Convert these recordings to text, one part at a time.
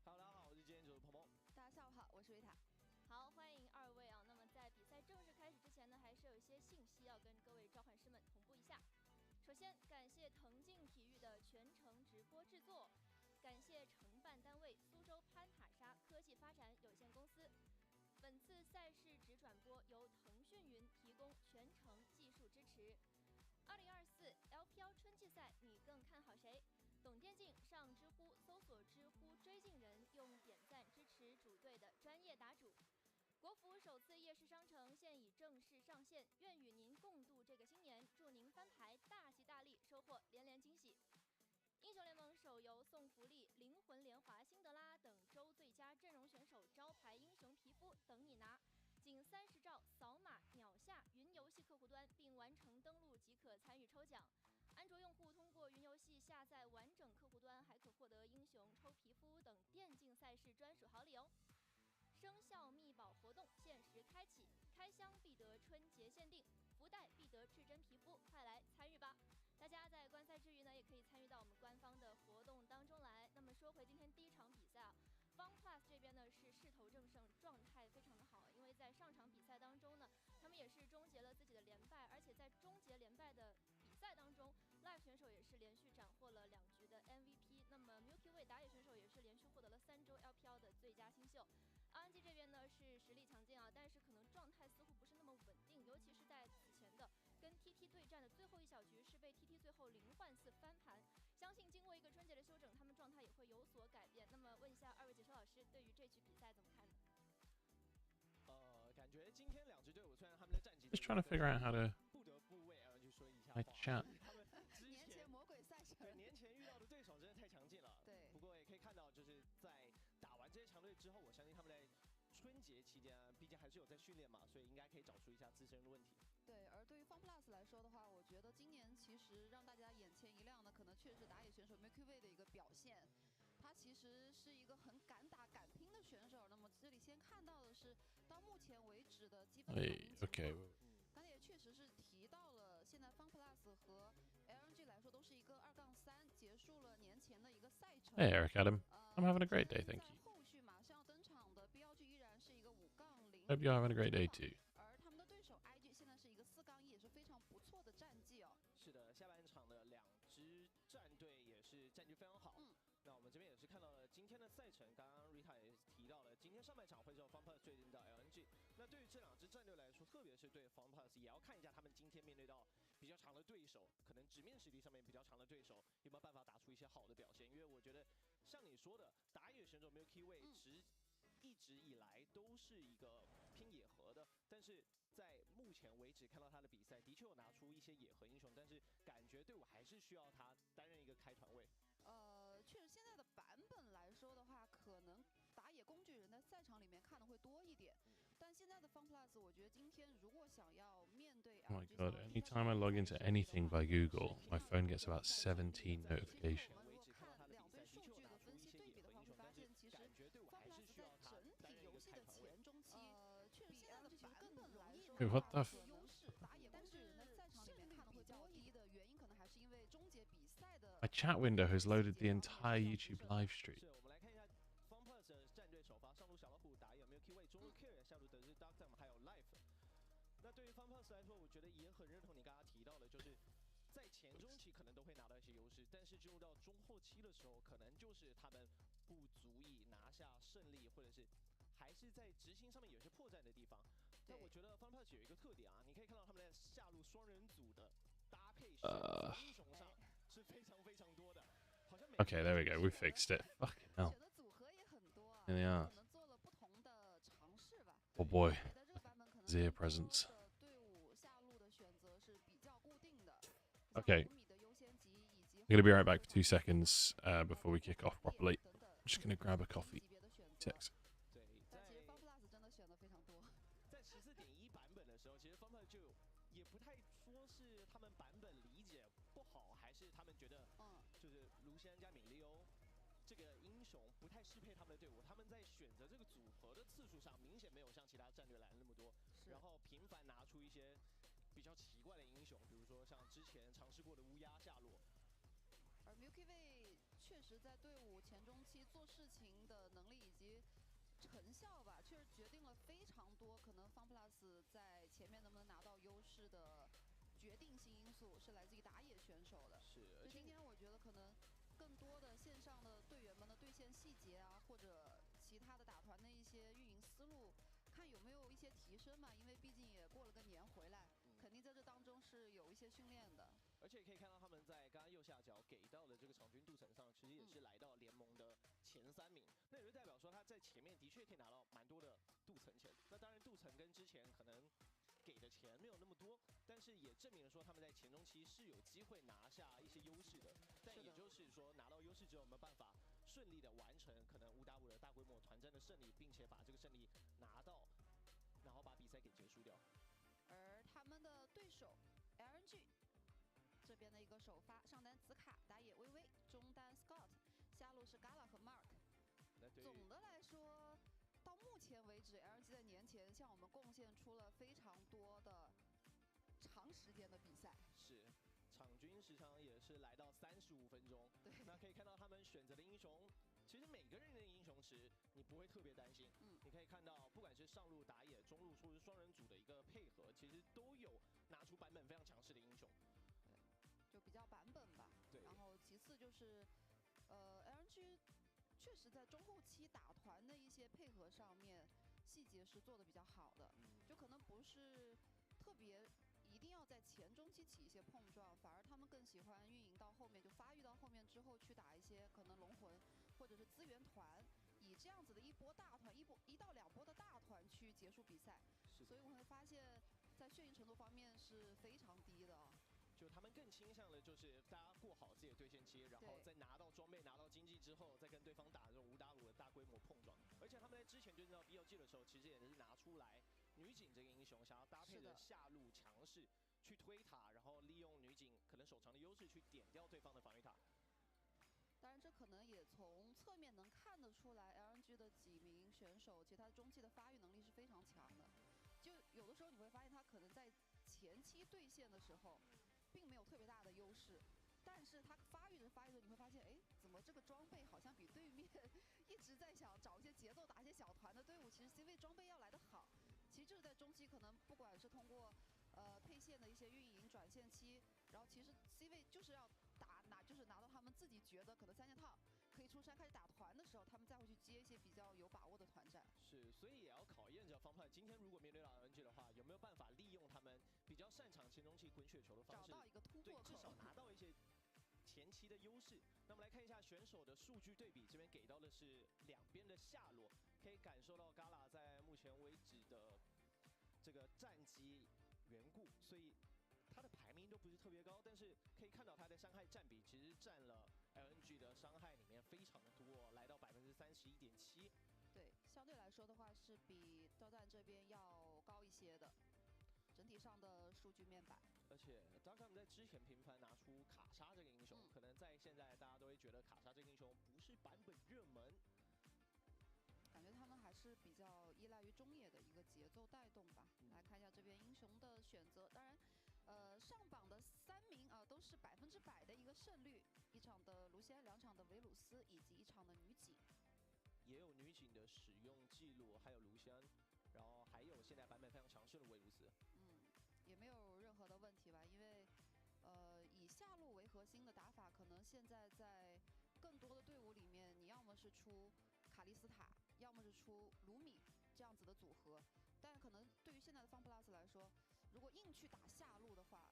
Hello， 大家好，我是今天主持人鹏鹏。大家下午好，我是维塔。好，欢迎二位啊。那么在比赛正式开始之前呢，还是有一些信息要跟各位召唤师们同步一下。首先，感谢腾劲体育的全程直播制作，感谢承办单位苏州潘塔莎科技发展有限公司。本次赛事直转播由腾讯云提供全程技术支持。2024 LPL 春季赛，你更看好谁？懂电竞上知乎搜索知乎追竞人，用点赞支持主队的专业打主。国服首次夜市商城现已正式上线，愿与您共度这个新年，祝您翻牌大吉大利，收获连连惊喜。英雄联盟手游送福利，灵魂莲华、辛德拉等周最佳阵容选手招牌英雄皮肤等你拿，仅30兆扫码秒下云游戏客户端，并完成登录即可参与抽奖。安卓用户通过云游戏下载完整客户端，还可获得英雄抽皮肤等电竞赛事专属好礼哦。生肖密宝活动限时开启，开箱必得春节限定，福袋必得至臻皮肤，快来参与吧！大家在观赛之余呢，也可以参与到我们官方的活动当中来。那么说回今天第一场比赛啊。FunPlus 这边呢是势头正盛，状态非常的好，因为在上场比赛当中呢，他们也是终结了自己的连败，而且在终结连败的比赛当中 ，Live 选手也是连续斩获了2局的 MVP。那么 Milky Way 打野选手也是连续获得了3周 LPL 的最佳新秀。LNG 这边呢是实力强劲啊，但是可能状态似乎不是那么稳定，尤其是在此前的跟 TT 对战的最后一小局是被 TT 最后0换4翻盘。相信经过一个春节的休整，他们状态也会有所改变。那么问一下二位解说老师，对于这局比赛怎么看呢？感觉今天2支队伍虽然他们的战绩 Just trying to figure out how to 不得不为 LNG 说一下 my 话。 chat. 他们年前魔鬼赛程，年前遇到的对手真的太强劲了。对。不过也可以看到，就是在打完这些强队之后，我相信他们在春节期间，毕竟还是有在训练嘛，所以应该可以找出一下自身的问题。对，而对于 FunPlus 来说的话，我觉得今年其实让大家眼前一亮的，可能确实打野选手 Milky Way 的一个表现。他其实是一个很敢打敢拼的选手。那么这里先看到的是到目前为止的积分排名情况。刚才也确实是提到了，现在 FunPlus 和 LNG 来说都是一个2-3，结束了年前的一个赛程。Hey Eric Adam, I'm having a great day, thank you. 后续马上要登场的 BLG 依然是一个5-0。Hope you're having a great day too. 而他们的对手 IG 现在是一个4-1，也是非常不错的战绩哦。是的，下半场的2支战队也是战绩非常好。那我们这边也是看到了今天的赛程，刚刚 Rita 也提到了，今天上半场会是 FunPlus 对阵到 LNG。那对于这2支战队来说，特别是对 FunPlus， 也要看一下他们今天面对到比较强的对手，可能纸面实力上面比较强的对手，有没有办法打出一些好的表现。因为我觉得像你说的，打野选手 Milky Way 一直以来都是一个拼野核的，但是在目前为止看到他的比赛，的确有拿出一些野核英雄，但是感觉队伍还是需要他担任一个开团位。确实现在的版本来说的话，可能打野工具人在赛场里面看的会多一点。但现在的 FunPlus， 我觉得今天如果想要面对 Oh my god, anytime I log into anything by Google, my phone gets about 17 notifications. 我们如果看2队数据的分析对比的话，会发现其实 FunPlus 在整体游戏的前中期，确实现在的版本来说 Wait, what the 优势，打野工具人在赛场里面看的会较低的原因，可能还是因为终结比赛的。 My chat window has loaded the entire YouTube live stream. 是，我们来看一下 FunPlus 的战队首发，上路小老虎打野 Milky Way， 中路 Carry， 下路的是 Dagda， 还有 Life。那对于 FunPlus 来说，我觉得也很认同你刚刚提到的，就是在前中期可能都会拿到一些优势，但是进入到中后期的时候，可能就是他们不足以拿下胜利，或者是还是在执行上面有些破绽的地方。那我觉得 FunPlus 有一个特点啊，你可以看到他们在下路双人组的搭配选择英雄上是非常非常多的。Okay, there we go. We fixed it. Fucking hell. 选的组合也很多啊， Yeah. 可能做了不同的尝试吧。 Oh boy. 在这个版本可能 Zero presents. 队伍下路的选择是比较固定的。 Okay. I'm gonna be right back for 2 seconds before we kick off properly. I'm just gonna grab a coffee. Text. 对，但其实 FunPlus 真的选的非常多。在14.1版本的时候，其实 FunPlus 就也不太说是他们版本理解不好，还是他们觉得，就是卢锡安加米利欧这个英雄不太适配他们的队伍，他们在选择这个组合的次数上，明显没有像其他战队来的那么多，然后频繁拿出一些比较奇怪的英雄，比如说像之前尝试过的乌鸦下路。而 Milky Way 确实在队伍前中期做事情的能力以及成效吧，确实决定了非常多可能FunPlus在前面能不能拿到优势的决定性因素是来自于打野选手的。是，就今天我觉得可能更多的线上的队员们的兑现细节啊，或者其他的打团的一些运营思路，看有没有一些提升嘛，因为毕竟也过了个年回来，肯定在这当中是有一些训练的。而且可以看到他们在刚刚右下角给到的这个场均镀层上，其实也是来到联盟的前3名。那也就代表说他在前面的确可以拿到蛮多的镀层钱。那当然镀层跟之前可能给的钱没有那么多，但是也证明了说他们在前中期是有机会拿下一些优势的。但也就是说拿到优势之后，有没有办法顺利的完成可能5打5的大规模团战的胜利，并且把这个胜利拿到，然后把比赛给结束掉。而他们的对手 LNG。这边的一个首发，上单紫卡，打野微微，中单 Scott， 下路是 Gala 和 Mark。总的来说，到目前为止 ，LNG 在年前向我们贡献出了非常多的长时间的比赛。是。场均时长也是来到35分钟。对。那可以看到他们选择的英雄，其实每个人的英雄池你不会特别担心。你可以看到，不管是上路打野、中路或是双人组的一个配合，其实都有拿出版本非常强势的英雄。就比较版本吧，对。然后其次就是，LNG 确实在中后期打团的一些配合上面，细节是做的比较好的，就可能不是特别一定要在前中期起一些碰撞，反而他们更喜欢运营到后面，就发育到后面之后去打一些可能龙魂或者是资源团，以这样子的一波大团、1到2波的大团去结束比赛。所以我会发现，在血腥程度方面是非常低的。就他们更倾向的就是大家过好自己的对线期，然后再拿到装备、拿到经济之后，再跟对方打这种5打5的大规模碰撞。而且他们在之前就知道 BLG 的时候，其实也是拿出来女警这个英雄，想要搭配着下路强势去推塔，然后利用女警可能手长的优势去点掉对方的防御塔。当然，这可能也从侧面能看得出来 ，LNG 的几名选手，其实他中期的发育能力是非常强的。就有的时候你会发现，他可能在前期对线的时候，并没有特别大的优势，但是他发育着，你会发现，哎，怎么这个装备好像比对面一直在想找一些节奏打一些小团的队伍，其实 C 位装备要来得好。其实就是在中期，可能不管是通过配线的一些运营转线期，然后其实 C 位就是要就是拿到他们自己觉得可能3件套可以出山开始打团的时候，他们再会去接一些比较有把握的团战。是，所以也要考验着FunPlus今天如果面对到 LNG 的话，有没有办法利用他们比较擅长前中期滚雪球的方式，找到一个突破口，对，至少拿到一些前期的优势。那么来看一下选手的数据对比，这边给到的是两边的下落，可以感受到 Gala 在目前为止的这个战绩缘故，所以他的排名都不是特别高，但是可以看到他的伤害占比其实占了 LNG 的伤害里面非常多，来到31.7%。对，相对来说的话是比刀弹这边要高一些的，整体上的数据面板。而且当他们在之前频繁拿出卡莎这个英雄，可能在现在大家都会觉得卡莎这个英雄不是版本热门。感觉他们还是比较依赖于中野的一个节奏带动吧。来看一下这边英雄的选择，当然，上榜的3名啊都是100%的一个胜率，一场的卢锡安，2场的维鲁斯，以及一场的女警。也有女警的使用记录，还有卢锡安，然后还有现在版本非常强势的维鲁斯。也没有任何的问题吧，因为，以下路为核心的打法，可能现在在更多的队伍里面，你要么是出卡莉斯塔，要么是出卢米这样子的组合，但可能对于现在的FunPlus来说，如果硬去打下路的话，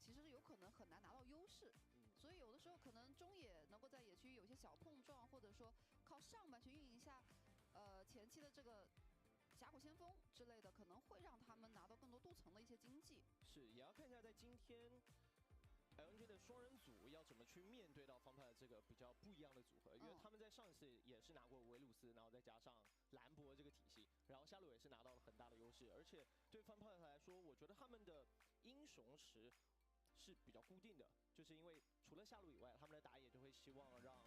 其实有可能很难拿到优势。所以有的时候可能中野能够在野区有一些小碰撞，或者说靠上半去运营一下，前期的这个峡谷先锋之类的，可能会让他们拿到更多镀层的一些经济。是，也要看一下在今天 LNG 的双人组要怎么去面对到FunPlus这个比较不一样的组合，因为他们在上一次也是拿过维鲁斯，然后再加上兰博这个体系，然后下路也是拿到了很大的优势，而且对FunPlus来说，我觉得他们的英雄池是比较固定的，就是因为除了下路以外，他们的打野就会希望让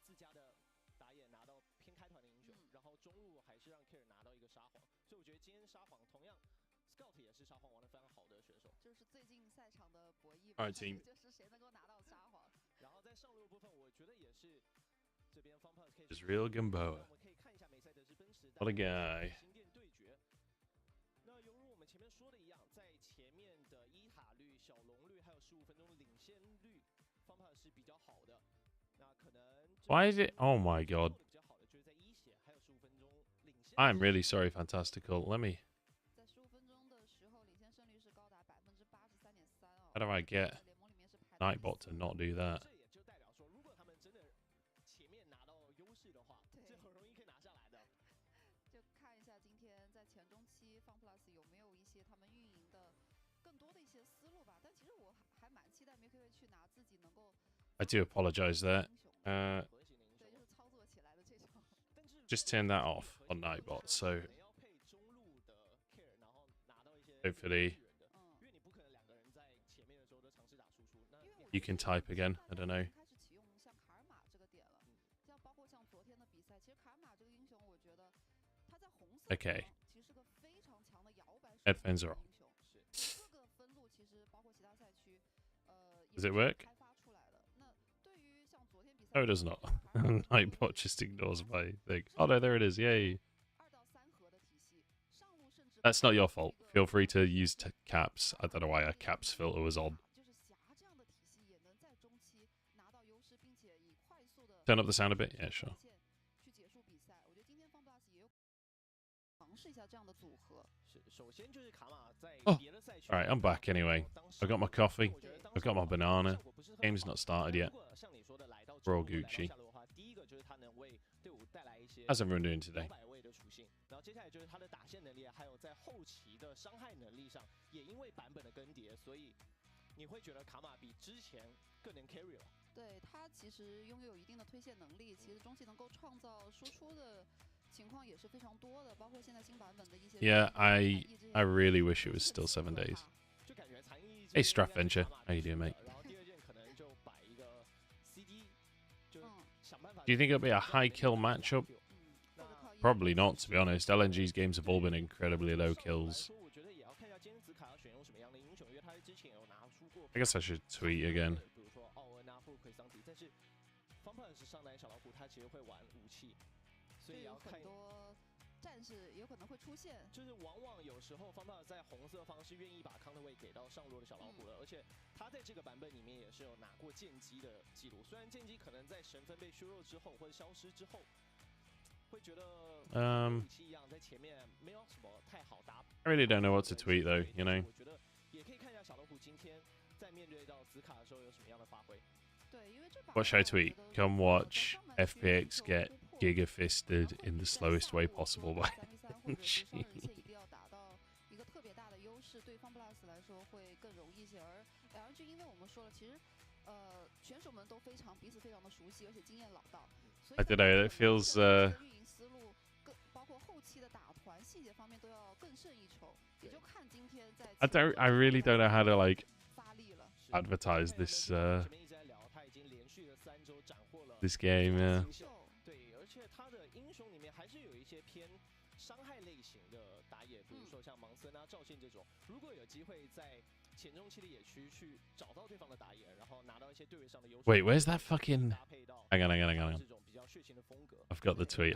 自家的打野拿到偏开团的英雄，然后中路还是让 Care 拿到一个沙皇，所以我觉得今天沙皇同样 Scout 也是沙皇玩的非常好的选手，就是最近赛场的博弈吧，就是谁能够拿到沙皇。然后在上路部分。It's real Gamboa. What a guy. 那犹如我们前面说的一样，在前面的伊塔率、小龙率还有15分钟领先率，方帕是比较好的。那可能 Why is it? Oh my god. 比较好的就是在一血还有15分钟领先。I'm really sorry, Fantastical. Let me. 在15分钟的时候，领先胜率是高达83.3%啊。 How do I get Nightbot to not do that? 这也就代表说，如果他们真的前面拿到优势的话，这很容易可以拿下来的。就看一下今天在前中期FunPlus 有没有一些他们运营的更多的一些思路吧。但其实我还蛮期待 Milky Way 去拿自己能够 I do apologize there. 对，就是操作起来的这种。 Just turn that off on Nightbot, so hopefully you can type again. I don't know. 开始启用像卡尔玛这个点了，像包括像昨天的比赛，其实卡尔玛这个英雄，我觉得他在红色 Okay. 其实是个非常强的摇摆 Headphones are on. 英雄，各个分路其实包括其他赛区，Does it work? 开发出来的。那对于像昨天比赛， Oh, it does not. Nightbot just ignores my thing. Oh no, there it is. Yay. 2到3核的体系，上路甚至 That's not your fault. Feel free to use caps. I don't know why a caps filter was on. 就是侠这样的体系也能在中期拿到优势，并且以快速的 Turn up the sound a bit. Yeah, sure. 去结束比赛。我觉得今天FunPlus 也有尝试一下这样的组合。是，首先就是卡玛在 Oh, 别的赛区。 Alright, I'm back anyway. I got my coffee. I've got my banana. Game's not started yet. 如果像你说的来到 We're all 中路来到 Gucci. 下路的话，第一个就是他能为队伍带来一些 How's everyone doing today? 摇摆位的属性，然后接下来就是他的打线能力，还有在后期的伤害能力上，也因为版本的更迭，所以你会觉得卡玛比之前更能 carry 了。对他其实拥有一定的推线能力，其实中期能够创造输出的情况也是非常多的，包括现在新版本的一些。 Yeah, I really wish it was still 7 days. 就感觉残翼 Hey, Strap Venture. How you doing, mate? 然后第二件可能就摆一个 CD， 就想办法。 Do you think it'll be a high kill matchup? Probably not, to be honest. LNG's games have all been incredibly low kills. 我觉得也要看一下今天紫卡要选用什么样的英雄，因为他之前有拿出过。 I guess I should tweet again. 比如说奥恩啊、富奎桑迪，但是FunPlus上单小老虎他其实会玩武器，所以也要看很多战士有可能会出现。就是往往有时候FunPlus在红色方是愿意把 counter 位给到上路的小老虎的，而且他在这个版本里面也是有拿过剑姬的记录。虽然剑姬可能在神分被削弱之后或者消失之后，会觉得武器一样在前面没有什么太好搭。I really don't know what to tweet though, you know. 我觉得也可以看一下小老虎今天在面对到紫卡的时候有什么样的发挥。 What should I tweet? Come watch FPX get Giga Fisted in the slowest way possible by LNG. 一定要打到一个特别大的优势，对FunPlus来说会更容易一些。而 LNG 因为我们说了，其实选手们都彼此非常的熟悉，而且经验老道。 I don't know. It feels. 运营思路包括后期的打团细节方面都要更胜一筹。也就看今天在。I really don't know how to like advertise this this game. Yeah. 对，而且他的英雄里面还是有一些偏伤害类型的打野，比如说像盲僧啊、赵信这种。如果有机会在前中期的野区去找到对方的打野，然后拿到一些对位上的优势。 Wait, where's that fucking? Hang on. 这种比较血腥的风格。 I've got the tweet.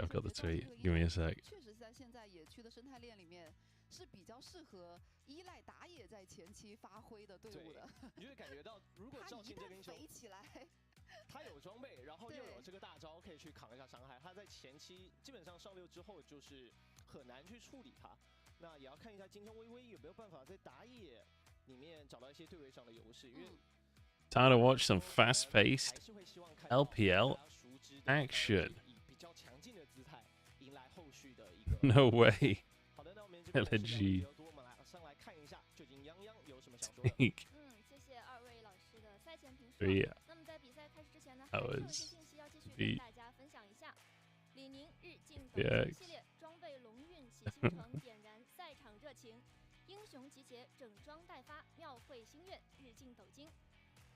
Give me a sec. 确实在现在野区的生态链里面是比较适合依赖打野在前期发挥的队伍的。你就会感觉到，如果赵信这个英雄飞起来，他有装备，然后又有这个大招可以去扛一下伤害，他在前期基本上上六之后就是很难去处理他。那也要看一下今天微微有没有办法在打野里面找到一些对位上的优势，因为 Time to watch some fast-paced LPL action. 以比较强劲的姿态迎来后续的一个。 No way. 好的，那我们这边 LNG. 我们上来看一下，究竟泱泱有什么想说的。谢谢二位老师的赛前评述。 Yeah. 那么在比赛开始之前呢，还是有一些信息要继续跟大家分享一下。李宁日进斗金系列装备龙运齐星城，点燃赛场热情。英雄集结，整装待发，庙会心愿，日进斗金。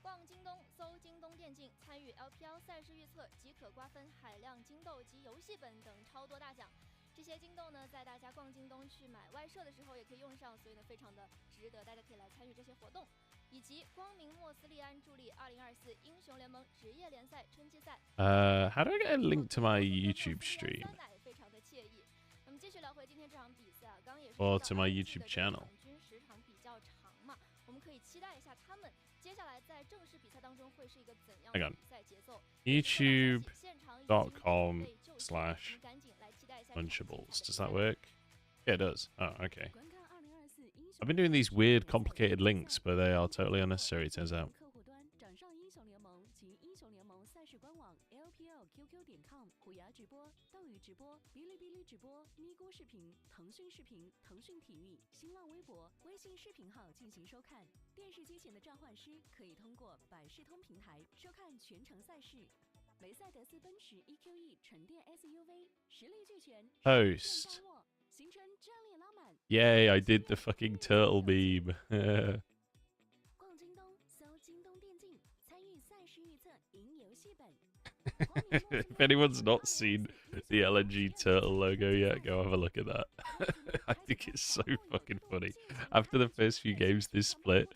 逛京东，搜京东电竞，参与 LPL 赛事预测即可瓜分海量金豆及游戏本等超多大奖。这些京东呢，在大家逛京东去买外设的时候也可以用上，所以呢，非常的值得大家可以来参与这些活动。以及光明莫斯利安助力2024英雄联盟职业联赛春季赛。How do I get a link to my YouTube stream? 非常的惬意。那么继续聊回今天这场比赛啊，刚刚也是 Or to my YouTube channel? 均时长比较长嘛，我们可以期待一下他们接下来在正式比赛当中会是一个怎样的比赛节奏。YouTube.com/Munchables. Does that work? Yeah, it does. Oh, okay. I've been doing these weird, complicated links, but they are totally unnecessary, it turns out. 客户端掌上英雄联盟及英雄联盟赛事官网 LPL QQ.com 虎牙直播、斗鱼直播、哔哩哔哩直播、咪咕视频、腾讯视频、腾讯体育、新浪微博、微信视频号进行收看。电视机前的召唤师可以通过百视通平台收看全程赛事。梅赛德斯奔驰 EQE 纯电 SUV 实力俱全。Host. Yay, I did the fucking turtle meme. If anyone's not seen the LNG turtle logo yet, go have a look at that. I think it's so fucking funny. After the first few games this split,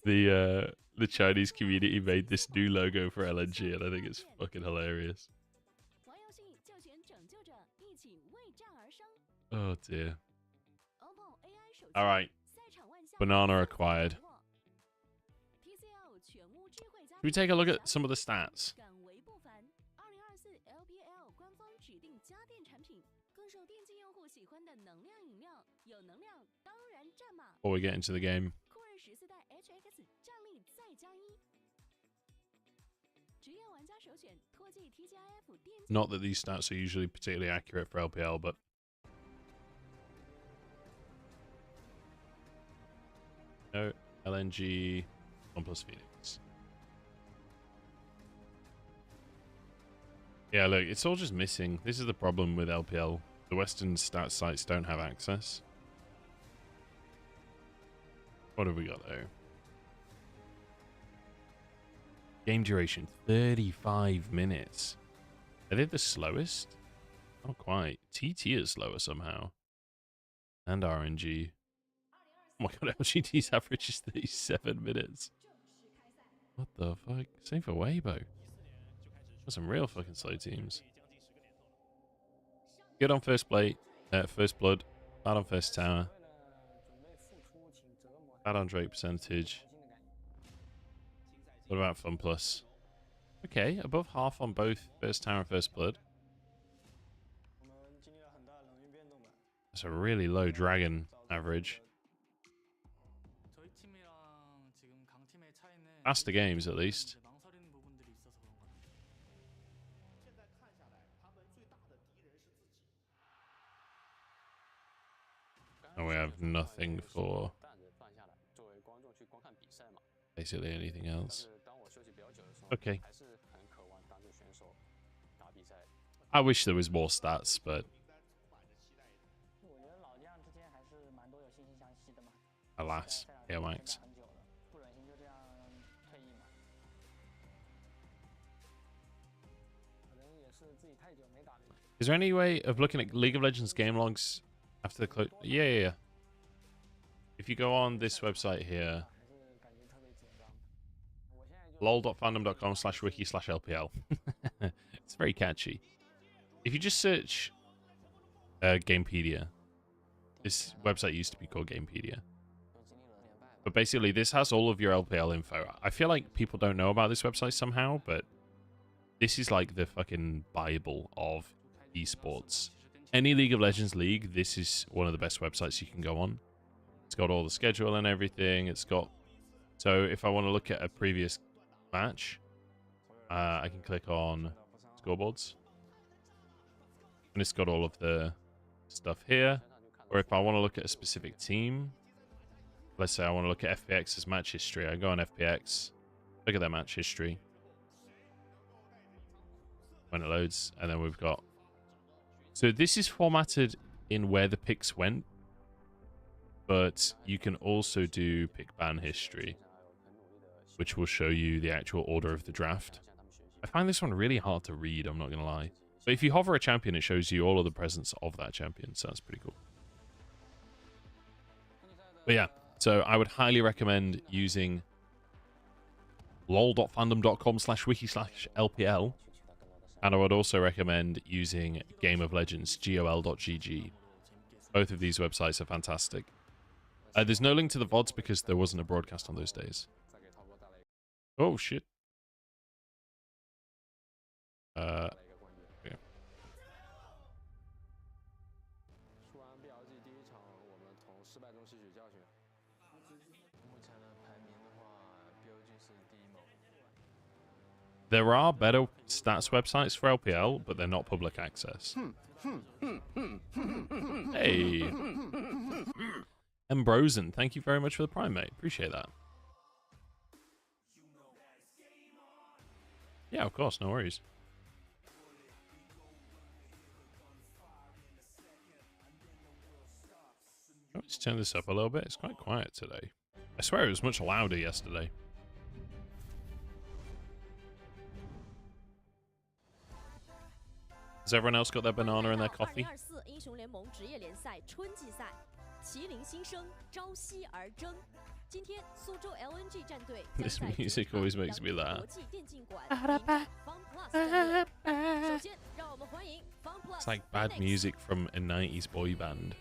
the Chinese community made this new logo for LNG, and I think it's fucking hilarious. Oh dear. Alright. Banana acquired. Should we take a look at some of the stats? Before we get into the game. Not that these stats are usually particularly accurate for LPL, but no, LNG, 1+ Phoenix. Yeah, look, it's all just missing. This is the problem with LPL. The Western stat sites don't have access. What have we got though? Game duration, 35 minutes. Are they the slowest? Not quite. TT is slower somehow. And RNG. Oh my god, LGT's average is 37 minutes. What the fuck? Same for Weibo. There's some real fucking slow teams. Good on first blood. Bad on first tower. Bad on Drake percentage. What about Fun Plus? Okay, above half on both first tower and first blood. That's a really low dragon average. Faster games, at least. And we have nothing for basically anything else. Okay. I wish there was more stats, but alas, yeah, Max. Is there any way of looking at League of Legends game logs after the close? Yeah. If you go on this website here, lol.fandom.com/wiki/LPL. It's very catchy. If you just search Gamepedia, this website used to be called Gamepedia. But basically, this has all of your LPL info. I feel like people don't know about this website somehow, but this is like the fucking Bible of esports. Any League of Legends league, this is one of the best websites you can go on. It's got all the schedule and everything. It's got... So if I want to look at a previous match, I can click on scoreboards. And it's got all of the stuff here. Or if I want to look at a specific team, let's say I want to look at FPX's match history. I go on FPX, look at their match history. When it loads, and then we've got... So this is formatted in where the picks went, but you can also do pick ban history, which will show you the actual order of the draft. I find this one really hard to read, I'm not going to lie. But if you hover a champion, it shows you all of the presence of that champion, so that's pretty cool. But yeah, so I would highly recommend using lol.fandom.com/wiki/LPL, and I would also recommend using Game of Legends, gol.gg. Both of these websites are fantastic. There's no link to the VODs because there wasn't a broadcast on those days. Oh, shit. Yeah. There are better stats websites for LPL, but they're not public access. Hey. Ambrosen, thank you very much for the Prime, mate. Appreciate that. Yeah, of course, no worries. Let's turn this up a little bit. It's quite quiet today. I swear it was much louder yesterday. Has everyone else got their banana and their coffee? This music always makes me laugh. It's like bad music from a 90s boy band.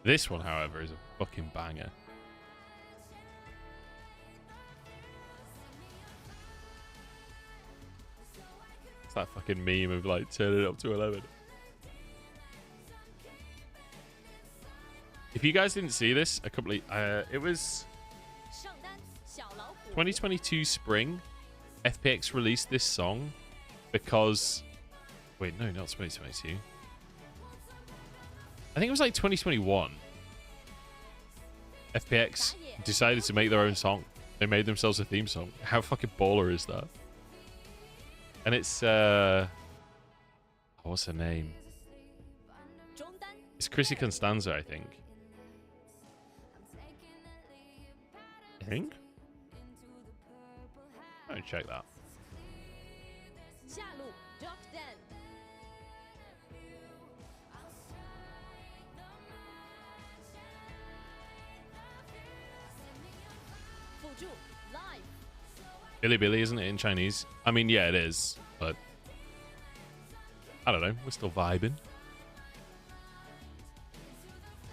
This one, however, is a fucking banger. It's that fucking meme of like turn it up to 11. If you guys didn't see this, it was 2022 spring. FPX released this song because, wait, no, not 2022. I think it was like 2021. FPX decided to make their own song. They made themselves a theme song. How fucking baller is that? And it's what's her name? It's Chrissy Constanza, I think. Let me check that. Billy Billy, isn't it in Chinese? I mean, yeah, it is, but I don't know. We're still vibing.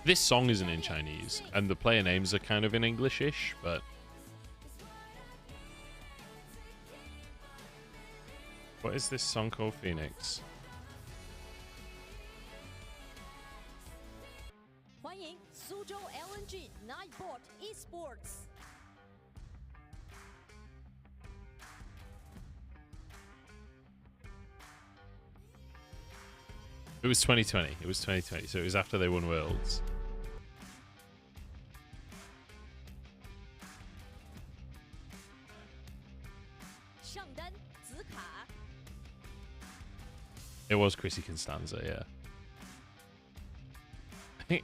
This song isn't in Chinese, and the player names are kind of in English-ish, but what is this song called, Phoenix? LNG Nightbot Esports. It was 2020. It was 2020, so it was after they won Worlds. It was Chrissy Constanza, yeah.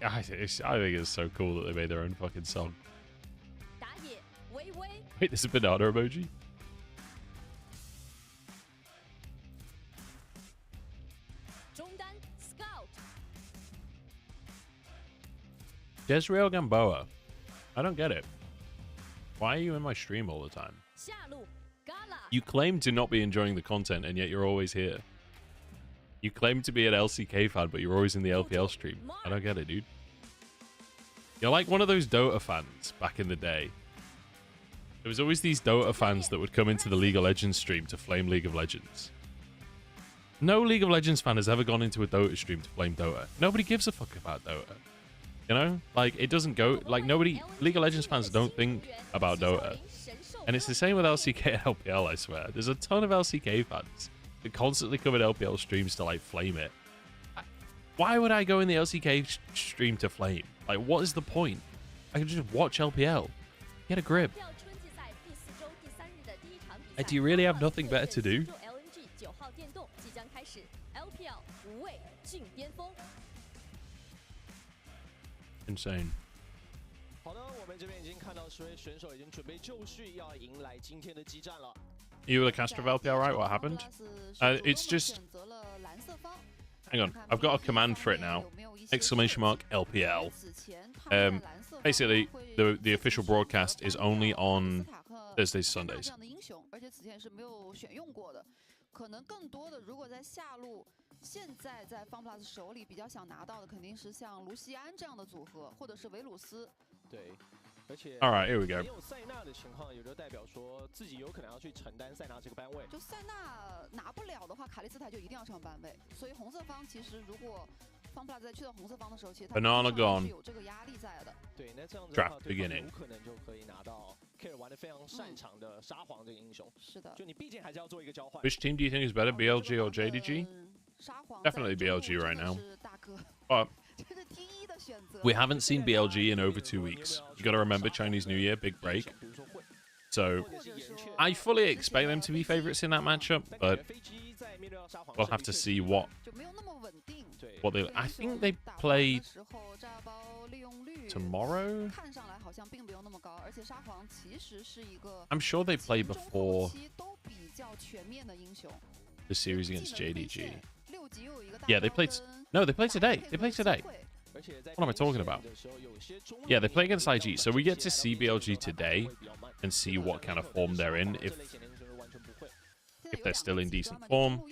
I think it's so cool that they made their own fucking song. Wait, there's a banana emoji? Jezreel Gamboa. I don't get it. Why are you in my stream all the time? You claim to not be enjoying the content, and yet you're always here. You claim to be an LCK fan, but you're always in the LPL stream. I don't get it, dude. You're like one of those Dota fans back in the day. There was always these Dota fans that would come into the League of Legends stream to flame League of Legends. No League of Legends fan has ever gone into a Dota stream to flame Dota. Nobody gives a fuck about Dota. You know? Like, it doesn't go... Like, nobody... League of Legends fans don't think about Dota. And it's the same with LCK and LPL, I swear. There's a ton of LCK fans that constantly come in LPL streams to, like, flame it. Why would I go in the LCK stream to flame? Like, what is the point? I can just watch LPL. Get a grip. Do you really have nothing better to do? Insane. 好的，我们这边已经看到10位选手已经准备就绪，要迎来今天的激战了。You were the caster of LPL, right? What happened? It's just... Hang on. I've got a command for it now. Exclamation mark LPL. Basically, the official broadcast is only on Thursdays, Sundays. 可能更多的，如果在下路，现在在 FunPlus 手里比较想拿到的，肯定是像卢锡安这样的组合，或者是维鲁斯。对，而且 All right, here we go. 没有塞纳的情况，也就代表说自己有可能要去承担塞纳这个班位。就塞纳拿不了的话，卡利斯塔就一定要上班位。所以红色方其实如果 FunPlus 在去到红色方的时候，其实他 Banana gone. 是有这个压力在的。对，那这样子的话， Draft 对方 beginning. 有可能就可以拿到 Care 玩的非常擅长的沙皇这个英雄。是的。就你毕竟还是要做一个交换。Which team do you think is better, BLG or JDG? Definitely BLG right now. But we haven't seen BLG in over 2 weeks. You got to remember Chinese New Year, big break. So I fully expect them to be favorites in that matchup, but we'll have to see what they. I think they play tomorrow. I'm sure they play before the series against JDG. Yeah, they played. No, they play today. They play today. What am I talking about? Yeah, they play against IG, so we get to see BLG today and see what kind of form they're in. If they're still in decent form,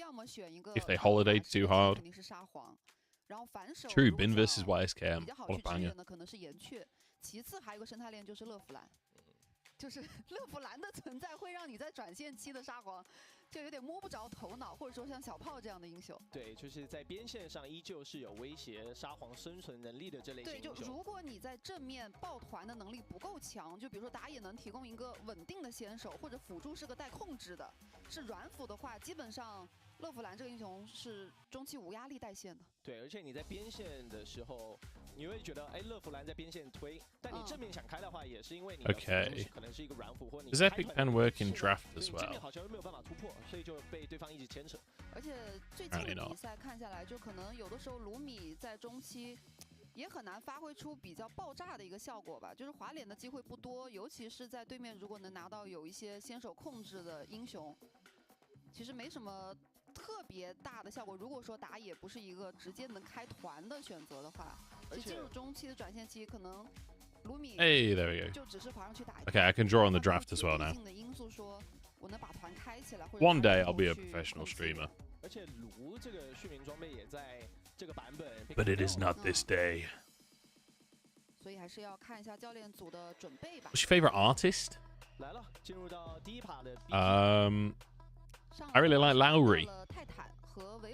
if they holidayed too hard. True, Bin versus YSKM. What a banger. 其次还有一个生态链就是乐芙兰，就是乐芙兰的存在会让你在转线期的沙皇就有点摸不着头脑，或者说像小炮这样的英雄。对，就是在边线上依旧是有威胁沙皇生存能力的这类型英雄。对，就如果你在正面抱团的能力不够强，就比如说打野能提供一个稳定的先手，或者辅助是个带控制的，是软辅的话，基本上乐芙兰这个英雄是中期无压力带线的。对，而且你在边线的时候，你会觉得，哎，乐芙兰在边线推，但你正面想开的话，也是因为你可能是一个软辅，或你 Does Epic Pen work in draft as well? 正面好像又没有办法突破，所以就被对方一直牵扯。而且最近的比赛看下来，就可能有的时候卢米在中期也很难发挥出比较爆炸的一个效果吧，就是滑脸的机会不多，尤其是在对面如果能拿到有一些先手控制的英雄，其实没什么特别大的效果。如果说打野不是一个直接能开团的选择的话，其实进入中期的转线期可能卢米 Hey, there we go. 就只是滑上去打。Okay, I can draw on the draft as well now. 的因素说我能把团开起来。One day I'll be a professional streamer. 而且卢这个训练装备也在这个版本。But it is not this day. 所以还是要看一下教练组的准备吧。What's your favorite artist? 来了，进入到第一趴的。I really like Lowry,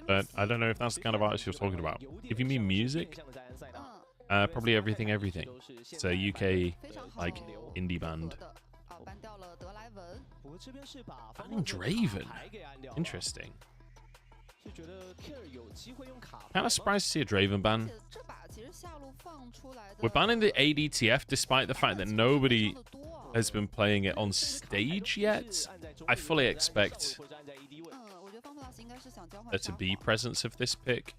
but I don't know if that's the kind of artist you're talking about. If you mean music, probably everything. It's a UK like indie band. Banning Draven. Interesting. Kind of surprised to see a Draven ban. We're banning the ADTF despite the fact that nobody has been playing it on stage yet. I fully expect there to be presence of this pick,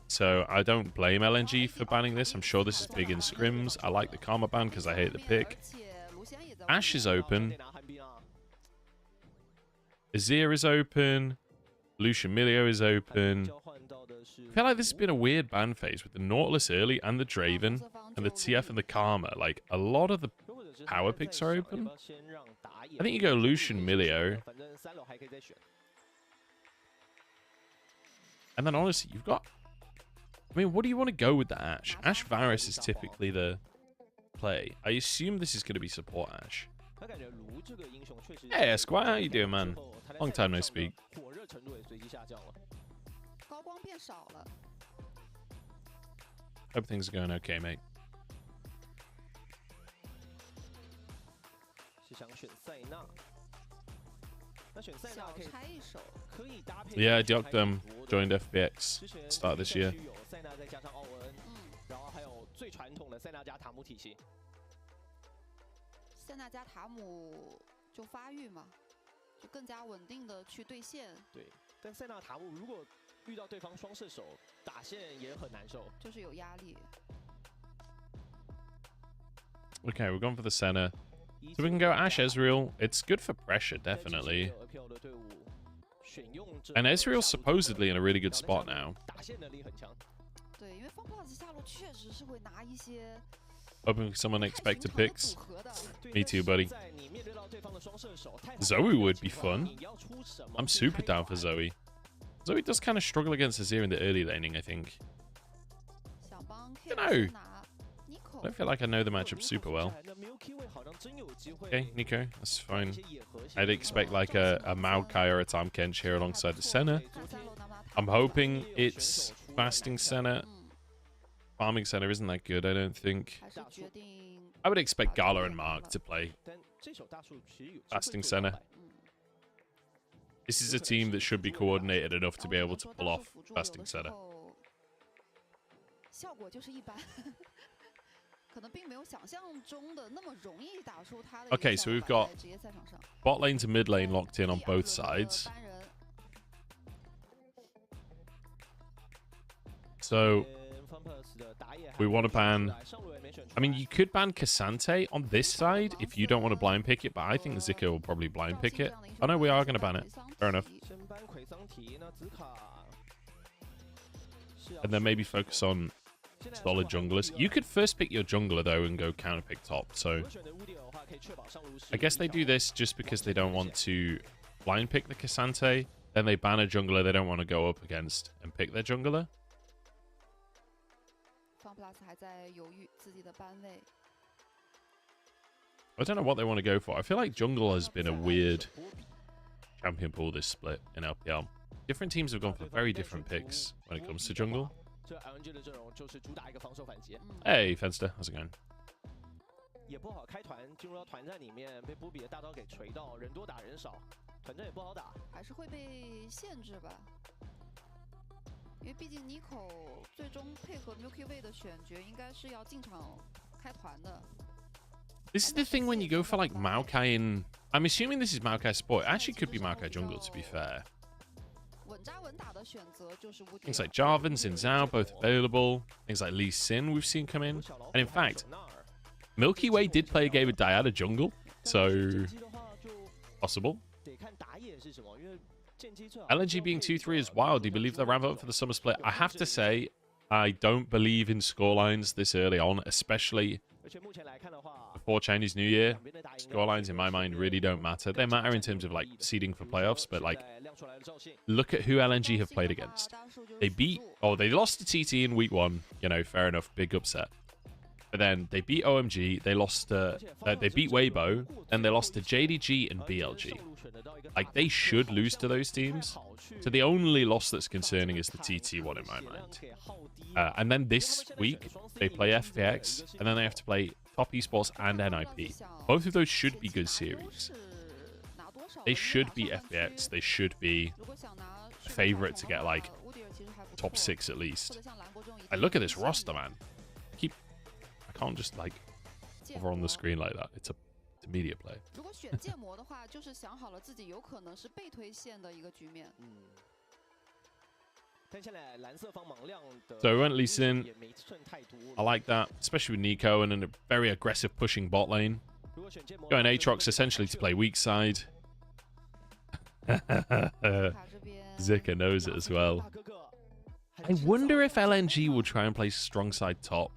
so I don't blame LNG for banning this. I'm sure this is big in scrims. I like the Karma ban because I hate the pick. Ashe is open. Azir is open. Lucian Milio is open. I feel like this has been a weird ban phase with the Nautilus early and the Draven and the TF and the Karma. Like, a lot of the power picks are open. I think you go Lucian Milio. And then honestly, you've got... I mean, what do you want to go with the Ashe? Ashe Varus is typically the play. I assume this is going to be support Ashe. Hey, Esquire, how you doing, man? Long time no speak. Hope things are going okay, mate. Yeah, Dagda joined FPX start this year. 然后还有最传统的塞纳加塔姆体系。塞纳加塔姆就发育嘛，就更加稳定的去对线。对，但塞纳塔姆如果遇到对方双射手，打线也很难受，就是有压力。 Okay, we're going for the center. So we can go Ashe Ezreal. It's good for pressure, definitely. And Ezreal's supposedly in a really good spot now. 对，因为 FunPlus 下路确实是会拿一些 Hoping someone 太 expected 寻常的 picks. 组合的。 Me too, buddy. Zoe would be fun. I'm super down for Zoe. Zoe does kind of struggle against Azir in the early laning, I think. 想帮 Dunno. K 拿 Nico I don't feel like I know the matchup super well. Okay, Nico, that's fine. I'd expect like a Maokai or a Tahm Kench here alongside the Senna. 看三楼能不能拿 I'm hoping it's fasting Senna. Farming Senna isn't that good, I don't think. 还是决定 I would expect Gala and Mark to play 但这手大树其实有机会 fasting 做到 Senna. This is a team that should be coordinated enough to be able to pull off fasting Senna. 效果就是一般，可能并没有想象中的那么容易打出他的。 Okay, so we've got 职业赛场上 bot lane to mid lane locked in on both sides. 单人 So we want to ban. I mean, you could ban Cassante on this side if you don't want to blind pick it, but I think Zika will probably blind pick it. Oh no, we are going to ban it. Fair enough. 先搬奎桑提，那紫卡是要 And then maybe focus on solid junglers. You could first pick your jungler though and go counter pick top. So 选的乌迪的话，可以确保上路是 I guess they do this just because they don't want to blind pick the Cassante. Then they ban a jungler they don't want to go up against and pick their jungler. FunPlus 还在犹豫自己的班位。 I don't know what they want to go for. I feel like jungle has been a weird champion pool this split in LPL. Different teams have gone for very different picks when it comes to jungle. 这 LNG 的阵容就是主打一个防守反击， Hey, Fenster, how's it going? 也不好开团，进入到团战里面被波比的大招给锤到，人多打人少，团战也不好打。还是会被限制吧，因为毕竟 Nico 最终配合 Milky Way 的选角，应该是要进场开团的。 This is the thing when you go for like Maokai in... I'm assuming this is Maokai support. It actually could be Maokai jungle, to be fair. 稳扎稳打的选择就是乌迪 Things like Jarvan, Xin Zhao, both available. Things like Lee Sin we've seen come in. And in fact, Milky Way did play a game of Diana jungle, so 剑姬的话就 possible. 得看打野是什么，因为剑姬最好 LNG being 2-3 is wild. Do you believe they'll ramp up for the summer split? I have to say, I don't believe in scorelines this early on, especially 而且目前来看的话， before Chinese New Year. 两边的打赢 Scorelines, in my mind, really don't matter. They matter in terms of like seeding for playoffs, but like 亮出来的赵信， look at who LNG have played against. They beat, oh, they lost to TT in week 1. You know, fair enough, big upset. But then they beat OMG, they lost to, they beat Weibo, then they lost to JDG and BLG. Like, they should lose to those teams. So the only loss that's concerning is the TT one in my mind. And then this week, they play FPX, and then they have to play Top Esports and NIP. Both of those should be good series. They should be FPX. They should be a favorite to get, like, top 6 at least. I look at this roster, man. I can't just, like, hover on the screen like that. It's a media play. 如果选剑魔的话，就是想好了自己有可能是被推线的一个局面。但现在蓝色方盲亮的 So we went Lee Sin. 也没剩太多。 I like that, especially with Nico and a very aggressive pushing bot lane. 如果选剑魔 Going Aatrox essentially to play weak side. 卡这边 Zika knows it as well. 大哥哥 I wonder if LNG will try and play strong side top.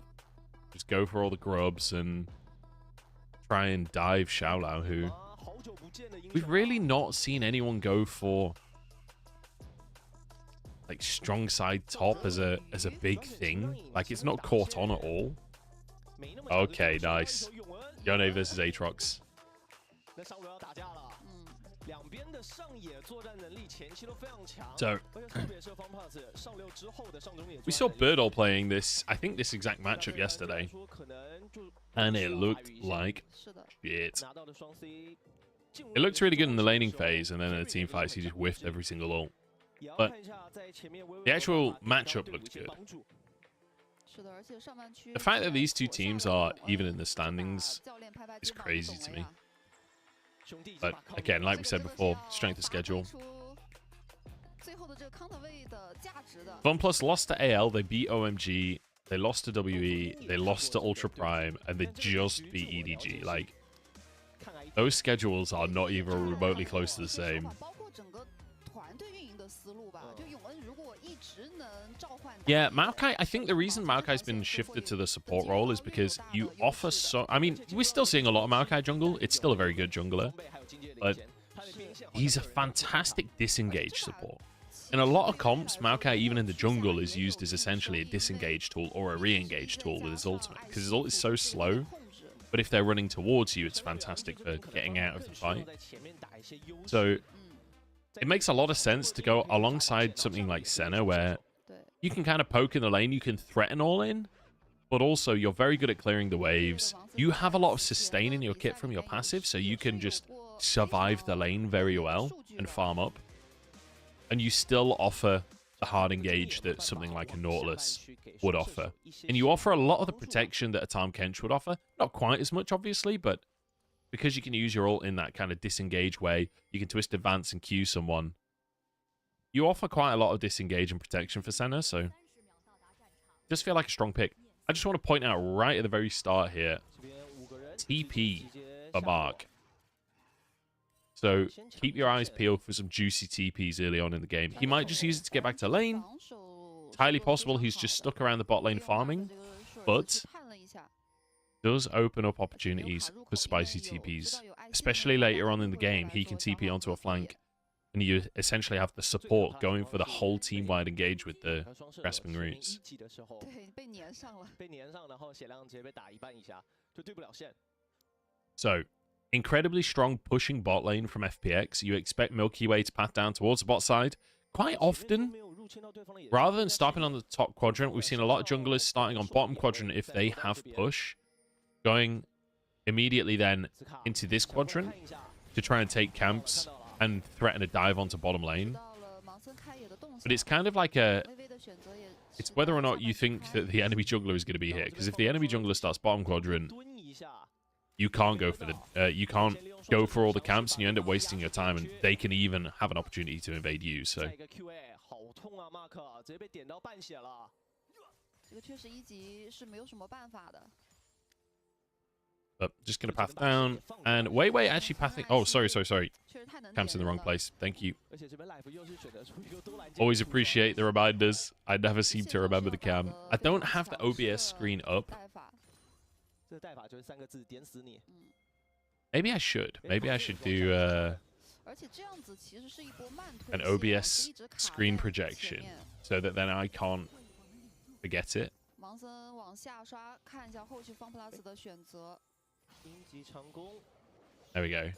Just go for all the grubs and try and dive Xiaolao, who 好久不见的英雄 we've really not seen anyone go for like strong side top as a big thing. Like it's not caught on at all. 没那么小的 Okay, 英雄 nice. 永恩 Yone versus Aatrox. 那上路要打架了，两边的上野作战能力前期都非常强， So 而且特别是 FunPlus 上六之后的上中野 we 作 saw 战能力 Birdall playing this, I think this exact matchup yesterday, 说可能就 and it 需要 looked 阿宇一下 like 是的， shit. 拿到的双 C， 进入 It looked really good in the 到 laning 的时候 phase, and then in the team fights, he just whiffed every single ult. 也要 but 看一下在前面微微 the 的 actual 话对刚 matchup 队伍 looked 一些 good. 帮助是的，而且上半区 The fact that these two 左下 teams 角 are 的 even in the 这把 standings 教练拍拍 is 肩膀 crazy 懂 to 了 me. 呀 兄弟 But 这把靠 again, 谱 like we said 这个 before, 真的是 strength of 要发挥 schedule. 出最后的这个 counter 位的价值的。 FunPlus lost to AL, they beat OMG, they lost to WE, they lost to Ultra Prime, and they just beat EDG. Like, Those schedules are not even remotely close to the same. Yeah, Maokai, I think the reason Maokai's been shifted to the support role is because you offer so... I mean, we're still seeing a lot of Maokai jungle. It's still a very good jungler. But he's a fantastic disengage support. In a lot of comps, Maokai, even in the jungle, is used as essentially a disengage tool or a re-engage tool with his ultimate. Because his ult is so slow. But if they're running towards you, it's fantastic for getting out of the fight. So it makes a lot of sense to go alongside something like Senna, where you can kind of poke in the lane, you can threaten all in, but also you're very good at clearing the waves. You have a lot of sustain in your kit from your passive, so you can just survive the lane very well and farm up. And you still offer the hard engage that something like a Nautilus would offer. And you offer a lot of the protection that a Tahm Kench would offer. Not quite as much, obviously, but because you can use your ult in that kind of disengage way, you can twist advance and Q someone. You offer quite a lot of disengage and protection for Senna, so just feel like a strong pick. I just want to point out right at the very start here, TP for Mark. So keep your eyes peeled for some juicy TPs early on in the game. He might just use it to get back to lane. It's highly possible he's just stuck around the bot lane farming, but does open up opportunities for spicy TPs, especially later on in the game. He can TP onto a flank, and you essentially have the support going for the whole team-wide engage with the grasping roots. So, incredibly strong pushing bot lane from FPX. You expect Milky Way to path down towards the bot side. Quite often, rather than stopping on the top quadrant, we've seen a lot of junglers starting on bottom quadrant if they have push, going immediately then into this quadrant to try and take camps and threaten a dive onto bottom lane. But it's kind of like a... It's whether or not you think that the enemy jungler is going to be here. Because if the enemy jungler starts bottom quadrant, you can't go for the... you can't go for all the camps, and you end up wasting your time, and they can even have an opportunity to invade you, so... But just going to path down. And wait, actually pathing... Oh, sorry. Camp's in the wrong place. Thank you. Always appreciate the reminders. I never seem to remember the cam. I don't have the OBS screen up. Maybe I should. Maybe I should do an OBS screen projection so that then I can't forget it. There we go.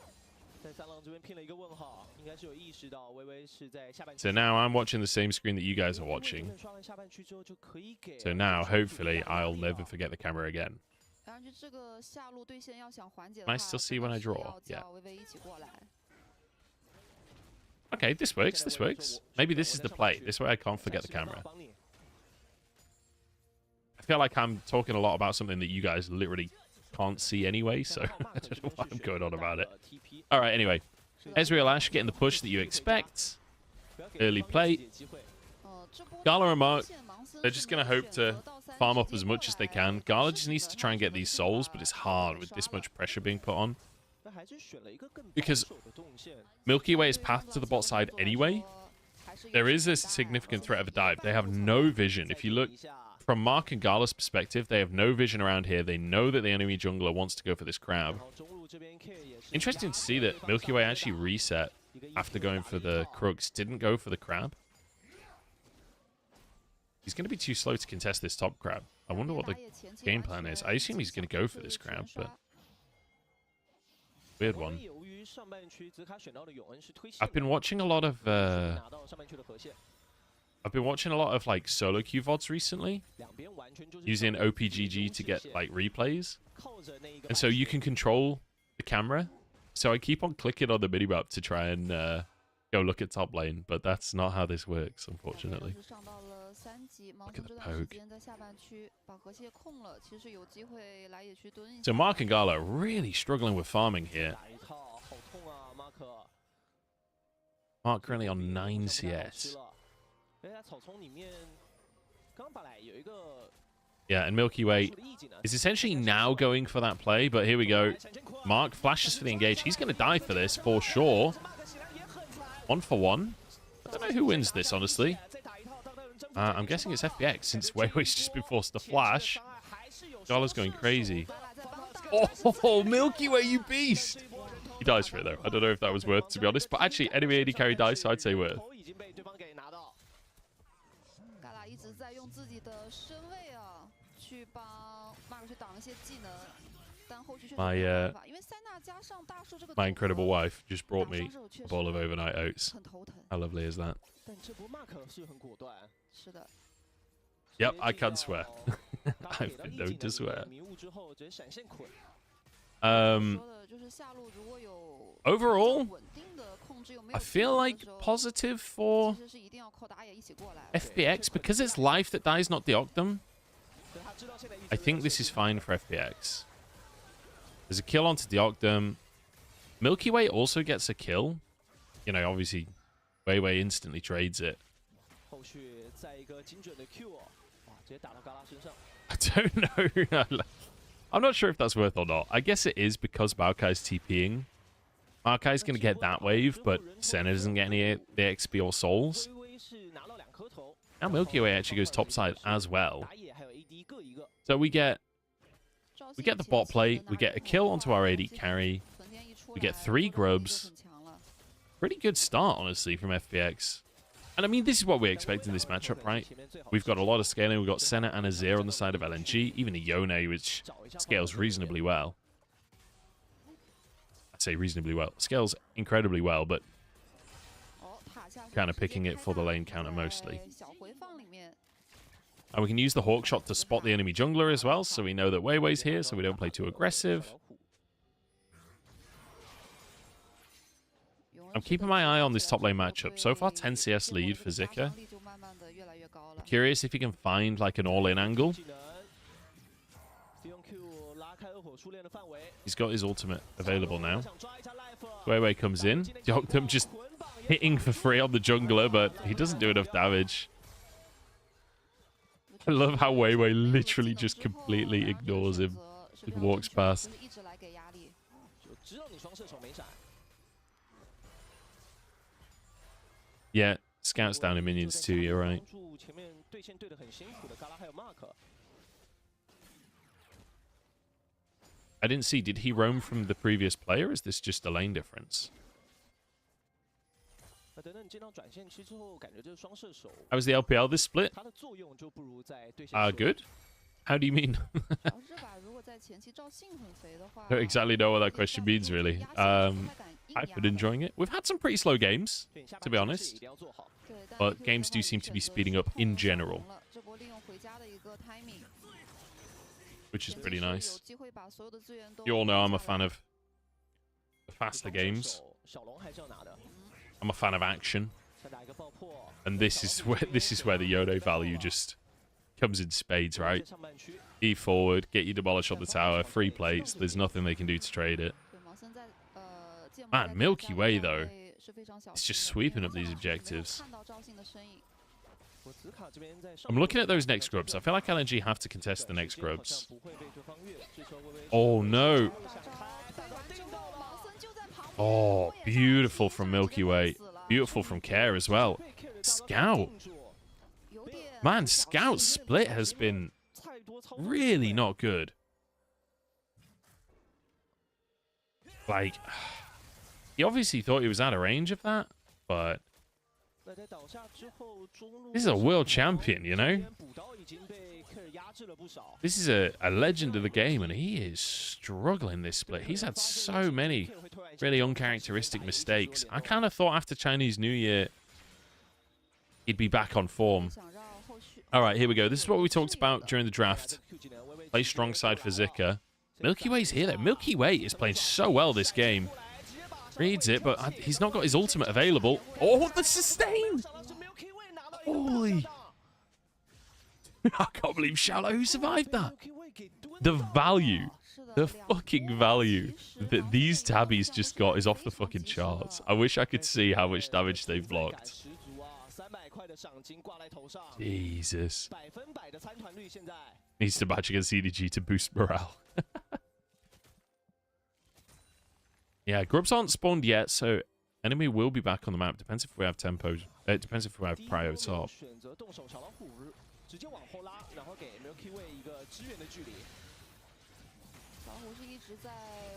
So now I'm watching the same screen that you guys are watching. So now, hopefully, I'll never forget the camera again. Can I still see when I draw? Yeah. Okay, this works. Maybe this is the play. This way I can't forget the camera. I feel like I'm talking a lot about something that you guys literally can't see anyway, so I don't know why I'm going on about it. Alright, anyway. Ezreal Ashe getting the push that you expect. Early play. Gala and Mark, they're just going to hope to farm up as much as they can. Gala just needs to try and get these souls, but it's hard with this much pressure being put on. Because Milky Way is path to the bot side anyway. There is a significant threat of a dive. They have no vision. If you look from Mark and Gala's perspective, they have no vision around here. They know that the enemy jungler wants to go for this crab. Interesting to see that Milky Way actually reset after going for the Crux. Didn't go for the crab. He's going to be too slow to contest this top crab. I wonder what the game plan is. I assume he's going to go for this crab, but... Weird one. I've been watching a lot of... like solo queue VODs recently, using OPGG to get like replays, and so you can control the camera. So I keep on clicking on the minimap to try and go look at top lane, but that's not how this works, unfortunately. Look at the poke. So Mark and Gala are really struggling with farming here. Mark currently on 9 CS. Yeah, and Milky Way is essentially now going for that play, but here we go. Mark flashes for the engage. He's going to die for this, for sure. 1 for 1. I don't know who wins this, honestly. I'm guessing it's FPX, since Weiwei's just been forced to flash. Gala's going crazy. Oh, Milky Way, you beast! He dies for it, though. I don't know if that was worth, to be honest. But actually, enemy AD carry dies, so I'd say worth. My incredible wife just brought me a bowl of overnight oats. How lovely is that? Yep, I can swear. I've been known to swear. Overall, I feel like positive for FPX because it's life that dies, not the Octum. I think this is fine for FPX. There's a kill onto the Octum. Milky Way also gets a kill. You know, obviously, Weiwei instantly trades it. I don't know. I'm not sure if that's worth or not. I guess it is because Maokai's TPing. Maokai's going to get that wave, but Senna doesn't get any of the XP or souls. Now Milky Way actually goes topside as well. So we get the bot play, we get a kill onto our AD carry, we get 3 grubs. Pretty good start, honestly, from FPX. And I mean, this is what we expect in this matchup, right? We've got a lot of scaling. We've got Senna and Azir on the side of LNG, even a Yone, which scales reasonably well. I'd say reasonably well. Scales incredibly well, but kind of picking it for the lane counter mostly. And we can use the Hawk Shot to spot the enemy jungler as well, so we know that Weiwei's here, so we don't play too aggressive. I'm keeping my eye on this top lane matchup. So far, 10 CS lead for Zika. I'm curious if he can find like an all-in angle. He's got his ultimate available now. Weiwei comes in. Octum just hitting for free on the jungler, but he doesn't do enough damage. I love how Weiwei literally just completely ignores him. Just walks past. Yeah, scouts down in minions too, you're right. I didn't see, did he roam from the previous player? Is this just a lane difference? How was the LPL this split? Good? How do you mean? I don't exactly know what that question means, really. I've been enjoying it. We've had some pretty slow games, to be honest. But games do seem to be speeding up in general. Which is pretty nice. You all know I'm a fan of the faster games. I'm a fan of action. And this is where the Yodo value just comes in spades, right? E forward, get you demolish on the tower, free plates. There's nothing they can do to trade it. Man, Milky Way, though, it's just sweeping up these objectives. I'm looking at those next grubs. I feel like LNG have to contest the next grubs. Oh, no. Oh, beautiful from Milky Way. Beautiful from Care as well. Scout. Man, Scout's split has been really not good. Like, he obviously thought he was out of range of that, but this is a world champion, you know? This is a legend of the game, and he is struggling this split. He's had so many really uncharacteristic mistakes. I kind of thought after Chinese New Year, he'd be back on form. All right, here we go. This is what we talked about during the draft. Play strong side for Zika. Milky Way's here, though. Milky Way is playing so well this game. Reads it, but he's not got his ultimate available. Oh, the sustain! Holy... I can't believe Shallow who survived that. The value, the fucking value that these tabbies just got is off the fucking charts. I wish I could see how much damage they've blocked. Jesus. Needs to match against CDG to boost morale. Yeah, grubs aren't spawned yet, so enemy will be back on the map. Depends if we have tempo. It depends if we have prio top. 直接往后拉，然后给 Milky Way 一个支援的距离。小虎是一直在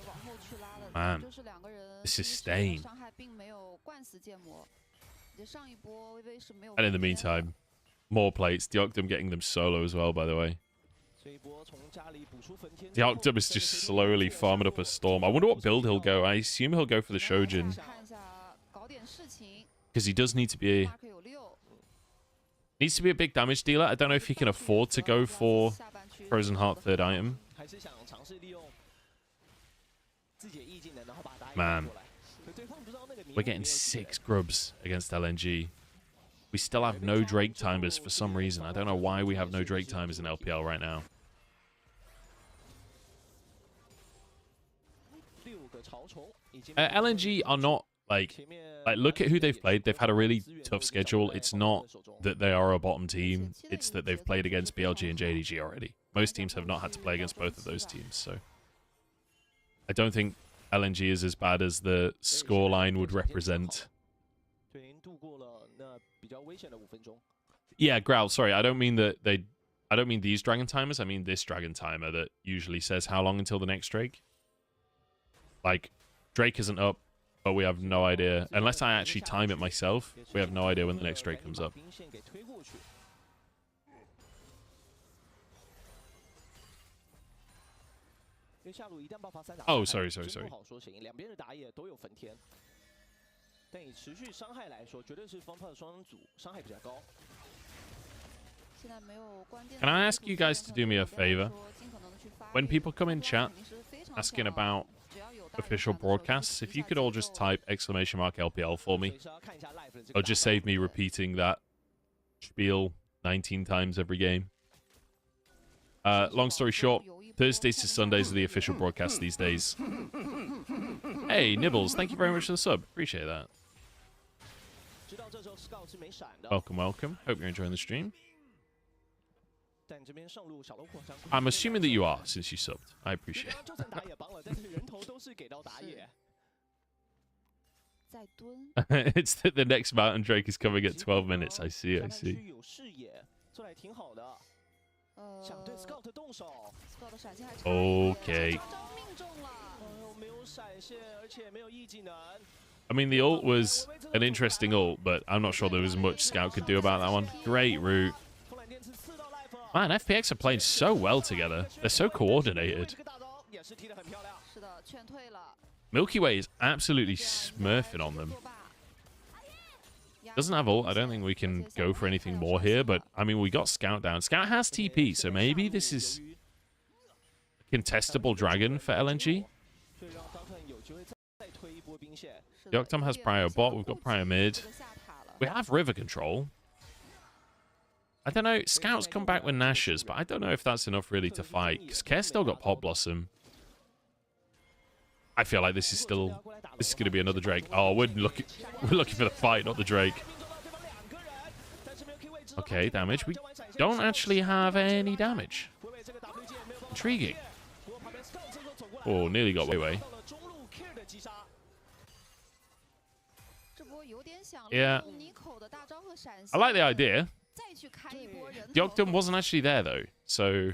往后去拉的， Man, 就是两个人 sustain. 伤害并没有灌死剑魔。上一波微微是没有。And in the meantime, more plates. Deoctum getting them solo as well, by the way. Deoctum is just slowly farming up a storm. I wonder what build he'll go. I assume he'll go for the Shojin. Because he does need to be a big damage dealer. I don't know if he can afford to go for Frozen Heart third item. Man, we're getting 6 grubs against LNG. We still have no Drake timers for some reason. I don't know why we have no Drake timers in LPL right now. LNG are not like look at who they've played. They've had a really tough schedule. It's not that they are a bottom team. It's that they've played against BLG and JDG already. Most teams have not had to play against both of those teams. So I don't think LNG is as bad as the scoreline would represent. Yeah, Growl, sorry, I don't mean these dragon timers. I mean this dragon timer that usually says how long until the next Drake. Like, Drake isn't up, but we have no idea. Unless I actually time it myself, we have no idea when the next Drake comes up. Oh, sorry. 但以持续伤害来说，绝对是方炮的双组伤害比较高。 Can I ask you guys to do me a favor? When people come in chat asking about official broadcasts, if you could all just type !LPL for me, or just save me repeating that spiel 19 times every game. Long story short, Thursdays to Sundays are the official broadcast these days. Hey, Nibbles, thank you very much for the sub. Appreciate that. Welcome, welcome. Hope you're enjoying the stream. I'm assuming that you are, since you subbed. I appreciate it. It's that the next Mountain Drake is coming at 12 minutes. I see. Okay. I mean, the ult was an interesting ult, but I'm not sure there was much Scout could do about that one. Great route. Man, FPX are playing so well together. They're so coordinated. Milky Way is absolutely smurfing on them. Doesn't have ult. I don't think we can go for anything more here, but, I mean, we got Scout down. Scout has TP, so maybe this is a contestable dragon for LNG. Deoctum has prio bot. We've got prio mid. We have river control. I don't know. Scouts come back with Nashers, but I don't know if that's enough really to fight. Because Care still got Pot Blossom. I feel like this is going to be another Drake. Oh, we're looking for the fight, not the Drake. Okay, damage. We don't actually have any damage. Intriguing. Oh, nearly got Wei. Yeah. I like the idea. Deoctum wasn't actually there, though. So,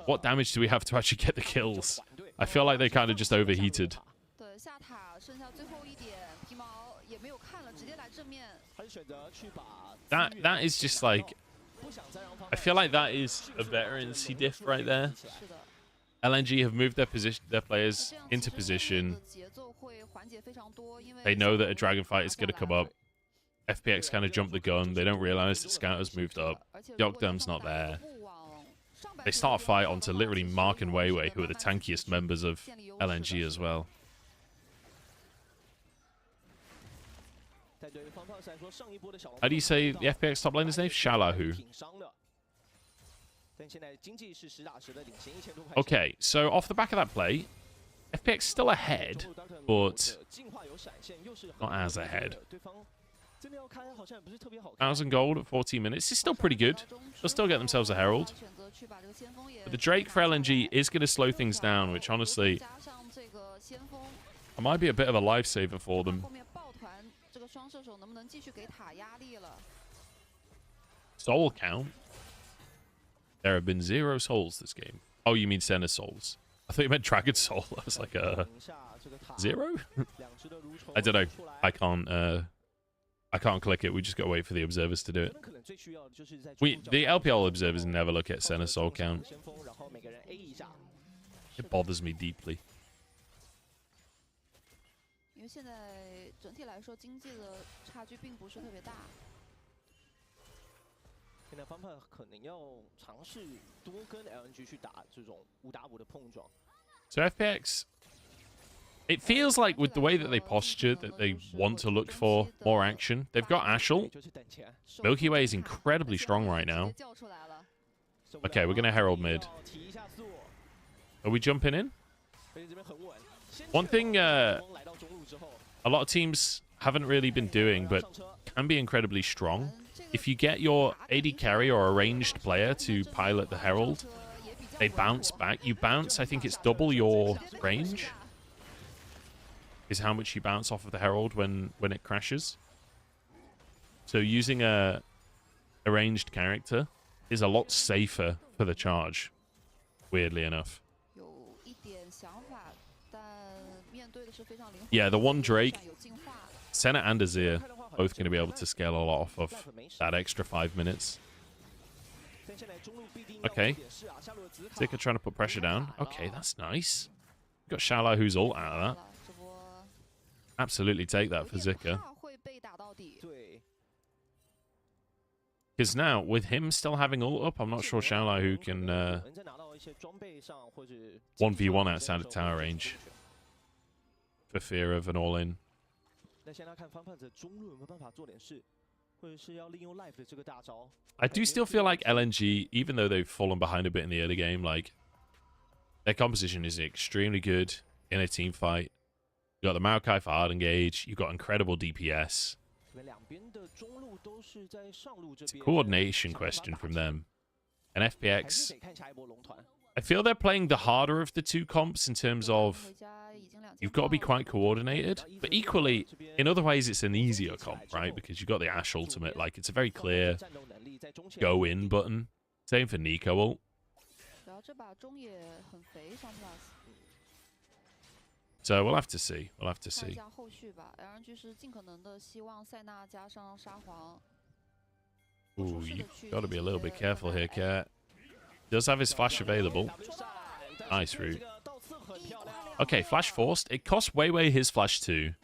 what damage do we have to actually get the kills? I feel like they kind of just overheated. That is just like... I feel like that is a veterancy diff right there. LNG have moved their players into position. They know that a dragon fight is going to come up. FPX kind of jumped the gun. They don't realize that Scout has moved up. Deoctum's not there. They start a fight onto literally Mark and Weiwei, who are the tankiest members of LNG as well. How do you say the FPX top laner's name? Shalahu. Okay, so off the back of that play, FPX still ahead, but not as ahead. 1,000 gold at 14 minutes is still pretty good. They'll still get themselves a Herald. But the Drake for LNG is going to slow things down, which honestly, it might be a bit of a lifesaver for them. Soul count? There have been 0 souls this game. Oh, you mean Senna souls? I thought you meant Dragon Soul. I was like, 0? I don't know. I can't click it. We just got to wait for the observers to do it. The LPL observers never look at Senna soul count. It bothers me deeply. 因为现在整体来说，经济的差距并不是特别大。现在方派可能要尝试多跟 LNG 去打这种5打5的碰撞。So FPX, it feels like with the way that they posture, that they want to look for more action. They've got Ashel. Milky Way is incredibly strong right now. Okay, we're going to Herald mid. Are we jumping in? One thing a lot of teams haven't really been doing, but can be incredibly strong. If you get your AD carry or a ranged player to pilot the Herald, they bounce back. You bounce, I think it's double your range, is how much you bounce off of the Herald when it crashes. So using a ranged character is a lot safer for the charge, weirdly enough. Yeah, the one Drake, Senna and Azir, both going to be able to scale a lot off of that extra 5 minutes. Okay. Zika trying to put pressure down. Okay, that's nice. Got Shala who's ult out of that. Absolutely take that for Zika. Because now, with him still having ult up, I'm not sure Shala who can 1v1 outside of tower range. For fear of an all-in. I do still feel like LNG, even though they've fallen behind a bit in the early game, like their composition is extremely good in a team fight. You got the Maokai for hard engage. You've got incredible DPS. It's a coordination question from them. And FPX, I feel they're playing the harder of the two comps in terms of you've got to be quite coordinated. But equally, in other ways, it's an easier comp, right? Because you've got the Ashe ultimate. Like, it's a very clear go-in button. Same for Nico ult. So we'll have to see. We'll have to see. Ooh, you've got to be a little bit careful here, Cat. Does have his flash available. Nice route. Okay, flash forced. It costs way his flash too.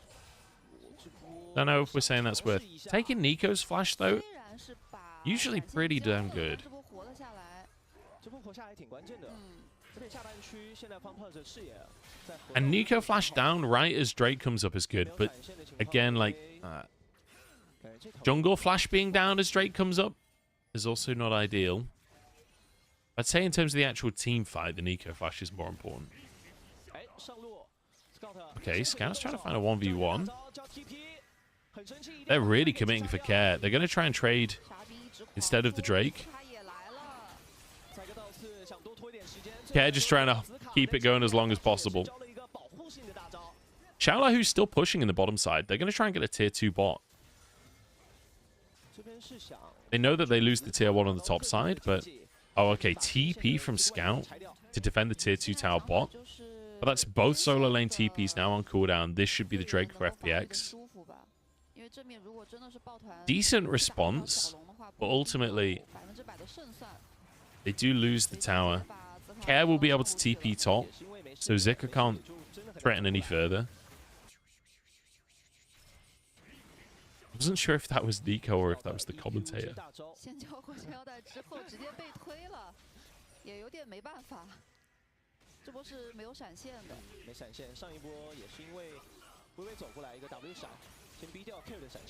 Don't know if we're saying that's worth. Taking Nico's flash, though, usually pretty damn good. And Nico flash down right as Drake comes up is good, but again, like, jungle flash being down as Drake comes up is also not ideal. I'd say in terms of the actual team fight, the Nico flash is more important. Okay, Scout's trying to find a 1v1. They're really committing for care. They're going to try and trade instead of the Drake. Care just trying to keep it going as long as possible. Shala, who's still pushing in the bottom side, they're going to try and get a tier 2 bot. They know that they lose the tier 1 on the top side, but... Oh, okay, TP from Scout to defend the tier 2 tower bot. But that's both solo lane TPs now on cooldown. This should be the Drake for FPX. Decent response, but ultimately, they do lose the tower. Care will be able to TP top, so Zika can't threaten any further. I wasn't sure if that was Nico or if that was the commentator.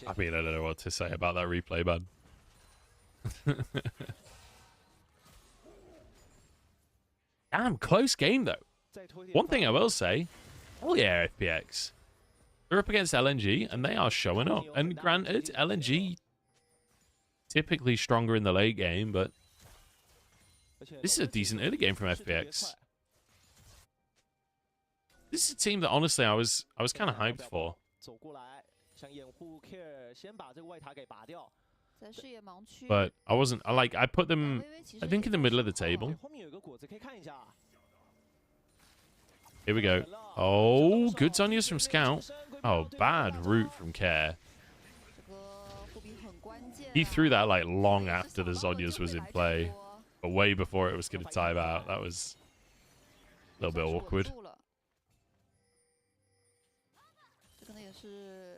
I mean, I don't know what to say about that replay, man. Damn, close game, though. One thing I will say, hell yeah, FPX. They're up against LNG, and they are showing up. And granted, LNG typically stronger in the late game, but this is a decent early game from FPX. This is a team that honestly I was kind of hyped for. But I wasn't. I put them, I think, in the middle of the table. Here we go. Oh, good Zonias from Scout. Oh, bad route from Care. He threw that like long after the Zonias was in play, but way before it was going to time out. That was a little bit awkward.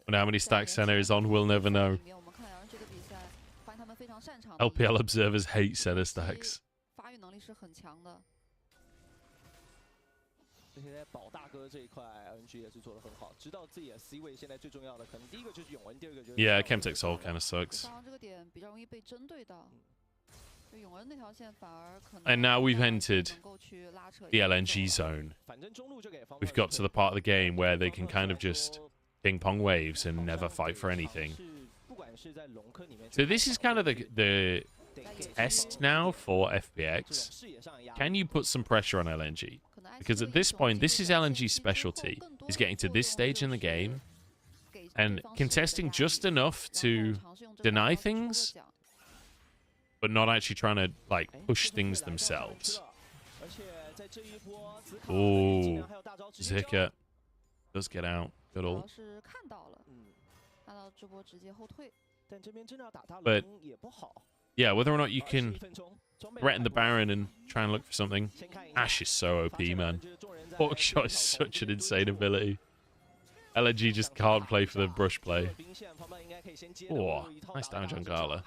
And how many stacks Senna is on, we'll never know. LPL observers hate Senna stacks. 而且在保大哥这一块 ，LNG 也是做得很好，知道自己的 C 位现在最重要的，可能第一个就是永文，第二个就是 Yeah, Chemtech Soul kind of sucks. And now we've entered the LNG zone. We've got to the part of the game where they can kind of just ping pong waves and never fight for anything. So this is kind of the test now for FPX. Can you put some pressure on LNG? Because at this point, this is LNG's specialty, is getting to this stage in the game and contesting just enough to deny things, but not actually trying to, like, push things themselves. Oh, Zika does get out. Good ult. But yeah, whether or not you can threaten the Baron and try and look for something. Ash is so OP, man. Hawkshot is such an insane ability. LNG just can't play for the brush play. Oh, nice damage on Gala.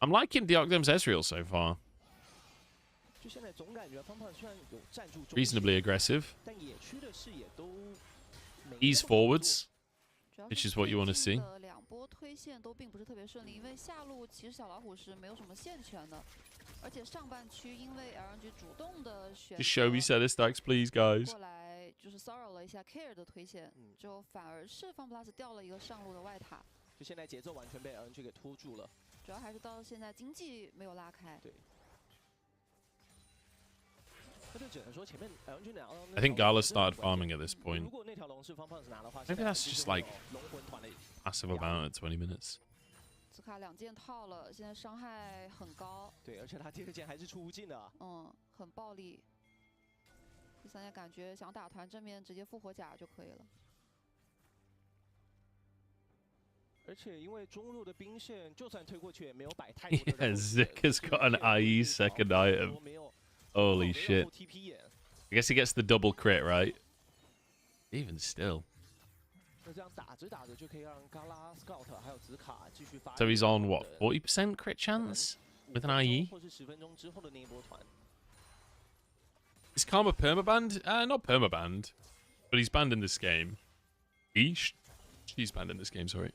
I'm liking Deokdam's Ezreal so far. Reasonably aggressive. Ease forwards, which is what you want to see. Just show me center stacks, please, guys. I think Gala started farming at this point. Maybe that's just like massive amount at 20 minutes. Yeah, Zika's got an IE second item. Holy shit. I guess he gets the double crit, right? Even still. So he's on, what, 40% crit chance with an IE? Is Karma permabanned? Not permabanned, but he's banned in this game. She's banned in this game, sorry.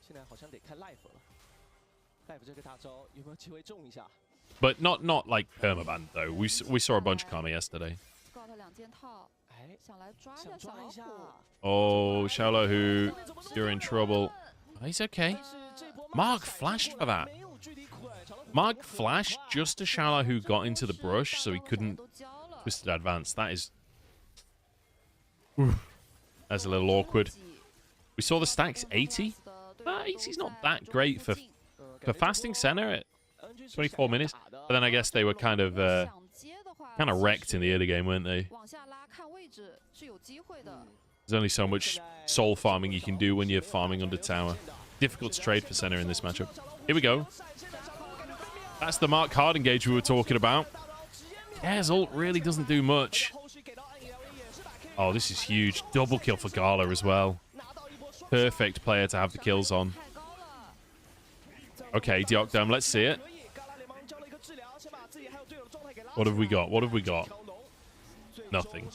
But not like permabanned though. We saw a bunch of Karma yesterday. Oh, Xiaolahu, you're in trouble. Oh, he's okay. Mark flashed for that. Mark flashed just as Xiaolahu got into the brush, so he couldn't twisted advance. That is... That's a little awkward. We saw the stacks 80. 80's not that great for fasting center at 24 minutes. But then I guess they were kind of wrecked in the early game, weren't they? There's only so much soul farming you can do when you're farming under tower. Difficult to trade for center in this matchup. Here we go. That's the Mark Hard engage we were talking about. Care's ult really doesn't do much. Oh, this is huge. Double kill for Gala as well. Perfect player to have the kills on. Okay, Deokdam, let's see it. What have we got? What have we got? Nothing.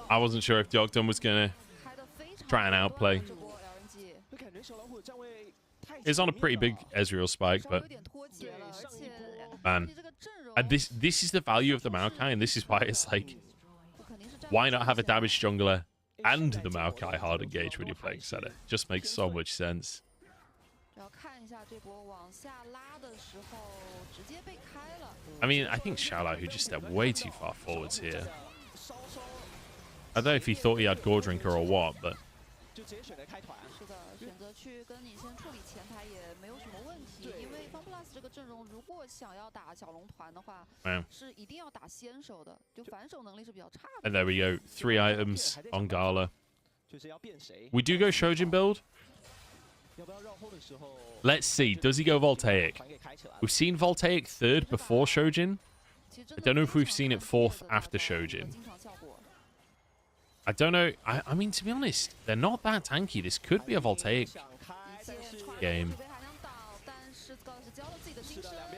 I wasn't sure if Deokdam was going to try and outplay. It's on a pretty big Ezreal spike, but... Man, And this is the value of the Maokai, and this is why it's like, why not have a damage jungler and the Maokai hard engage when you're playing center? Just makes so much sense. I mean, I think Xiaolao, who just stepped way too far forwards here. I don't know if he thought he had Gore Drinker or what, but... Wow. And there we go. 3 items on Gala. We do go Shojin build. Let's see. Does he go Voltaic? We've seen Voltaic 3rd before Shojin. I don't know if we've seen it 4th after Shojin. I don't know. I mean, to be honest, they're not that tanky. This could be a Voltaic game.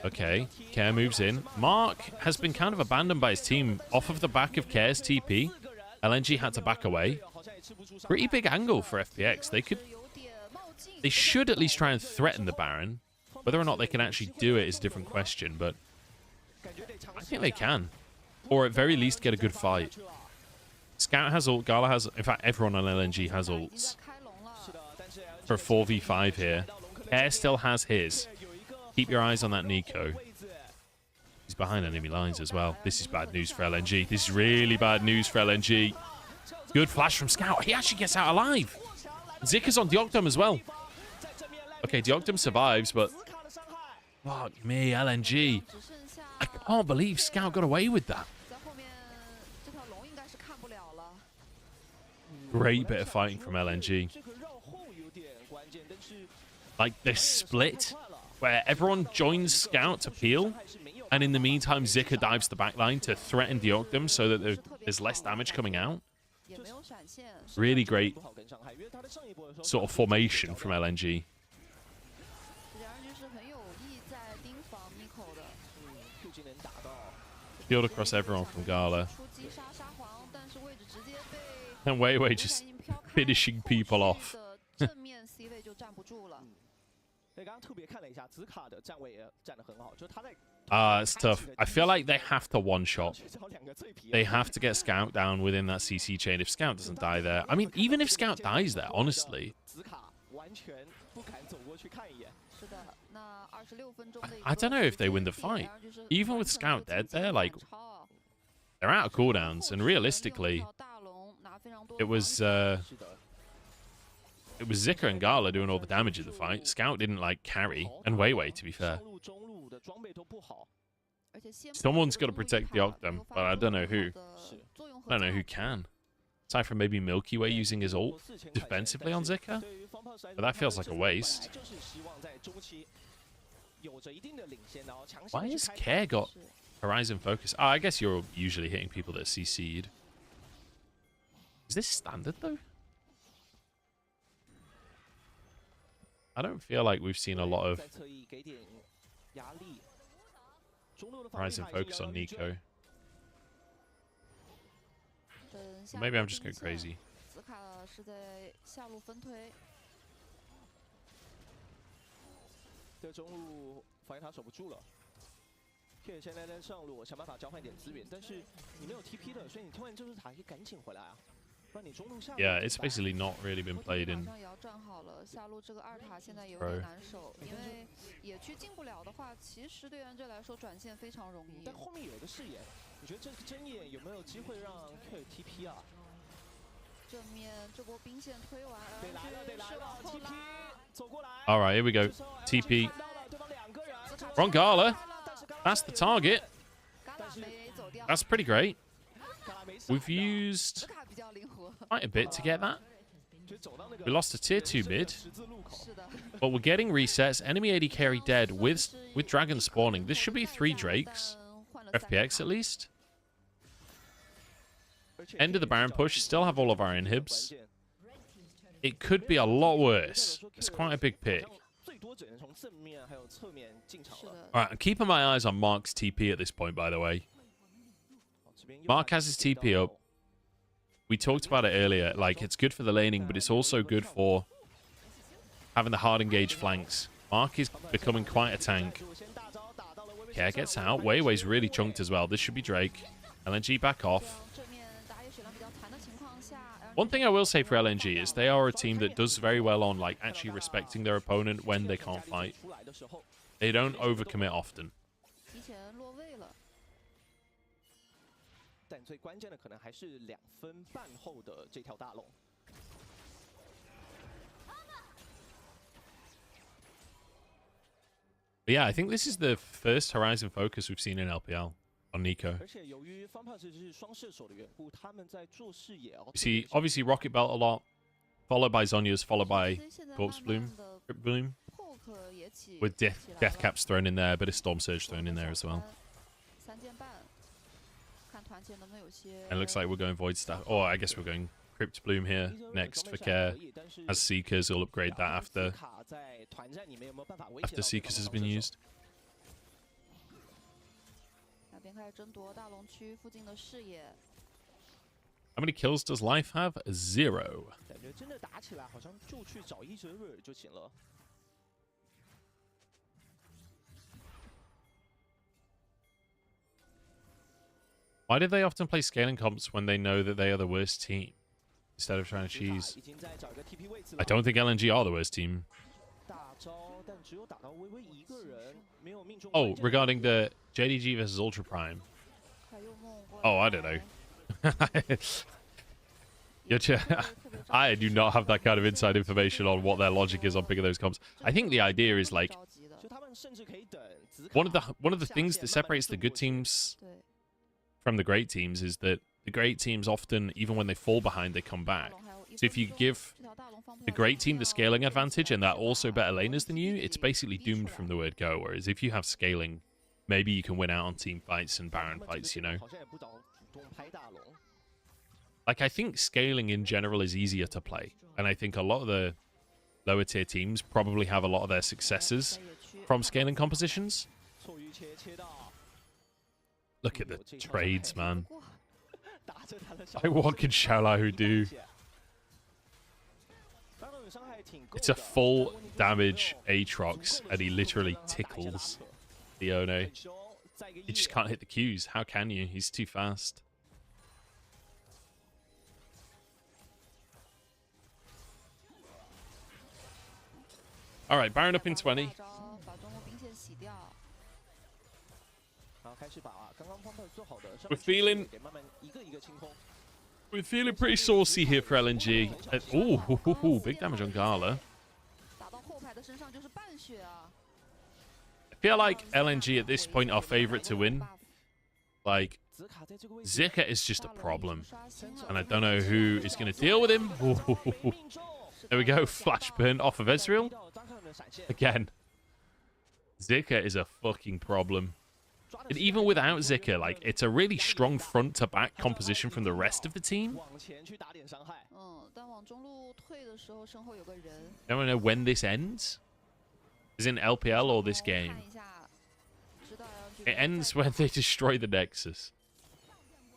Okay, Care moves in. Mark has been kind of abandoned by his team off of the back of Care's TP. LNG had to back away. Pretty big angle for FPX. They should at least try and threaten the Baron. Whether or not they can actually do it is a different question, but I think they can. Or at very least get a good fight. Scout has ult, Gala has... In fact, everyone on LNG has ults. For a 4v5 here. Care still has his. Keep your eyes on that Nico. He's behind enemy lines as well. This is bad news for LNG. This is really bad news for LNG. Good flash from Scout. He actually gets out alive. Zika's on Deoctum as well. Okay, Deoctum survives, but... Fuck me, LNG. I can't believe Scout got away with that. Great bit of fighting from LNG. Like, this split where everyone joins Scout to peel, and in the meantime, Zika dives the backline to threaten Deoctum so that there's less damage coming out. Really great sort of formation from LNG. Field across everyone from Gala. And Wei Wei just finishing people off. It's tough. I feel like they have to one-shot. They have to get Scout down within that CC chain. If Scout doesn't die there... I mean, even if Scout dies there, honestly... I don't know if they win the fight. Even with Scout dead there, like... They're out of cooldowns, and realistically... It was Zika and Gala doing all the damage of the fight. Scout didn't, like, carry. And Wei Wei, to be fair. Someone's got to protect Deoctum, but I don't know who. I don't know who can. Aside from maybe Milky Way using his ult defensively on Zika. But that feels like a waste. Why has Care got Horizon Focus? Oh, I guess you're usually hitting people that are CC'd. Is this standard, though? I don't feel like we've seen a lot of Horizon Focus on Nico. Or maybe I'm just going crazy. Yeah, it's basically not really been played in Pro. Alright, here we go. TP. Wrong Gala. That's the target. That's pretty great. We've used quite a bit to get that. We lost a tier 2 mid. But we're getting resets. Enemy AD carry dead with dragon spawning. This should be 3 Drakes. FPX at least. End of the Baron push. Still have all of our inhibs. It could be a lot worse. It's quite a big pick. Alright, I'm keeping my eyes on Mark's TP at this point, by the way. Mark has his TP up. We talked about it earlier. Like, it's good for the laning, but it's also good for having the hard engaged flanks. Mark is becoming quite a tank. Care gets out. Weiwei's really chunked as well. This should be Drake. LNG back off. 正面打野血量比较残的情况下 One thing I will say for LNG is they are a team that does very well on like actually respecting their opponent when they can't fight. They don't overcommit often. 提前落位了。但最关键的可能还是2分半后的这条大龙。 But yeah, I think this is the first Horizon focus we've seen in LPL on Nico. 而且由于方帕这是双射手的缘故，他们在做视野哦。You see, obviously Rocket Belt a lot, followed by Zhonya's, followed by 所以现在 Corpse 慢 Bloom, 慢的 Crypt Bloom, poke 也起 with 起来 Death 了 Caps thrown in there, a bit of Storm Surge thrown in there as well. 3件半，看团结能不能有些。 And it looks like we're going Void Staff. Oh, I guess we're going Crypt Bloom here next for Care. As Seekers, we'll upgrade that after Seekers has been used. 两边开始争夺大龙区附近的视野。 How many kills does Life have? 0. 感觉真的打起来好像就去找伊泽瑞尔就行了。 Why do they often play scaling comps when they know that they are the worst team? Instead of trying to cheese. 已经在找一个 TP 位置 I 了。 don't think LNG are the worst team. 大招，但只有打到微微一个人，没有命中。 Oh, regarding the JDG versus Ultra Prime. 快又梦过 Oh, I 来 don't know. I do not have that kind of inside information on what their logic is on picking those comps. I think the idea is like 着急的 就他们甚至可以等紫卡 one of the things that separates the good teams 对， from the great teams is that the great teams often, even when they fall behind, they come 大 back. 龙还有一 So if 分 you 钟 give 这条大龙放不 the 了 great team the 要 scaling 要 advantage and they're also better laners than you, it's basically 逼出 doomed 来 from the word go. Whereas if you have scaling, maybe you can win out on team fights and Baron fights, you know. 好像也不找主动拍大龙。 Like, I think scaling in general is easier to play. And I think a lot of the lower tier teams probably have a lot of their successes 在野区 from scaling compositions. 错鱼切到， Look at the trades, man. 过 打着他的小 Like, what can Xiaolahu do? 大龙有伤害挺够 It's a 的 full 但问题是 damage Aatrox, and he literally tickles Leone. 很凶在一个 He just 野 can't hit the Qs. How can you? He's too fast. All right, Baron up in 20. 大招把中路兵线洗掉。然后开始把刚刚方法做好的上 We're 面去 feeling- 给慢慢一个一个清空。 We're feeling pretty saucy here for LNG. Ooh, big damage on Gala. 打到后排的身上就是半血啊。 I feel like LNG at this point are favorite to win. Like, 紫卡在这个位置 Zika is just a 大龙 problem. 刷新了 And I don't know who is going to deal with him. Ooh. There we go. Flash burn off of Ezreal. 逼到张翰的闪现 Again. Zika is a fucking problem. And even without Zika, like, it's a really strong front-to-back composition from the rest of the team. 往前去打点伤害。但往中路退的时候，身后有个人。 I don't know when this ends. Is in LPL or this game? 看一下，知道要 It ends when they destroy the Nexus.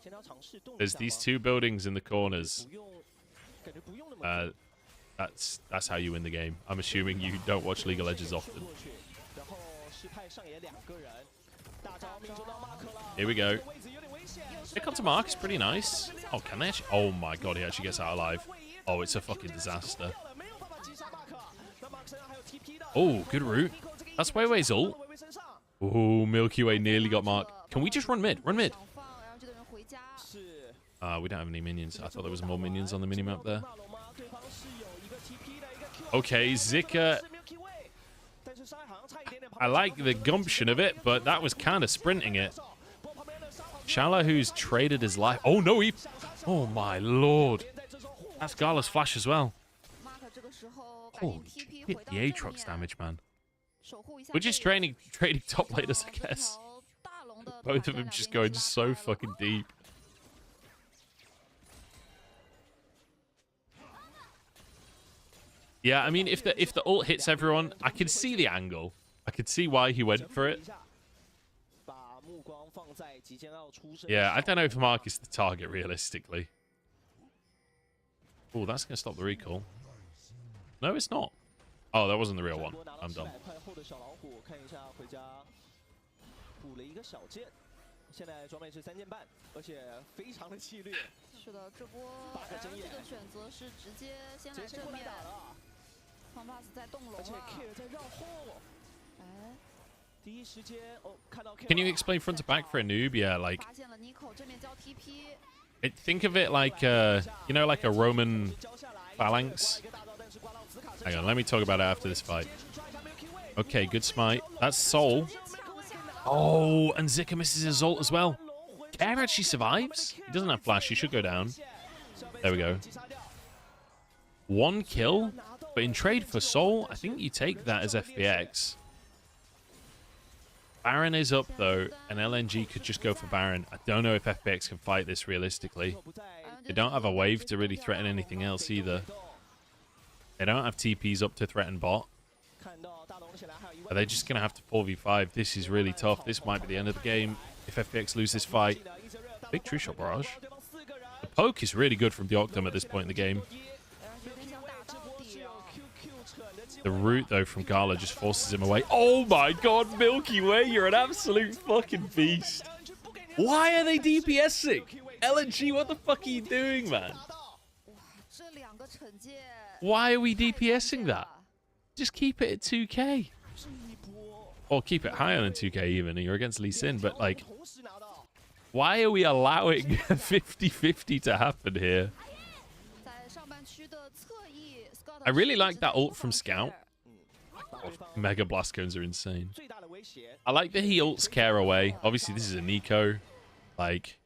先要尝试动一 There's 下 these 吗 two buildings in the corners. 不用，感觉不用那么久 That's how you win the game. I'm assuming you don't watch League of Legends 射 often. 过去，然后是派上野2个人，大招命中到马克了。 Here we go. 这个位置有点危险。 Pick onto Mark is pretty nice. Oh, can they actually? Oh my god, he actually gets out alive. Oh, it's a fucking disaster. 没有办法击杀马克，那马克身上还有 TP 的。 Oh, good route. That's Weiwei's ult. 微微身上 Oh, Milky Way nearly got Mark. Can we just run mid? Run mid. 想放，然后这个人回家。是 We don't have any minions. I thought there was more minions on the minimap there. 马龙吗？对方是有一个 TP 的一个 Q。 Okay, Zika. 是 Milky Way，但是伤害好像差一点点。 I like the gumption of it, but that was kind of sprinting it. Xiaolahu traded his life. Oh no, he. Oh my lord. That's Gala's flash as well. 马克这个时候赶紧 Holy TP shit, 回到 the 正 Aatrox 面 damage, man. 守护一下 We're just 队友 trading top laners, I 这 guess. 条大龙的 Both 团 of them 战 just 两边 going 拉 so 开了 fucking deep. Yeah, I mean, if the ult hits everyone, I can see the angle. I could see why he went for it. 把目光放在即将要出生的 Yeah, I 小 don't know if Mark is the target realistically. Oh, that's going to stop the recall. No, it's not. Oh, that wasn't the real one. 拿到 I'm 700 dumb. 块后的小老虎，看一下回家。补了一个小剑，现在装备是3件半，而且非常的气略。是的，这波8个针眼 LNG 的选择是直接先来正面过来打了， ，FunPlus 在动龙而且了。 Care 在绕后。哎，第一时间哦，看到 Care Can you explain front to back for a noob? Yeah, like 发现了 Nico 正面交 TP， think of it like you know, like a Roman phalanx. Hang on, let me talk about it after this fight. Okay, good smite. That's Soul. Oh, and Zika misses his ult as well. Care actually survives. He doesn't have flash. He should go down. There we go. 1 kill, but in trade for Soul, I think you take that as FPX. Baron is up though, and LNG could just go for Baron. I don't know if FPX can fight this realistically. They don't have a wave to really threaten anything else either. They don't have TPs up to threaten bot. Are they just going to have to 4v5? This is really tough. This might be the end of the game if FPX lose this fight. Big true shot barrage. The poke is really good from the Octum at this point in the game. The root, though, from Gala just forces him away. Oh my god, Milky Way, you're an absolute fucking beast. Why are they DPSing? LNG, what the fuck are you doing, man? Why are we DPSing that? Just keep it at 2k. Or keep it higher than 2k even, and you're against Lee Sin, but like... Why are we allowing 50-50 to happen here? I really like that ult from Scout. Oh, Mega Blast Cones are insane. I like that he ults Care away. Obviously, this is a Nico. Like,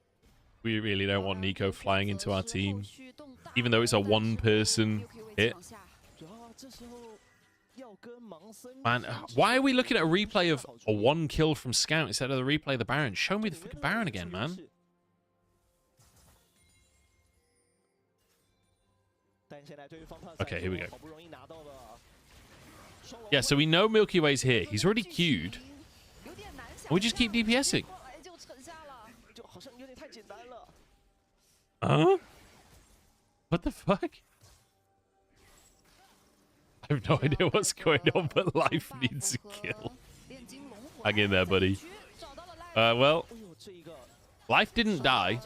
we really don't want Nico flying into our team. Even though it's a one-person hit. Man, why are we looking at a replay of a 1 kill from Scout instead of the replay of the Baron? Show me the fucking Baron again, man. Okay, here we go. Yeah, so we know Milky Way's here. He's already queued. And we just keep DPSing. Huh? What the fuck? I have no idea what's going on, but life needs a kill. Hang in there, buddy. Well, life didn't die,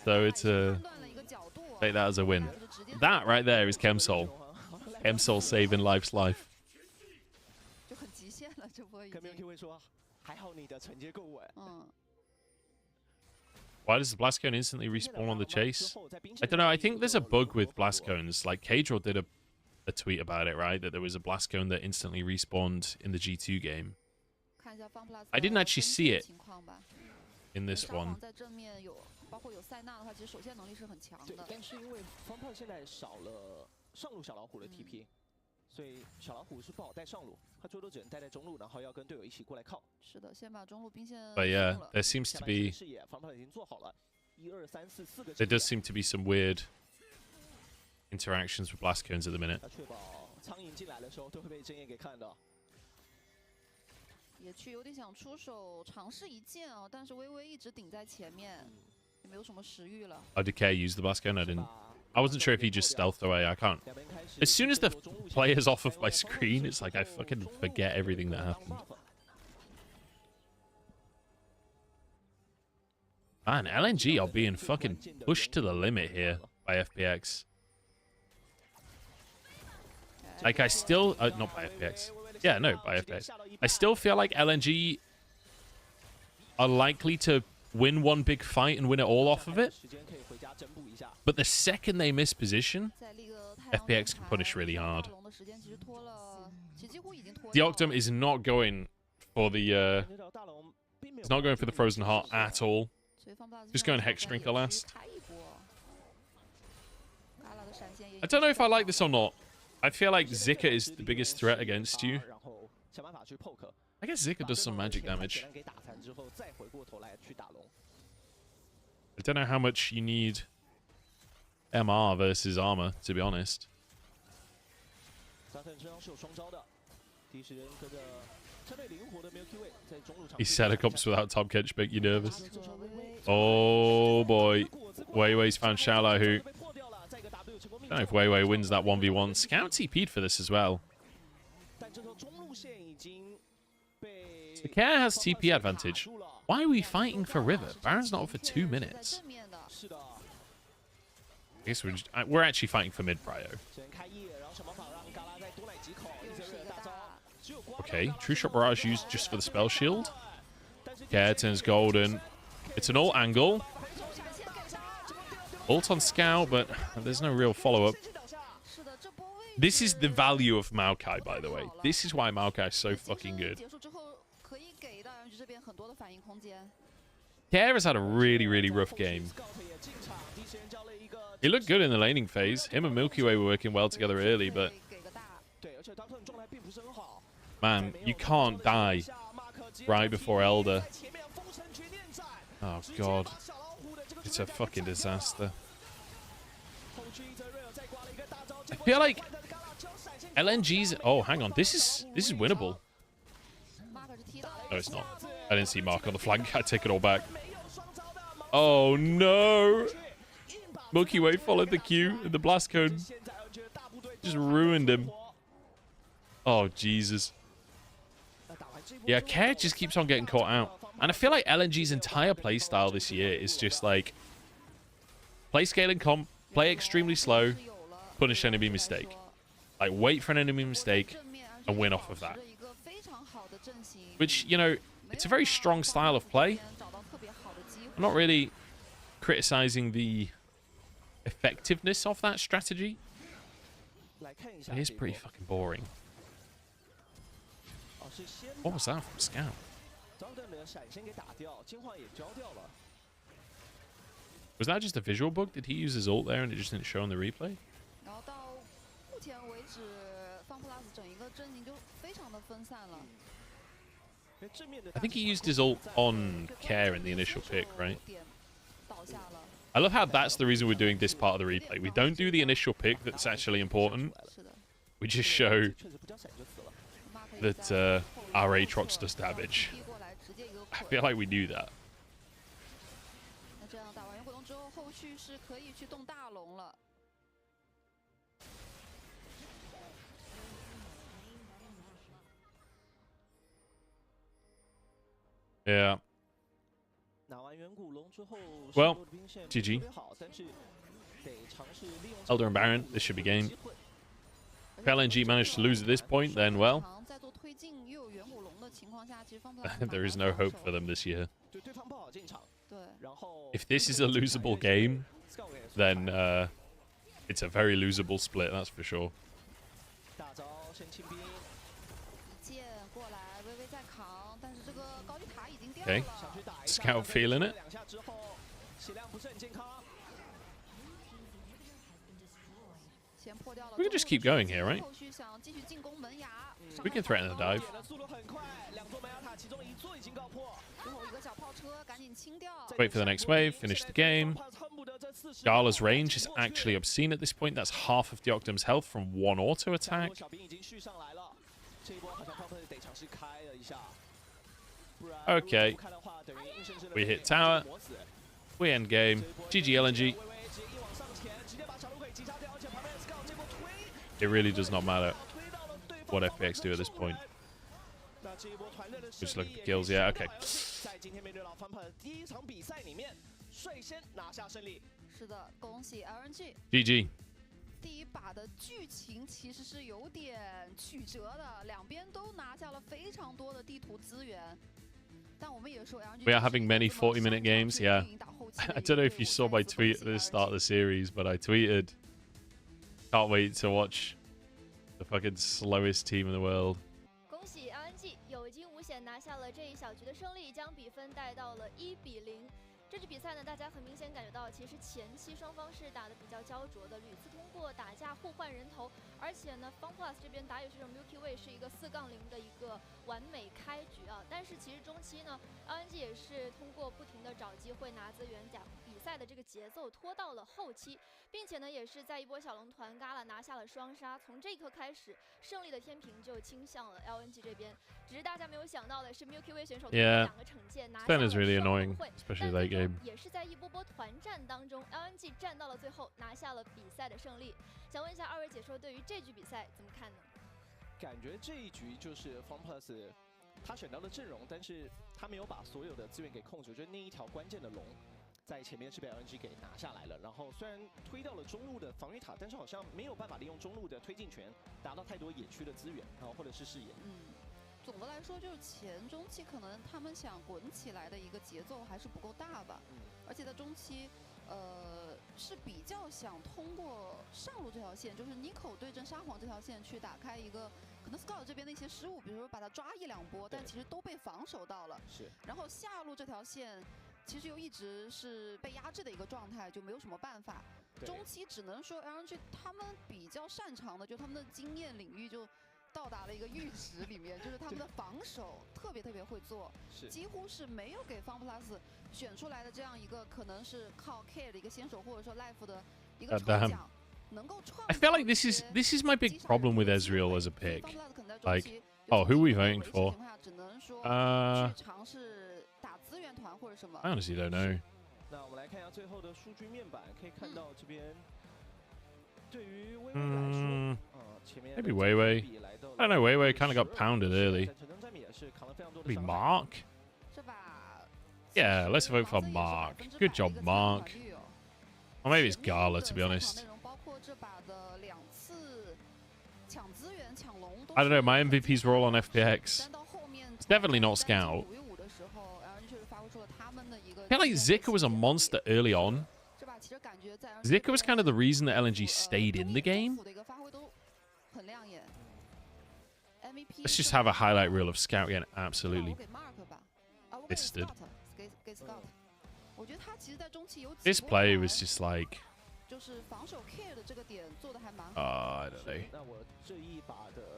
so it's take that as a win. That right there is Chemsol. Chemsol saving life's life. Why does the blast cone instantly respawn on the chase? I don't know. I think there's a bug with blast cones. Like, Cadril did a tweet about it, right? That there was a blast cone that instantly respawned in the G2 game. I didn't actually see it in this one. 包括有塞纳的话，其实手线能力是很强的。对，但是因为方炮现在少了上路小老虎的 TP，、所以小老虎是不好带上路，他最多只能带在中路，然后要跟队友一起过来靠。是的，先把中路兵线。But yeah, there seems to be. 视野方炮已经做好了，1、2、3、4、4个。There does seem to be some weird interactions with blast cones at the minute. 要确保苍蝇进来的时候都会被针眼给看到。野区有点想出手尝试一剑啊，但是微微一直顶在前面。也没有什么食欲了。Oh, did K use the blast cone? I didn't. I wasn't sure if he just stealthed away. I can't. As soon as the player's off of my screen, it's like I fucking forget everything that happened. Man, LNG are being fucking pushed to the limit here by FPX. Like, I still... not by FPX. Yeah, no, by FPX. I still feel like LNG are likely to win one big fight and win it all off of it. But the second they miss position, FPX can punish really hard. The Octum is not going for the it's not going for the Frozen Heart at all. Just going Hex Drinker last. I don't know if I like this or not. I feel like Zika is the biggest threat against you. I guess Zika does some magic damage. I don't know how much you need MR versus armor, to be honest. He said a cops without top catch make you nervous. Oh boy. Weiwei's found Shallow who... I don't know if Weiwei wins that 1v1. Scout TP'd for this as well. The Care has TP advantage. Why are we fighting for River? Baron's not up for 2 minutes. I guess we're actually fighting for mid prio. Okay, True Shot Barrage used just for the spell shield. Care turns golden. It's an ult angle. Ult on Scout, but there's no real follow-up. This is the value of Maokai, by the way. This is why Maokai is so fucking good. Care has had a really, really rough game. He looked good in the laning phase. Him and Milky Way were working well together early, but... Man, you can't die right before Elder. Oh, God. It's a fucking disaster. I feel like LNG's... Oh, hang on. This is winnable. No, it's not. I didn't see Mark on the flank. I take it all back. Oh, no. Milky Way followed the Q and the blast cone. Just ruined him. Oh, Jesus. Yeah, Care just keeps on getting caught out. And I feel like LNG's entire playstyle this year is just like... Play scaling comp, play extremely slow, punish enemy mistake. Like, wait for an enemy mistake and win off of that. Which, you know, it's a very strong style of play. I'm not really criticizing the effectiveness of that strategy. It is pretty fucking boring. What was that from Scout? Was that just a visual bug? Did he use his ult there and it just didn't show on the replay? I think he used his ult on Care in the initial pick, right? I love how that's the reason we're doing this part of the replay. We don't do the initial pick that's actually important. We just show that our Aatrox does damage. I feel like we do that. Yeah. Well, GG. Elder and Baron, this should be game. If LNG managed to lose at this point, then, well, there is no hope for them this year. If this is a losable game, then it's a very losable split, that's for sure. Okay, Scout feeling it. We can just keep going here, right? We can threaten the dive. Wait for the next wave, finish the game. Gala's range is actually obscene at this point. That's half of Deoctum's health from one auto attack. Okay. We hit tower. We end game. GG LNG. It really does not matter what FPX do at this point. Just look at the kills. Yeah, okay. GG. 第一把的剧情其实是有点曲折的，两边都拿下了非常多的地图资源。但我们也说 We are having many 40-minute games, yeah. I don't know if you saw my tweet at the start of the series, but I tweeted, can't wait to watch the fucking slowest team in the world. 恭喜 LNG 有惊无险拿下了这一小局的胜利，将比分带到了1比0。 这局比赛呢，大家很明显感觉到，其实前期双方是打得比较焦灼的，屡次通过打架互换人头，而且呢 ，FunPlus 这边打野选手 Milky Way 是一个4杠0的一个完美开局啊。但是其实中期呢 ，LNG 也是通过不停的找机会拿资源，将比赛的这个节奏拖到了后期，并且呢，也是在一波小龙团 Gala 拿下了双杀，从这一刻开始，胜利的天平就倾向了 LNG 这边。只是大家没有想到的是 ，Milky Way 选手通过2个惩戒拿下了双会， especially late game. 也是在一波波团战当中 ，LNG 战到了最后，拿下了比赛的胜利。想问一下二位解说，对于这局比赛怎么看呢？感觉这一局就是 FunPlus 他选到了阵容，但是他没有把所有的资源给控制，就是那一条关键的龙。 在前面是被 LNG 给拿下来了，然后虽然推到了中路的防御塔，但是好像没有办法利用中路的推进权达到太多野区的资源，然后或者是视野。总的来说就是前中期可能他们想滚起来的一个节奏还是不够大吧，而且在中期，是比较想通过上路这条线，就是 Nico 对阵沙皇这条线去打开一个。 可能 Scout 这边的一些失误，比如说把他抓1、2波，但其实都被防守到了。是。然后下路这条线，其实又一直是被压制的一个状态，就没有什么办法。中期只能说 LNG 他们比较擅长的，就他们的经验领域就到达了一个阈值里面，就是他们的防守特别会做，几乎是没有给 FunPlus 选出来的这样一个可能是靠 K 的一个先手，或者说 Life 的一个抽奖。 I feel like this is my big problem with Ezreal as a pick. Like, oh, who are we voting for? I honestly don't know. 那我们来看一下最后的数据面板，可以看到这边对于微微来说，前面 maybe Weiwei. I don't know. Weiwei kind of got pounded early. Maybe Mark. Yeah, let's vote for Mark. Good job, Mark. Or maybe it's Gala, to be honest. I don't know, my MVPs were all on FPX. It's definitely not Scout. I feel like Zika was a monster early on. Zika was kind of the reason that LNG stayed in the game. Let's just have a highlight reel of Scout getting absolutely fisted. This play was just like... I don't know.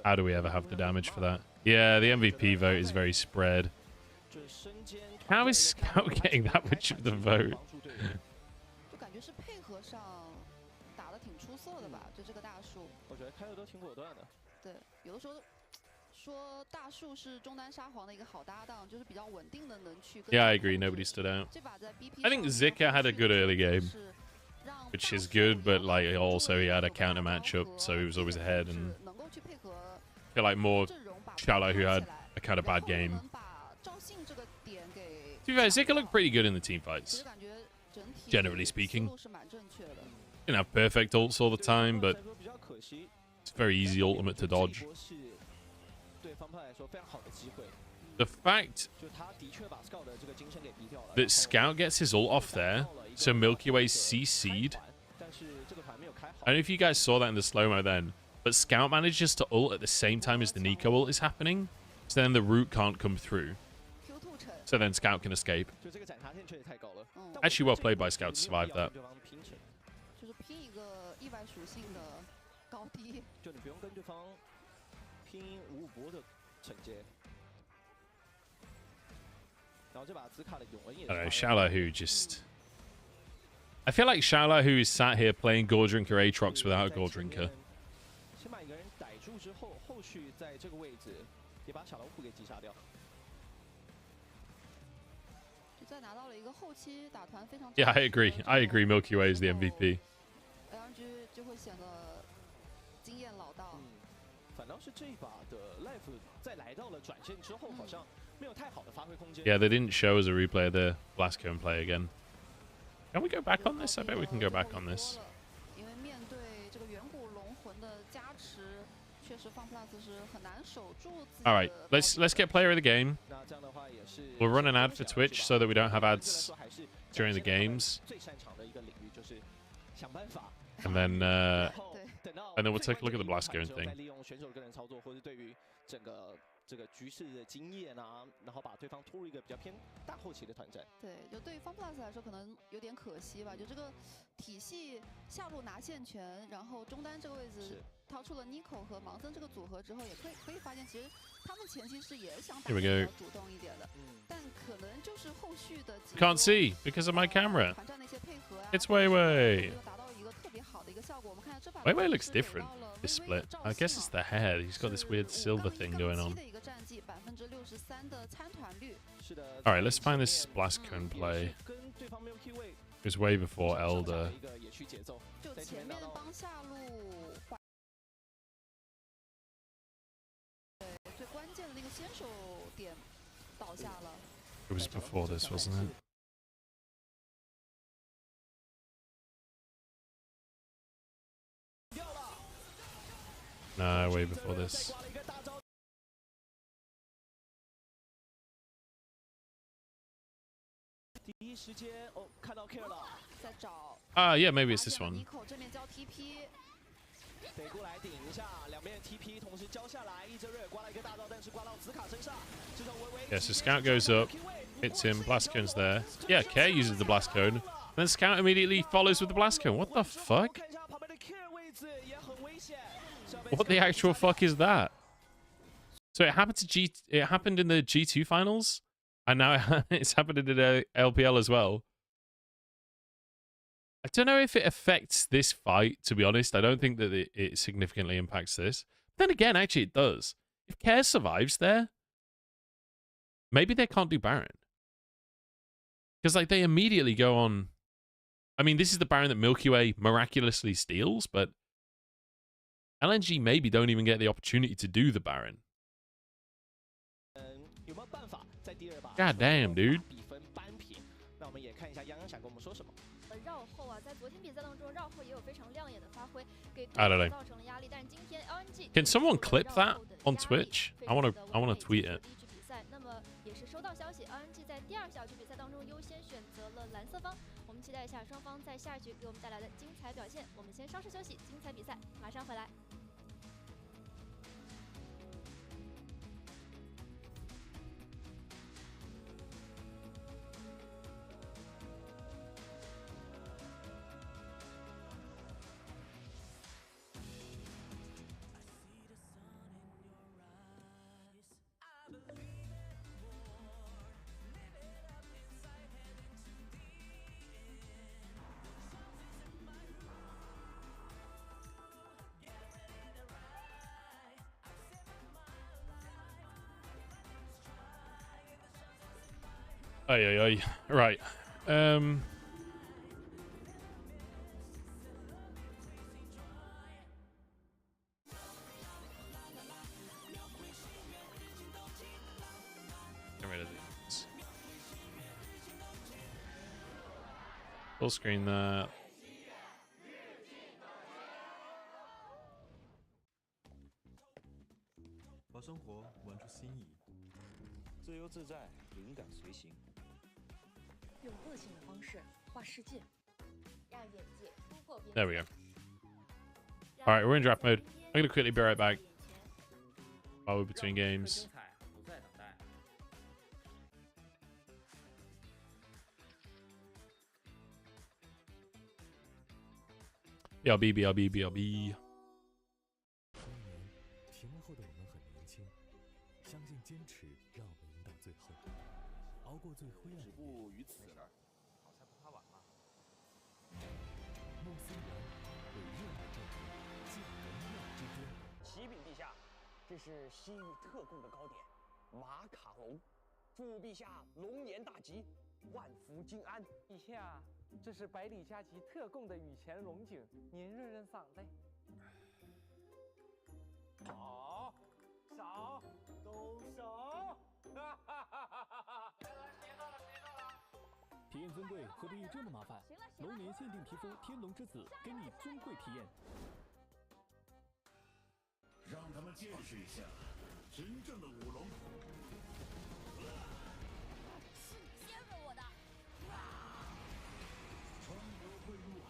How do we ever have the damage for that? Yeah, the MVP vote is very spread. How is Scout getting that much of the vote? Yeah, I agree. Nobody stood out. I think Zika had a good early game, which is good, but like also he had a counter matchup, so he was always ahead. And I feel like more Shallow, who had a kind of bad game. To be fair, Zika looked pretty good in the team fights, generally speaking. Didn't have perfect ults all the time, but it's very easy ultimate to dodge. The fact that Scout gets his ult off there, so Milky Way's CC'd. I don't know if you guys saw that in the slow-mo then, but Scout manages to ult at the same time as the Nico ult is happening, so then the root can't come through. So then Scout can escape. Actually well played by Scout to survive that. I don't know, Xiaolahu just... I feel like Xiaolahu is sat here playing Gore Drinker Aatrox without a Gore Drinker. Yeah, I agree. I agree Milky Way is the MVP. Yeah, they didn't show us a replay of the Blastcone play again. Can we go back on this? I bet we can go back on this. All right, let's get player of the game. We'll run an ad for Twitch so that we don't have ads during the games. And then we'll take a look at the Blastcone thing. 这个局势的经验啊，然后把对方拖入一个比较偏大后期的团战。对，就对于 FunPlus 来说可能有点可惜吧，就这个体系下路拿线权，然后中单这个位置掏出了 Nico 和盲僧这个组合之后，也可以发现，其实他们前期是也想打得比较主动一点的，但可能就是后续的 Can't see because of my camera. It's Weiwei. Weiwei looks different. This split. I guess it's the hair. He's got this weird silver thing going on. Alright, let's find this Blastcone play. It was way before Elder. 点倒下了。It was before this, wasn't it? No, way before this. 第一时间哦，看到 Care 了，在找。Yeah, maybe it's this one. 这边交 TP。 得过来顶一下，两边 TP 同时交下来，一泽瑞刮了一个大招，但是刮到紫卡身上。这种微微。Yeah, so Scout goes up, hits him, Blast Cone's there. Yeah, Care uses the Blast Cone. Then Scout immediately follows with the Blast Cone. What the fuck? What the actual fuck is that? So it happened in the G2 finals, and now it's happened in the LPL as well. I don't know if it affects this fight, to be honest. I don't think that it significantly impacts this. Then again, actually it does. If Care survives there, maybe they can't do Baron. Because like they immediately go on. I mean, this is the Baron that Milky Way miraculously steals, but LNG maybe don't even get the opportunity to do the Baron. God damn, dude. 那我们也看一下泱泱想跟我们说什么。绕后啊，在昨天比赛当中，绕后也有非常亮眼的发挥，给 I don't know. 造成了压力。但是今天 LNG Can someone clip that on Twitch? I wanna tweet it. 第一局比赛，那么也是收到消息 ，LNG 在第二小局比赛当中优先选择了蓝色方。我们期待一下双方在下一局给我们带来的精彩表现。我们先稍事休息，精彩比赛马上回来。Right. Get rid of these. Full screen that. 把生活玩出新意，自由自在，灵感随行。用个性的方式画世界，让眼界突破边界。 There we go. All right, we're in draft mode. I'm gonna quickly be right back. While we're between games. BRB. 停了后的我们很年轻，相信坚持让我们赢到最后，熬过最灰暗的。止步于此。好菜不怕晚嘛。孟思然为热烈战争进荣耀之巅。启禀陛下，这是西域特供的糕点马卡龙，祝陛下龙颜大吉，万福金安。陛下，这是百里佳吉特供的雨前龙井，您润润嗓子。少，少，都少！哈哈哈哈哈哈！体验尊贵何必这么麻烦？龙年限定皮肤天龙之子，给你尊贵体验。让他们见识一下真正的舞龙。是你先惹我的。川河汇入，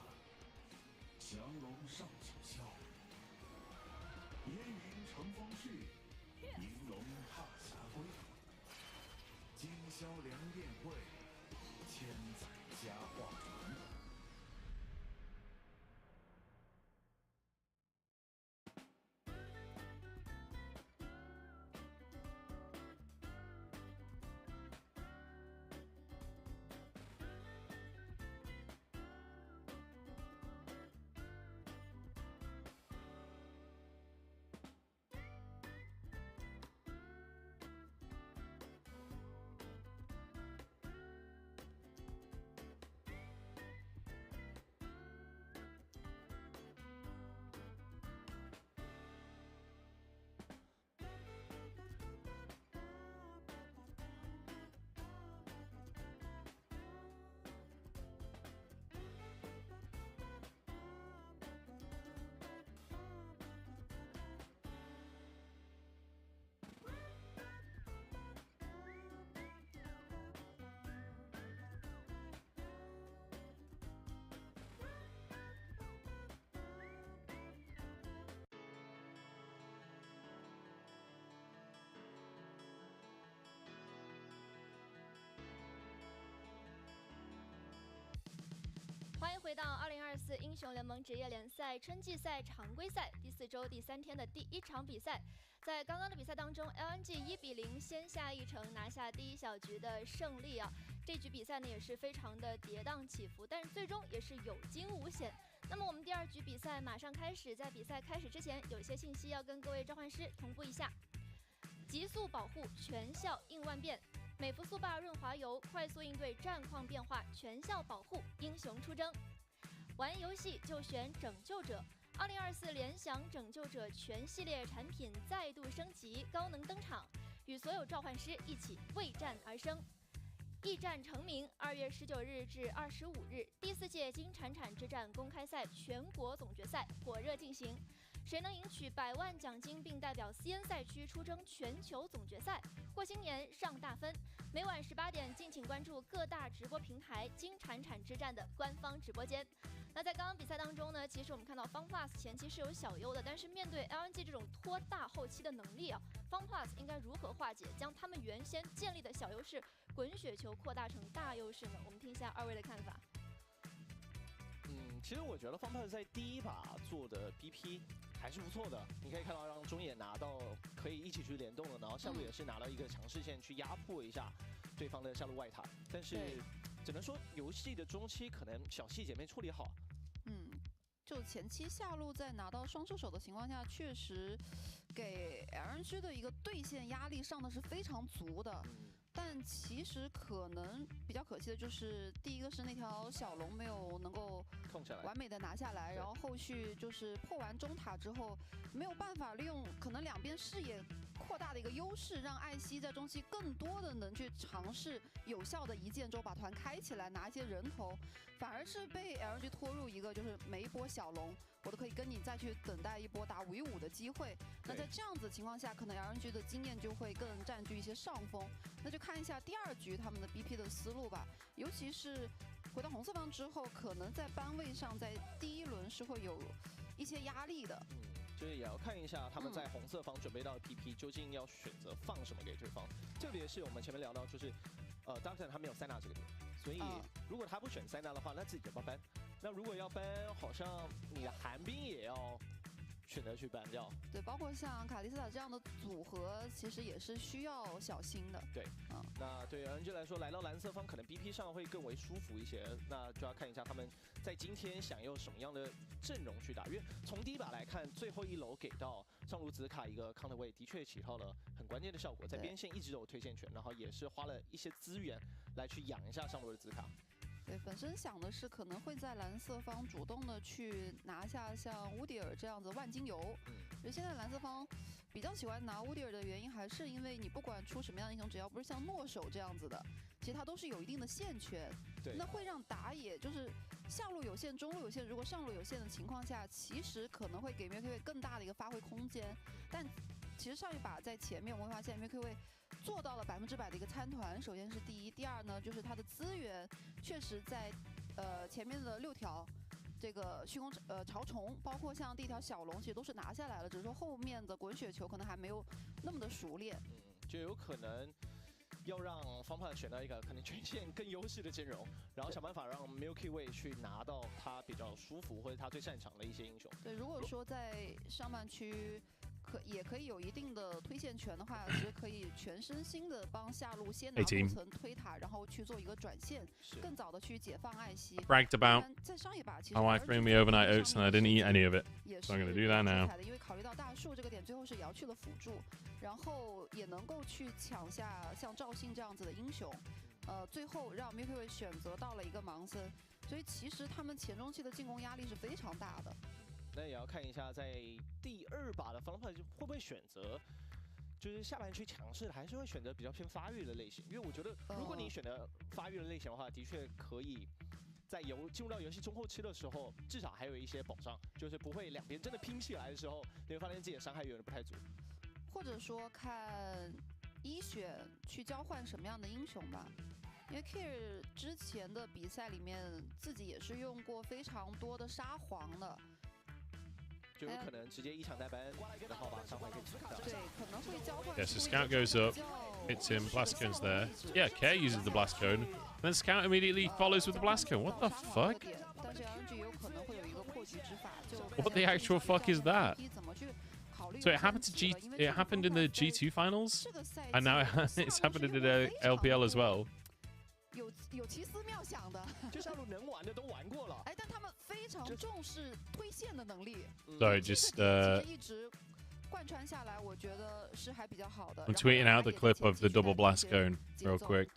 降龙上九霄。烟云成风势，银龙踏霞归。今宵良宴会，千载佳话传。欢迎回到2024英雄联盟职业联赛春季赛常规赛第4周第3天的第1场比赛。在刚刚的比赛当中 ，LNG 1比0先下一城，拿下第1小局的胜利啊。这局比赛呢也是非常的跌宕起伏，但是最终也是有惊无险。那么我们第2局比赛马上开始，在比赛开始之前，有一些信息要跟各位召唤师同步一下：极速保护，全效应万变。美肤速霸润滑油，快速应对战况变化，全效保护，英雄出征。玩游戏就选拯救者。2024联想拯救者全系列产品再度升级，高能登场，与所有召唤师一起为战而生。驿站成名，2月19日至25日，第4届金铲铲之战公开赛全国总决赛火热进行。谁能赢取100万奖金并代表 CN 赛区出征全球总决赛？过新年上大分！每晚18点，敬请关注各大直播平台金铲铲之战的官方直播间。那在刚刚比赛当中呢，其实我们看到 FunPlus 前期是有小优的，但是面对 LNG 这种拖大后期的能力啊 ，FunPlus 应该如何化解，将他们原先建立的小优势滚雪球扩大成大优势呢？我们听一下2位的看法。其实我觉得FunPlus在第1把做的 BP 还是不错的，你可以看到让中野拿到可以一起去联动了，然后下路也是拿到一个强势线去压迫一下对方的下路外塔，但是只能说游戏的中期可能小细节没处理好。就前期下路在拿到双射手的情况下，确实给 LNG 的一个对线压力上的是非常足的。但其实可能比较可惜的就是，第一个是那条小龙没有能够完美的拿下来，然后后续就是破完中塔之后，没有办法利用可能两边视野扩大的一个优势，让艾希在中期更多的能去尝试有效的一剑之后把团开起来拿一些人头，反而是被 LNG 拖入一个就是每一波小龙我都可以跟你再去等待一波打5v5的机会。那在这样子情况下，可能 LNG 的经验就会更占据一些上风。那就看一下第2局他们的 BP 的思路吧，尤其是回到红色方之后，可能在班位上在第1轮是会有一些压力的。就是也要看一下他们在红色方准备到的 PP 究竟要选择放什么给对方。特别是我们前面聊到，就是Dagda 他没有塞纳这个点，所以如果他不选塞纳的话，那自己就要搬。那如果要搬，好像你的寒冰也要选择去搬掉。对，包括像卡莉斯塔这样的组合，其实也是需要小心的。对，那对 LNG 来说，来到蓝色方可能 BP 上会更为舒服一些。那就要看一下他们在今天想用什么样的阵容去打，因为从第1把来看，最后1楼给到上路紫卡一个 counter位，的确起到了很关键的效果，在边线一直有推线权，然后也是花了一些资源来去养一下上路的紫卡。对，本身想的是可能会在蓝色方主动的去拿下像乌迪尔这样子万金油。所以现在蓝色方比较喜欢拿乌迪尔的原因，还是因为你不管出什么样的英雄，只要不是像诺手这样子的，其实它都是有一定的线权。对，那会让打野就是下路有限、中路有限，如果上路有限的情况下，其实可能会给 Milky Way 更大的一个发挥空间。但其实上一把在前面我们会发现 Milky Way 做到了100%的一个参团，首先是第一，第二呢就是它的资源确实在前面的6条这个虚空潮虫，包括像第1条小龙，其实都是拿下来了，只是说后面的滚雪球可能还没有那么的熟练。就有可能要让FunPlus选到一个可能权限更优势的阵容，然后想办法让 Milky Way 去拿到他比较舒服或者他最擅长的一些英雄。对，如果说在上半区也可以有一定的推线权的话，其实可以全身心的帮下路先拿路层推塔，然后去做一个转线，更早的去解放艾希。Bragged about 在上一把其实 my wife bring me overnight oats and I didn't eat any of it, so I'm going to do that now. 因为考虑到大树这个点最后是摇去了辅助，然后也能够去抢下像赵信这样子的英雄，最后让 Milky Way 选择到了一个盲僧，所以其实他们前中期的进攻压力是非常大的。那也要看一下，在第2把的FunPlus会不会选择，就是下半区强势的，还是会选择比较偏发育的类型？因为我觉得，如果你选择发育的类型的话，的确可以在进入到游戏中后期的时候，至少还有一些保障，就是不会两边真的拼起来的时候，你会发现自己的伤害有点不太足。或者说看1选去交换什么样的英雄吧。因为 Kier 之前的比赛里面自己也是用过非常多的沙皇的。就有可能直接1场代班，然后把伤害给清掉。对，可能会交换。Yes, the scout goes up, hits him, blast cone's there. Yeah, Care uses the blast cone, then scout immediately follows with the blast cone. What the fuck? 而且 LNG 有可能会有一个破局之法，就 What the actual fuck is that? 怎么去考虑 So it happened to G. It happened in the G2 finals, and now it's happened in the LPL as well. 有奇思妙想的，就上路能玩的都玩过了。哎，但他们非常重视推线的能力。So just 一直贯穿下来，我觉得是还比较好的。 I'm tweeting out the clip of the double blast cone real quick.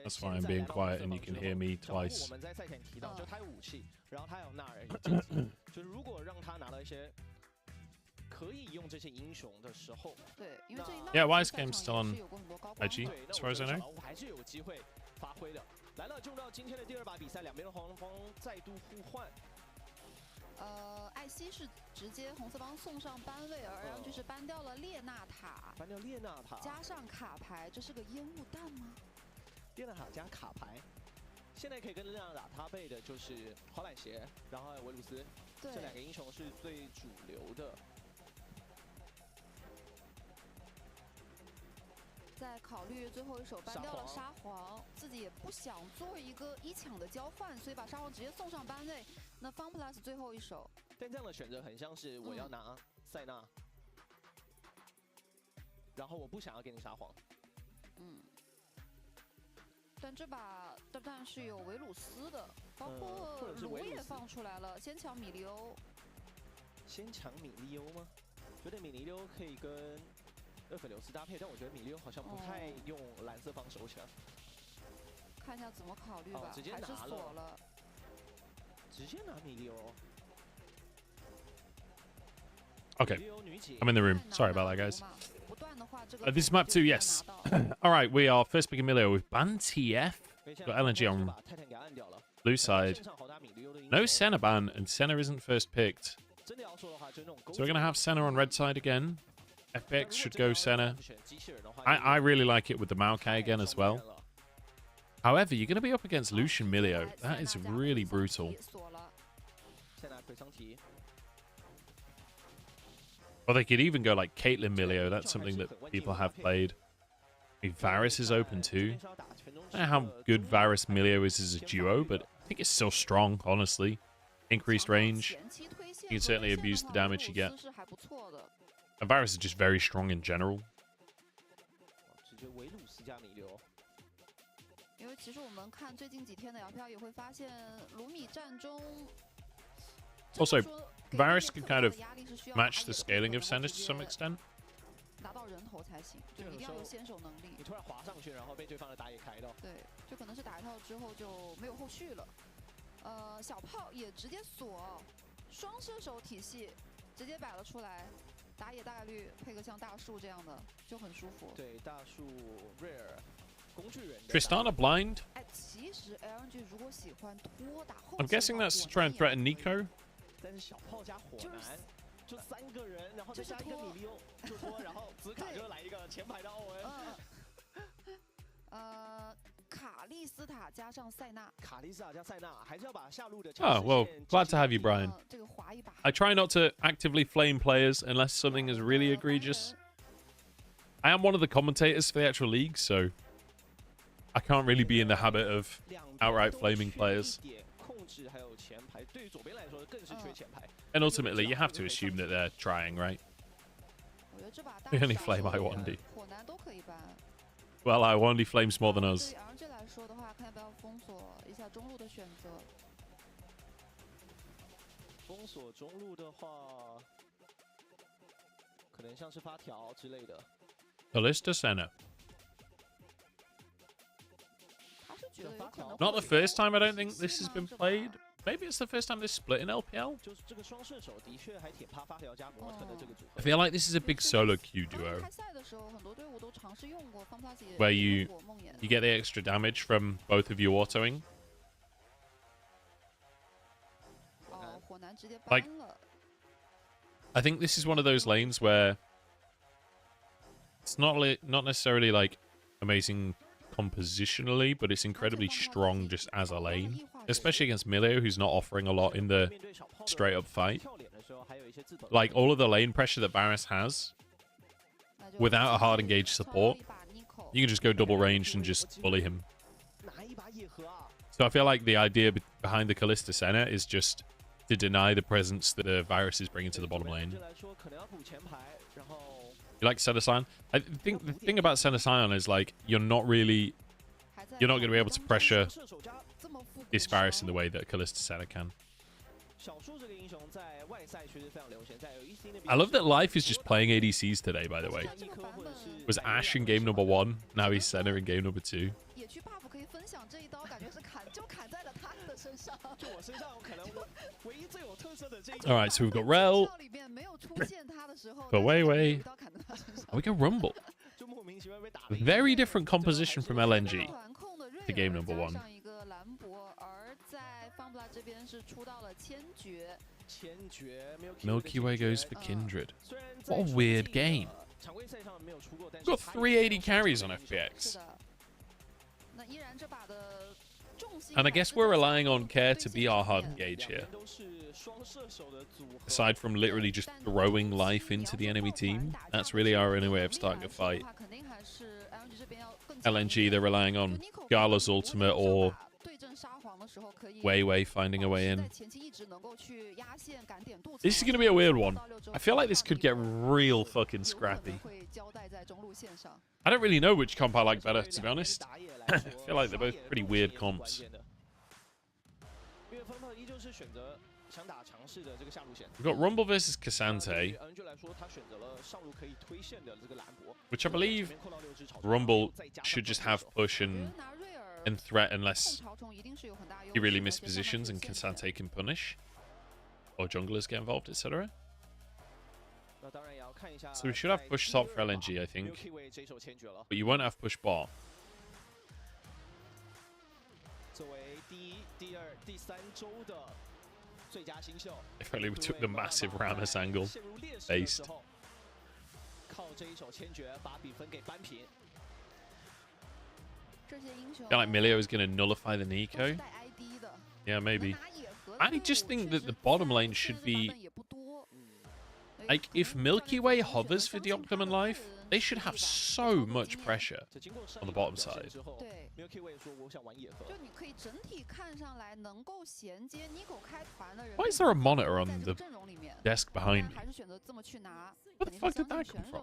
That's why I'm being quiet and you can hear me twice. 我们在赛前提到，就他有武器，然后他有纳尔，有经济，就是如果让他拿到一些可以用这些英雄的时候，对，因为这一 Yeah, Wise game's still on IG, 对， as far as I know. 还是有机会发挥的。来了，进入到今天的第2把比赛，两边的黄方再度互换。艾希是直接红色方送上班位，而 LNG 是搬掉了列纳塔，搬掉列纳塔，加上卡牌，这是个烟雾弹吗？列纳塔加卡牌，现在可以跟列纳塔搭配的就是滑板鞋，然后还有维鲁斯，这两个英雄是最主流的。 在考虑最后一手搬掉了沙皇，自己也不想做一个1抢的交换，所以把沙皇直接送上班位。那 FunPlus 最后一手，但这样的选择很像是我要拿塞纳，然后我不想要给你沙皇。但这把但是有维鲁斯的，包括卢也放出来了，先抢米利欧。先抢米利欧吗？觉得米利欧可以跟 厄斐琉斯搭配，但我觉得米利欧好像不太用蓝色方手枪。看一下怎么考虑吧，直接拿还是锁了。直接拿米利欧。Okay, I'm in the room. Sorry about that, guys. This is map 2, yes. All right, we are first picking Milio with ban TF. Got LNG on blue side. No Senna ban, and Senna isn't first picked. So we're going to have Senna on red side again. FPX should go Senna. I really like it with the Maokai again as well. However, you're going to be up against Lucian Milio. That is really brutal. Or they could even go like Caitlyn Milio. That's something that people have played. I mean, Varus is open too. I don't know how good Varus Milio is as a duo, but I think it's still strong, honestly. Increased range. You can certainly abuse the damage you get. And Varus is just very strong in general. 因为其实我们看最近几天的 LPL 也会发现，卢米战中 Also, Varus can kind of match the scaling of Senna to some extent. 拿到人头才行，就一定要有先手能力。你突然滑上去，然后被对方的打野开到。对，就可能是打一套之后就没有后续了。小炮也直接锁，双射手体系直接摆了出来。 打野大概率配个像大树这样的就很舒服。对，大树 rare 工具人。Tristana blind. 哎，其实 LNG 如果喜欢拖打后， I'm guessing that's to try and threaten Nico. 但是小炮加火男，就3个人，然后再加一个米利欧，就拖，然后紫卡就来一个前排的奥文。卡利斯塔加上塞纳。卡利斯塔加塞纳，还是要把下路的。Oh well, glad to have you, Brian. I try not to actively flame players unless something is really egregious. I am one of the commentators for the actual league, so I can't really be in the habit of outright flaming players. And ultimately, you have to assume that they're trying, right? The only flame I 1D. Well, I 1D flames more than us. 说的话，看要不要封锁一下中路的选择。封锁中路的话，可能像是发条之类的。Kalista Senna. Not the first time I don't think this has been played. Maybe it's the first time this split in LPL. I feel like this is a big solo queue duo. Where you get the extra damage from both of you autoing. Like, I think this is one of those lanes where it's not necessarily like amazing compositionally, but it's incredibly strong just as a lane, especially against Milio, who's not offering a lot in the straight up fight. Like, all of the lane pressure that Varus has, without a hard engaged support, you can just go double ranged and just bully him. So I feel like the idea behind the Kalista Senna is just to deny the presence that a virus is bringing to the bottom lane. You like Senna Scion? I think the thing about Senna Scion is like you're not going to be able to pressure this virus in the way that Kalista Senna can. I love that Life is just playing ADCs today, by the way. Was Ashe in game number 1, now he's Senna in game number 2. Alright, so we've got Rel. Got Wei Wei. And we got Rumble. Very different composition from LNG to game number 1. Milky Way goes for Kindred. What a weird game. We've got 380 carries on FPX. And I guess we're relying on Care to be our hard engage here. Aside from literally just throwing life into the enemy team, that's really our only way of starting a fight. LNG, they're relying on Gala's ultimate or Wei Wei finding a way in. This is going to be a weird one. I feel like this could get real fucking scrappy. I don't really know which comp I like better, to be honest. I feel like they're both pretty weird comps. We've got Rumble versus Cassante, which I believe Rumble should just have push and threat unless he really mispositions and Cassante can punish. Or junglers get involved, etc. So we should have push top for LNG, I think. But you won't have push bot. If only we took the massive Rammus angle. Based. Feel like Milio is going to nullify the Nico. Yeah, maybe. I just think that the bottom lane should be... Like, if Milky Way hovers for Deoctum and Life, they should have so much pressure on the bottom side. Why is there a monitor on the desk behind me? Where the fuck did that come from?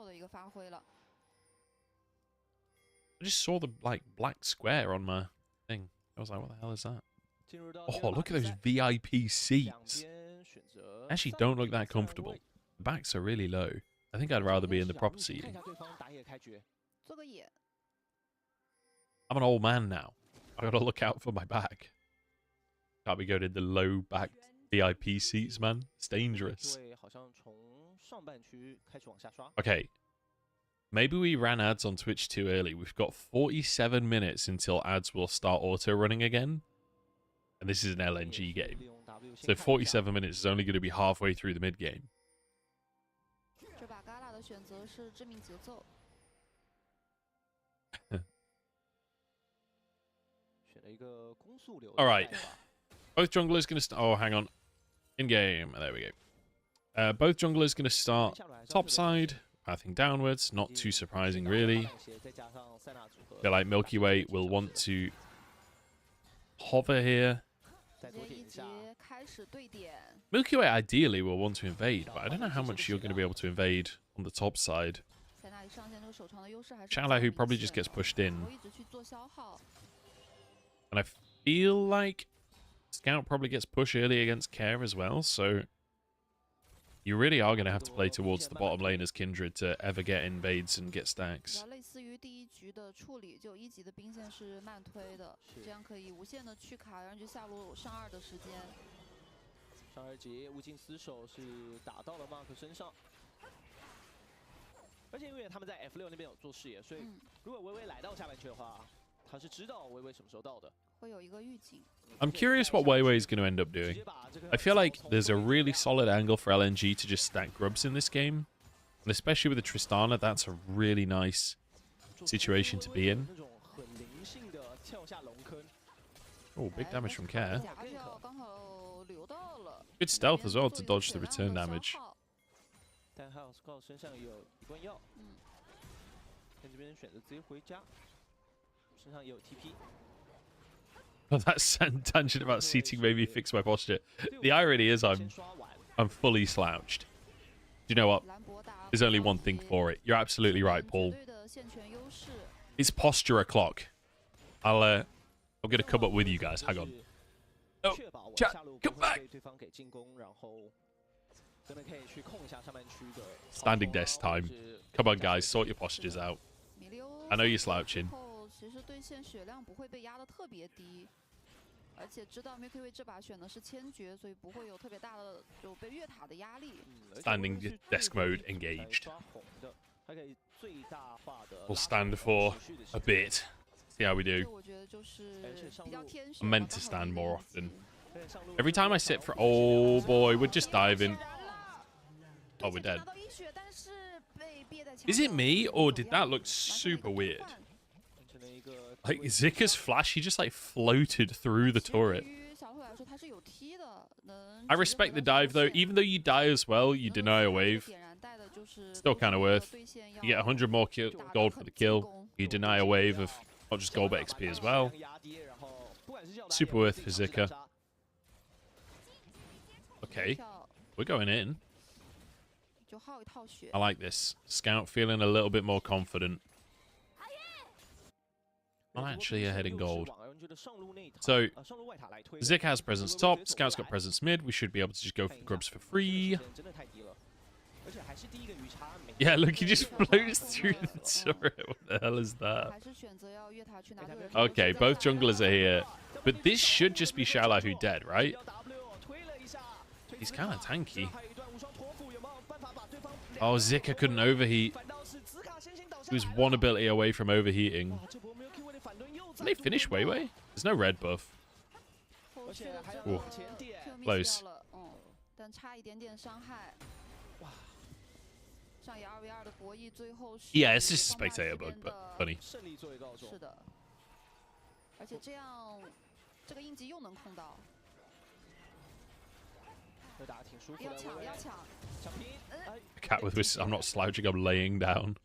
I just saw the, like, black square on my thing. I was like, what the hell is that? Oh, look at those VIP seats. Actually don't look that comfortable. The backs are really low. I think I'd rather be in the proper seating. I'm an old man now. I gotta look out for my back. Can't be going in the low back VIP seats, man. It's dangerous. Okay. Maybe we ran ads on Twitch too early. We've got 47 minutes until ads will start auto running again. And this is an LNG game. So 47 minutes is only going to be halfway through the mid game. Alright. Both junglers going to start... Oh, hang on. In-game. There we go. Both junglers going to start top side, pathing downwards. Not too surprising, really. Feel like Milky Way will want to hover here. Milky Way ideally will want to invade, but I don't know how much you're going to be able to invade on the top side. Chala, who probably just gets pushed in. And I feel like Scout probably gets pushed early against Care as well, so you really are going to have to play towards the bottom lane as Kindred to ever get invades and get stacks. I'm curious what Wei Wei is going to end up doing. I feel like there's a really solid angle for LNG to just stack grubs in this game. And especially with the Tristana, that's a really nice situation to be in. Oh, big damage from Care. Good stealth as well to dodge the return damage. Oh, that tangent about seating made me fix my posture. The irony is I'm fully slouched. Do you know what? There's only one thing for it. You're absolutely right, Paul. It's posture o'clock. I'm gonna come up with you guys. Hang on. Oh, chat, come back. Standing desk time. Come on, guys, sort your postures out. I know you're slouching. 而且知道 Milky Way 这把选的是千珏，所以不会有特别大的就被越塔的压力。Standing desk mode engaged. We'll stand for a bit. See how we do. I'm meant to stand more often. Every time I sit for... Oh, boy, we're just diving. Oh, we're dead. Is it me, or did that look super weird? Like, Zika's flash, he just, like, floated through the turret. I respect the dive, though. Even though you die as well, you deny a wave. Still kind of worth. You get 100 more gold for the kill. You deny a wave of not just gold, but XP as well. Super worth for Zika. Okay, we're going in. I like this. Scout feeling a little bit more confident. I'm actually ahead in gold. So, Zika has presence top, Scout's got presence mid. We should be able to just go for the grubs for free. Yeah, look, he just floats through the turret. What the hell is that? Okay, both junglers are here. But this should just be Xiaolai who dead, right? He's kind of tanky. Oh, Zika couldn't overheat. He was one ability away from overheating. Did they finish Weiwei? There's no red buff. Ooh, close. Yeah, it's just a spectator bug, but funny. Cat with whisk. I'm not slouching, I'm laying down.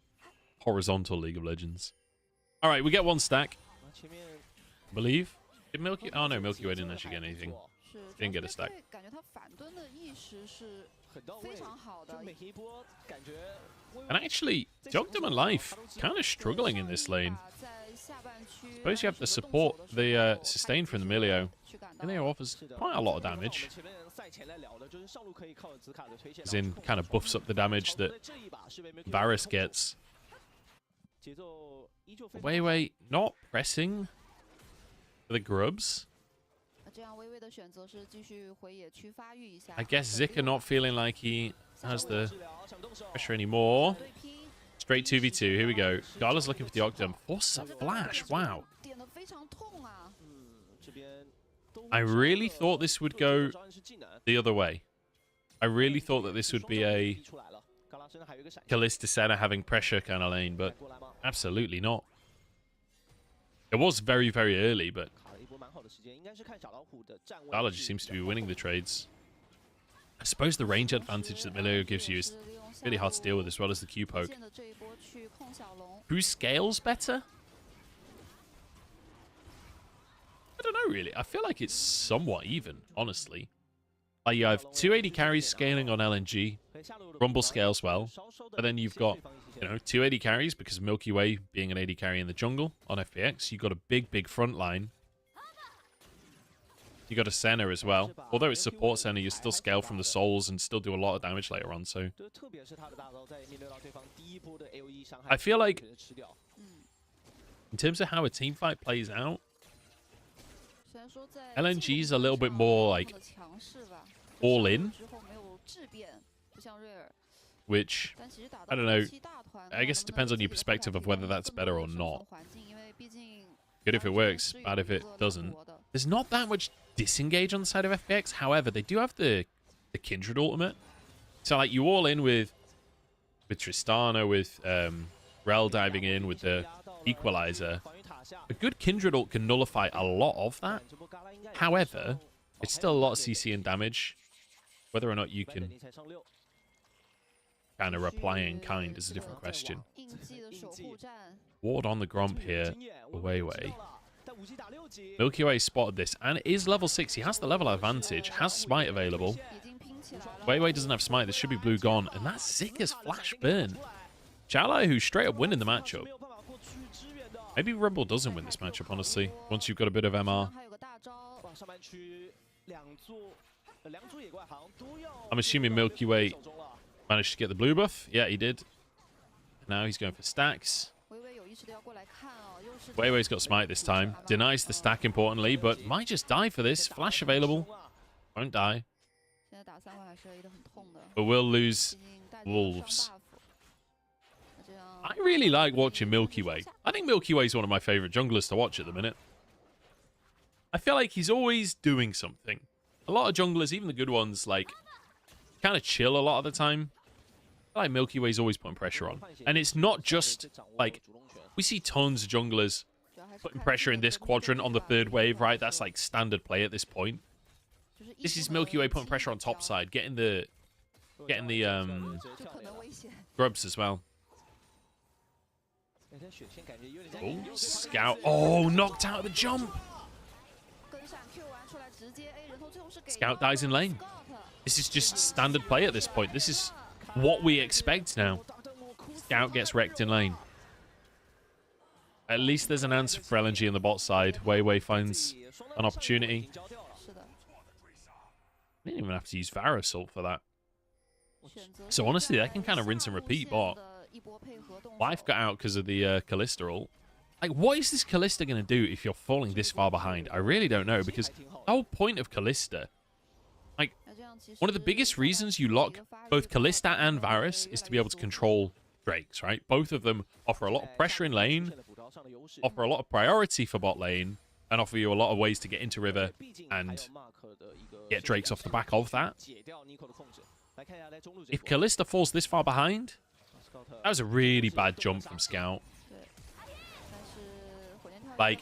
Horizontal League of Legends. Alright, we get one stack. I believe. Did Milky... Oh no, Milky Way didn't actually get anything. Didn't get a stack. And actually, Dagda and Life kind of struggling in this lane. Suppose you have the support, the sustain from the Milio. Milio offers quite a lot of damage. As in, kind of buffs up the damage that Varus gets. Weiwei not pressing for the grubs. I guess Zika not feeling like he has the pressure anymore. Straight 2v2. Here we go. Gala's looking for the Octum. Forces a flash. Wow. I really thought this would go the other way. I really thought that this would be a Kalista Senna having pressure kind of lane, but absolutely not. It was very, very early, but Gala just seems to be winning the trades. I suppose the range advantage that Milio gives you is really hard to deal with, as well as the Q poke. Who scales better? I don't know, really. I feel like it's somewhat even, honestly. Like, you have 280 carries scaling on LNG. Rumble scales well. But then you've got, you know, 280 carries because Milky Way being an 80 carry in the jungle on FPX. You've got a big, big front line. You got a Senna as well. Although it's support Senna, you still scale from the souls and still do a lot of damage later on. So I feel like in terms of how a team fight plays out, LNG is a little bit more like all in, which I don't know. I guess it depends on your perspective of whether that's better or not. Good if it works, bad if it doesn't. There's not that much disengage on the side of FPX. However, they do have the Kindred ultimate. So like you all in with Tristana, with Rel diving in with the Equalizer. A good Kindred ult can nullify a lot of that. However, it's still a lot of CC and damage. Whether or not you can kind of reply in kind is a different question. Ward on the Gromp here. Weiwei. Milky Way spotted this and is level 6. He has the level advantage, has Smite available. Wei Wei doesn't have Smite. This should be blue gone. And that's Zika's flash burn. Xiaolai, who's straight up winning the matchup. Maybe Rumble doesn't win this matchup, honestly, once you've got a bit of MR. I'm assuming Milky Way managed to get the blue buff. Yeah, he did. Now he's going for stacks. Wei Wei's got Smite this time. Denies the stack, importantly, but might just die for this. Flash available. Won't die. But will lose Wolves. I really like watching Milky Way. I think Milky Way is one of my favorite junglers to watch at the minute. I feel like he's always doing something. A lot of junglers, even the good ones, like, kind of chill a lot of the time. I like Milky Way's always putting pressure on. And it's not just, like, we see tons of junglers putting pressure in this quadrant on the third wave, right? That's, like, standard play at this point. This is Milky Way putting pressure on top side, getting the grubs as well. Oh, Scout. Oh, knocked out of the jump. Scout dies in lane. This is just standard play at this point. This is what we expect now. Scout gets wrecked in lane. At least there's an answer for LNG on the bot side. Wei Wei finds an opportunity. I didn't even have to use Varus ult for that. So honestly, that can kind of rinse and repeat bot. Life got out because of the Kalista ult. Like, what is this Kalista going to do if you're falling this far behind? I really don't know, because the whole point of Kalista, like, one of the biggest reasons you lock both Kalista and Varus is to be able to control Drakes, right? Both of them offer a lot of pressure in lane, offer a lot of priority for bot lane, and offer you a lot of ways to get into river and get Drakes off the back of that. If Kalista falls this far behind, that was a really bad jump from Scout. Like,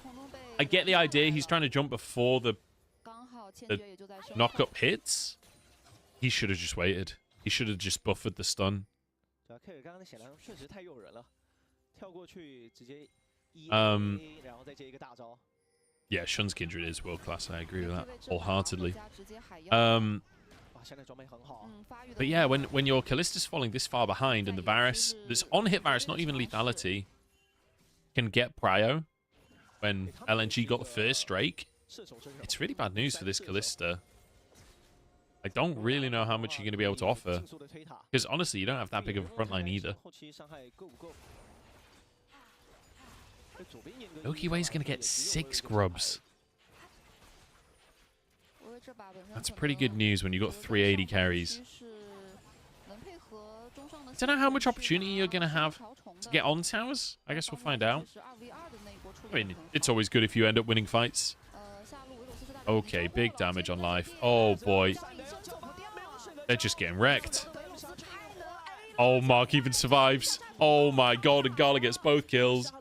I get the idea. He's trying to jump before the knock-up hits. He should have just waited. He should have just buffered the stun. Yeah, Shun's Kindred is world-class. I agree with that wholeheartedly. But yeah, when your Kalista's falling this far behind and the Varus, this on-hit Varus, not even lethality, can get prio when LNG got the first Drake, it's really bad news for this Kalista. I don't really know how much you're going to be able to offer. Because honestly, you don't have that big of a frontline either. Milky Way's going to get 6 grubs. That's pretty good news when you've got 380 carries. I don't know how much opportunity you're going to have to get on towers. I guess we'll find out. I mean, it's always good if you end up winning fights. Okay, big damage on life. Oh, boy. They're just getting wrecked. Oh, Mark even survives. Oh, my God. And Gala gets both kills.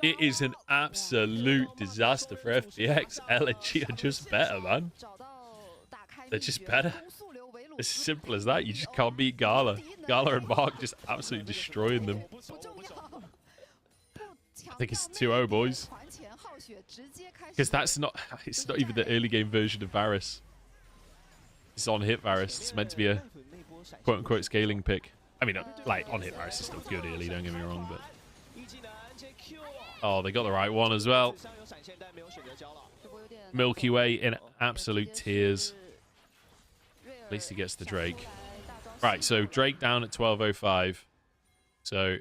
It is an absolute disaster for FPX. LNG are just better, man. They're just better. As simple as that. You just can't beat Gala. Gala and Mark just absolutely destroying them. I think it's 2-0, boys. Because that's not... It's not even the early game version of Varus. It's on-hit Varus. It's meant to be a quote-unquote scaling pick. I mean, like, on-hit Varus is still good early, don't get me wrong, but... Oh, they got the right one as well. Milky Way in absolute tears. At least he gets the Drake. Right, so Drake down at 12:05. So...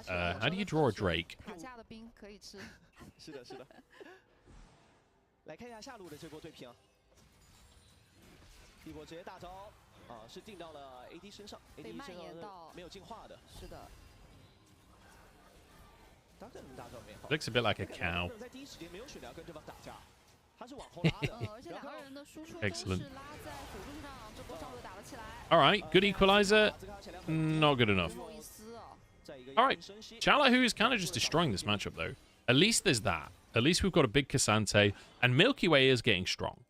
how do you draw a Drake? Looks a bit like a cow. Excellent. Alright, good equalizer. Not good enough. Alright, Xiaolai Hu is kind of just destroying this matchup, though. At least there's that. At least we've got a big Cassante, and Milky Way is getting strong.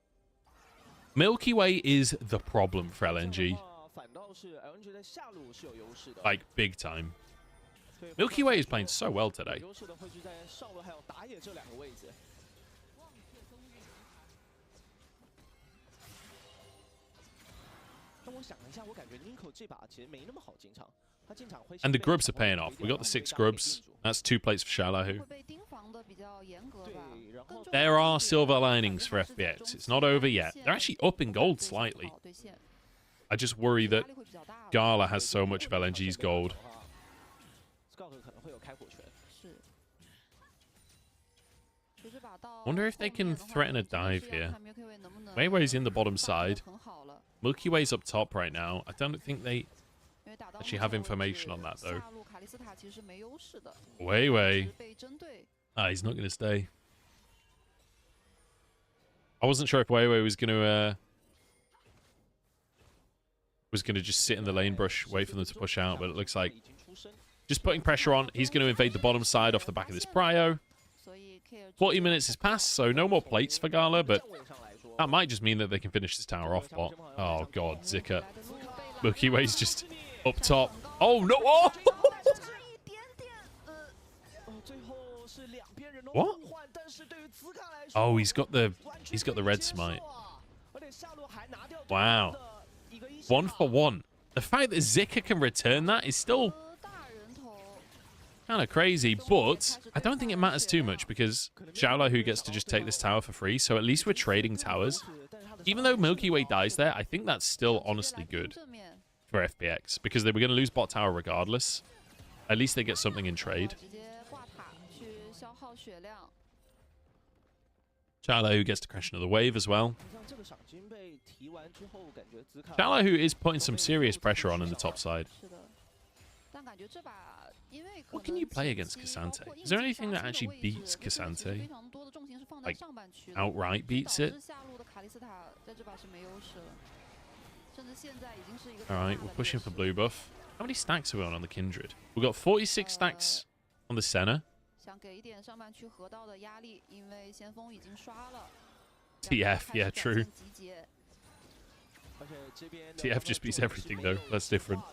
Milky Way is the problem for LNG. Like, big time. Milky Way is playing so well today. 但我想了一下，我感觉 Nico 这把其实没那么好进场，他进场会。And the grubs are paying off. We got the 6 grubs. That's 2 plates for Shalahu. There are silver linings for FPX. It's not over yet. They're actually up in gold slightly. I just worry that Gala has so much of LNG's gold. Wonder if they can threaten a dive here. Weiwei's in the bottom side. Milky Way's up top right now. I don't think they actually have information on that, though. Weiwei. Ah, he's not going to stay. I wasn't sure if Weiwei was going to just sit in the lane brush, wait for them to push out, but it looks like just putting pressure on. He's going to invade the bottom side off the back of this Prio. 40 minutes has passed, so no more plates for Gala, but that might just mean that they can finish this tower off bot. Oh, God, Zika. Milky Way's just up top. Oh, no! Oh! What? Oh, he's got the red smite. Wow. 1 for 1. The fact that Zika can return that is still kind of crazy, but I don't think it matters too much because Xiaolahu gets to just take this tower for free, so at least we're trading towers. Even though Milky Way dies there, I think that's still honestly good for FPX because they were going to lose bot tower regardless. At least they get something in trade. Xiaolahu gets to crash another wave as well. Xiaolahu is putting some serious pressure on in the top side. What can you play against Cassante? Is there anything that actually beats Cassante? Like, outright beats it? Alright, we're pushing for blue buff. How many stacks are we on the Kindred? We've got 46 stacks on the Senna. TF, yeah, true. TF just beats everything, though. That's different.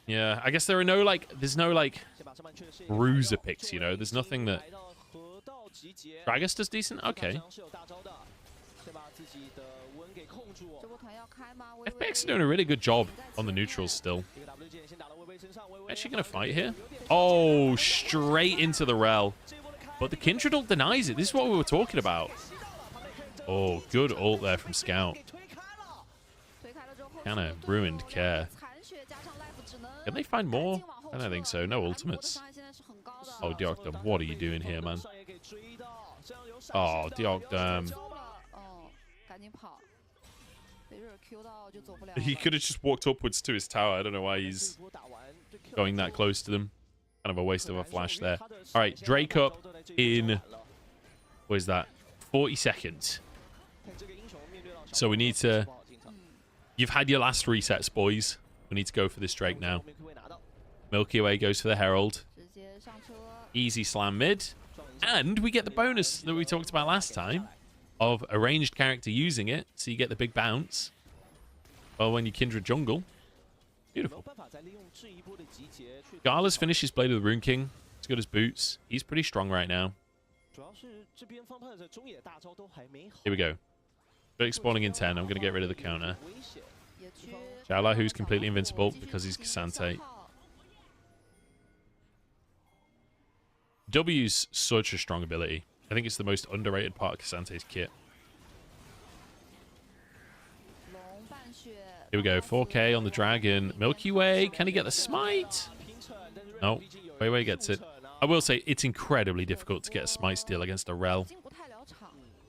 Yeah, I guess there are no, like, there's no, like, bruiser picks, you know? There's nothing that... Gragas does decent? Okay. FPX are doing a really good job on the neutrals still. Actually going to fight here? Oh, straight into the Rel. But the Kindred ult denies it. This is what we were talking about. Oh, good ult there from Scout. Kind of ruined Care. Can they find more? I don't think so. No ultimates. Oh, Dagda, what are you doing here, man? Oh, Dagda. He could have just walked upwards to his tower. I don't know why he's going that close to them. Kind of a waste of a flash there. All right, Drake up in... What is that? 40 seconds. So we need to... You've had your last resets, boys. We need to go for this Drake now. Milky Way goes for the Herald. Easy slam mid. And we get the bonus that we talked about last time of a ranged character using it, so you get the big bounce. Well, when you Kindred jungle. Beautiful. Gala's finished his Blade of the Rune King. He's got his boots. He's pretty strong right now. Here we go. Drake spawning in 10. I'm going to get rid of the counter. Xiaolahu, who's completely invincible because he's Cassante. W's such a strong ability. I think it's the most underrated part of Cassante's kit. Here we go. 4K on the Dragon. Milky Way. Can he get the smite? No. Weiwei gets it. I will say it's incredibly difficult to get a smite steal against a Rel.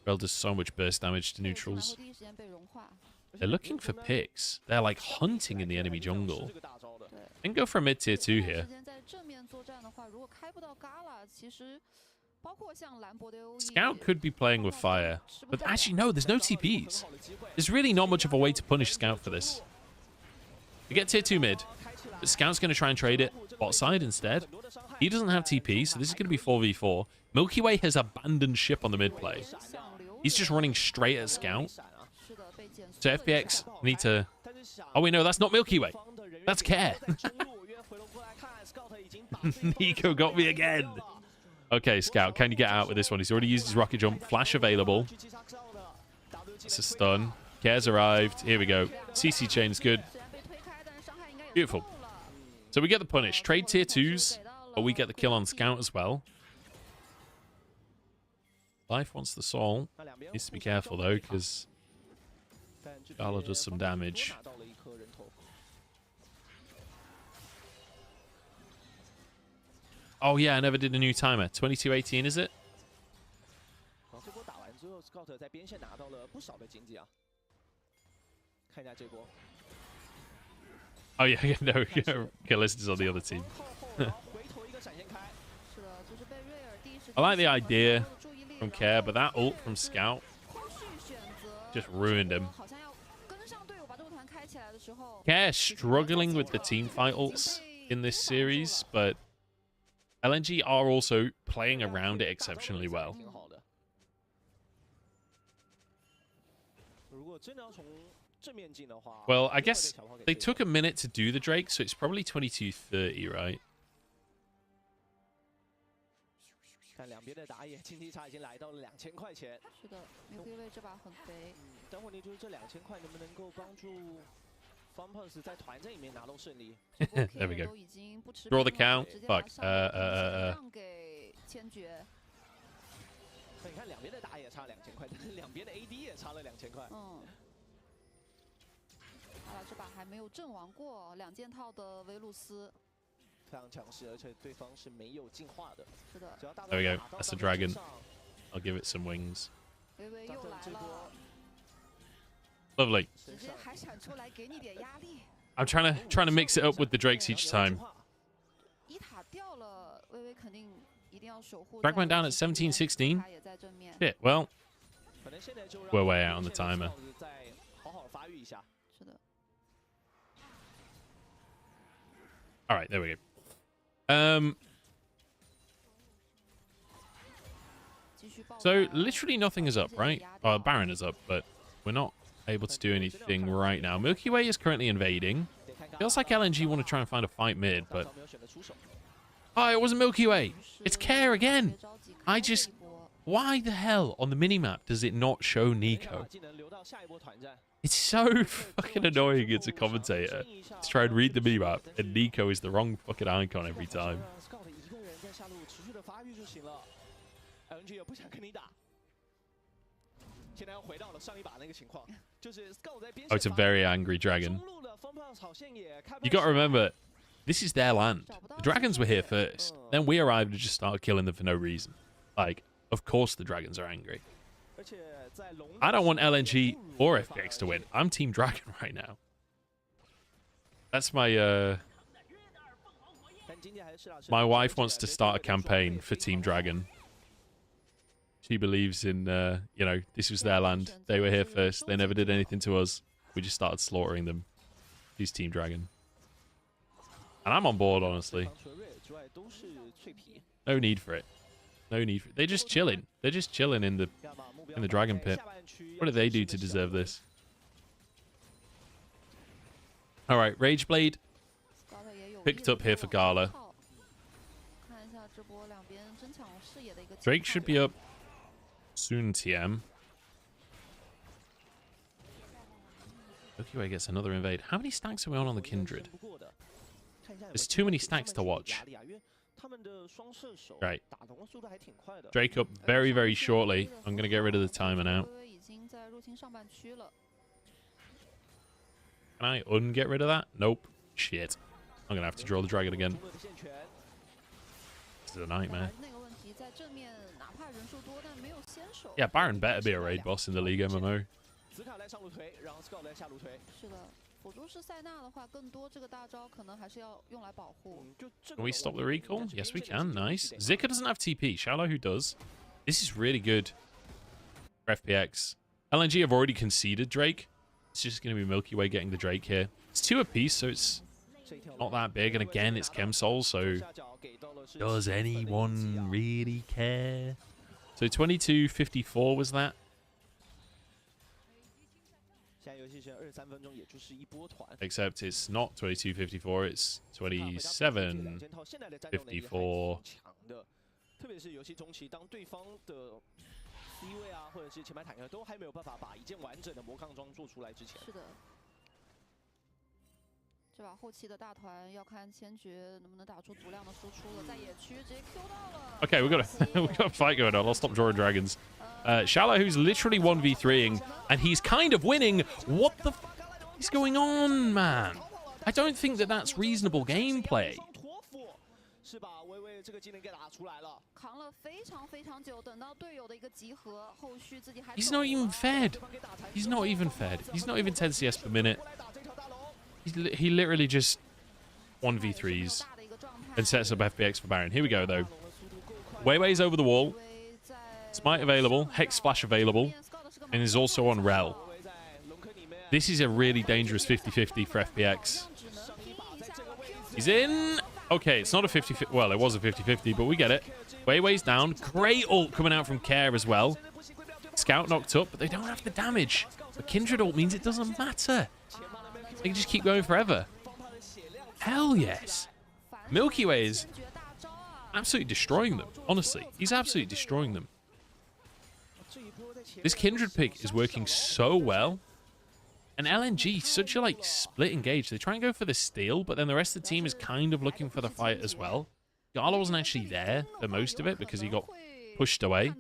Rel does so much burst damage to neutrals. They're looking for picks. They're like hunting in the enemy jungle. And go for a mid tier 2 here. Scout could be playing with fire. But actually, no, there's no TPs. There's really not much of a way to punish Scout for this. We get tier 2 mid. But Scout's going to try and trade it bot side instead. He doesn't have TP, so this is going to be 4v4. Milky Way has abandoned ship on the mid play. He's just running straight at Scout. So FPX need to... Oh, wait, no, that's not Milky Way. That's Care. Nico got me again. Okay, Scout, can you get out with this one? He's already used his rocket jump. Flash available. It's a stun. Care's arrived. Here we go. CC chain's good. Beautiful. So we get the punish. Trade tier 2s, but we get the kill on Scout as well. Life wants the soul. Needs to be careful, though, because Gala does some damage. Oh, yeah, I never did a new timer. 22:18, is it? Oh, yeah, no, Callista's on the other team. I like the idea from Care, but that ult from Scout just ruined him. Care struggling with the team fight ults in this series, but LNG are also playing around it exceptionally well. Well, I guess they took a minute to do the Drake, so it's probably 22:30, right? There we go. Draw the count. Fuck. There we go. That's a dragon. I'll give it some wings. Lovely. I'm trying to mix it up with the Drakes each time. Drag went down at 17:16. Shit, well, we're way out on the timer. All right, there we go. So literally nothing is up, right? Oh, Baron is up, but we're not able to do anything right now. Milky Way is currently invading. Feels like LNG want to try and find a fight mid, but... Oh, it wasn't Milky Way. It's Care again. Why the hell on the minimap does it not show Nico? It's so fucking annoying as a commentator to try and read the minimap, and Nico is the wrong fucking icon every time. Oh, it's a very angry dragon. You got to remember, this is their land. The dragons were here first. Then we arrived and just started killing them for no reason. Like, of course the dragons are angry. I don't want LNG or FPX to win. I'm Team Dragon right now. That's my... My wife wants to start a campaign for Team Dragon. She believes in, you know, this was their land. They were here first. They never did anything to us. We just started slaughtering them. She's Team Dragon. And I'm on board, honestly. No need for it. No need for it. They're just chilling. They're just chilling in the dragon pit. What do they do to deserve this? All right, Rageblade picked up here for Gala. Drake should be up soon, TM. Milky Way gets another invade. How many stacks are we on the Kindred? There's too many stacks to watch. Right. Drake up very, very shortly. I'm going to get rid of the timer now. Can I unget rid of that? Nope. Shit. I'm going to have to draw the dragon again. This is a nightmare. Yeah, Baron better be a raid boss in the League MMO. Can we stop the recall? Yes, we can. Nice. Zika doesn't have TP. Shallow who does. This is really good for FPX. LNG have already conceded Drake. It's just going to be Milky Way getting the Drake here. It's 2 apiece, so it's not that big. And again, it's Chemsol, so does anyone really care? So 22:54 was that. Except it's not 22:54, it's 27:54. 特别是游戏中期，当对方的 C 位啊，或者是前排坦克都还没有办法把一件完整的魔抗装做出来之前，是的。这把后期的大团要看千珏能不能打出足量的输出了，在野区直接 Q 到了。Okay, we got a fight going on. I'll stop drawing dragons. Shallow, who's literally 1v3ing, and he's kind of winning. What the f is going on, man? I don't think that that's reasonable gameplay. 是把微微这个技能给打出来了，扛了非常久，等到队友的一个集合，后续自己还 He's not even fed. He's not even fed. He's not even 10 CS per minute. He literally just 1v3s and sets up FPX for Baron. Here we go, though. Weiwei's over the wall. Smite available. Hex Splash available. And is also on Rel. This is a really dangerous 50-50 for FPX. He's in. Okay, it's not a 50-50. Well, it was a 50-50, but we get it. Weiwei's down. Great ult coming out from Care as well. Scout knocked up, but they don't have the damage. But Kindred ult means it doesn't matter. They can just keep going forever. Hell yes. Milky Way is absolutely destroying them. Honestly, he's absolutely destroying them. This Kindred pick is working so well. And LNG, such a like split engage. They try and go for the steal, but then the rest of the team is kind of looking for the fight as well. Gala wasn't actually there for most of it because he got pushed away.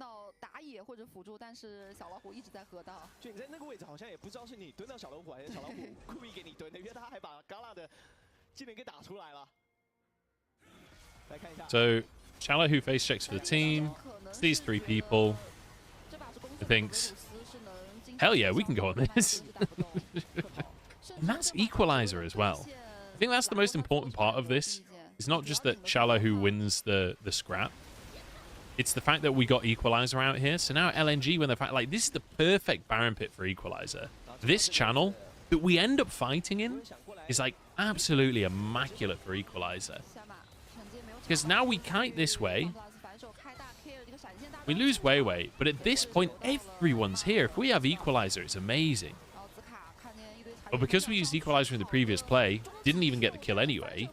或者辅助，但是小老虎一直在喝到。就你在那个位置，好像也不知道是你蹲到小老虎，还是小老虎故意给你蹲的，因为他还把 Gala 的技能给打出来了。来看一下。So Shallow, who face checks for the team, it's these three people. Who thinks, hell yeah, we can go on this. And that's Equalizer as well. I think that's the most important part of this. It's not just that Shallow who wins the scrap. It's the fact that we got Equalizer out here. So now LNG, when they're like, this is the perfect Baron pit for Equalizer. This channel that we end up fighting in is like absolutely immaculate for Equalizer. Because now we kite this way. We lose Weiwei, but at this point, everyone's here. If we have Equalizer, it's amazing. But because we used Equalizer in the previous play, didn't even get the kill anyway,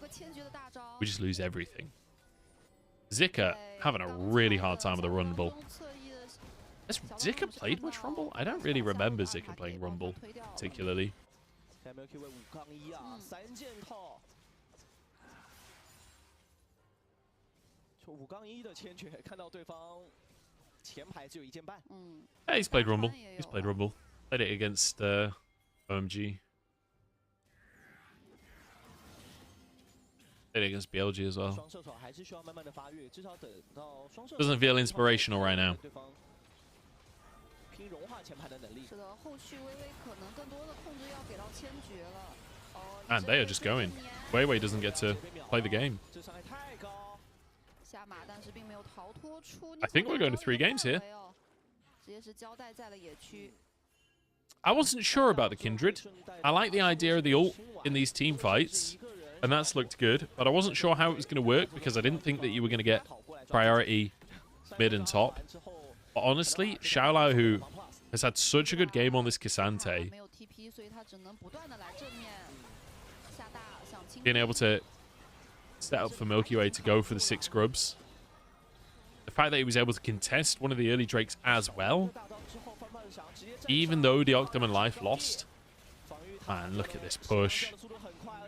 we just lose everything. Zika having a really hard time with the Rumble. Has Zika played much Rumble? I don't really remember Zika playing Rumble, particularly. Yeah, he's played Rumble. He's played Rumble. Played it against OMG. Played it against BLG as well. Doesn't feel inspirational right now. And they are just going. Weiwei doesn't get to play the game. I think we're going to 3 games here. I wasn't sure about the Kindred. I like the idea of the ult in these team fights, and that's looked good, but I wasn't sure how it was going to work because I didn't think that you were going to get priority mid and top. But honestly, Xiaolao, who has had such a good game on this K'Sante, being able to set up for Milky Way to go for the 6 grubs. The fact that he was able to contest one of the early Drakes as well, even though the Octomon life lost. Man, look at this push.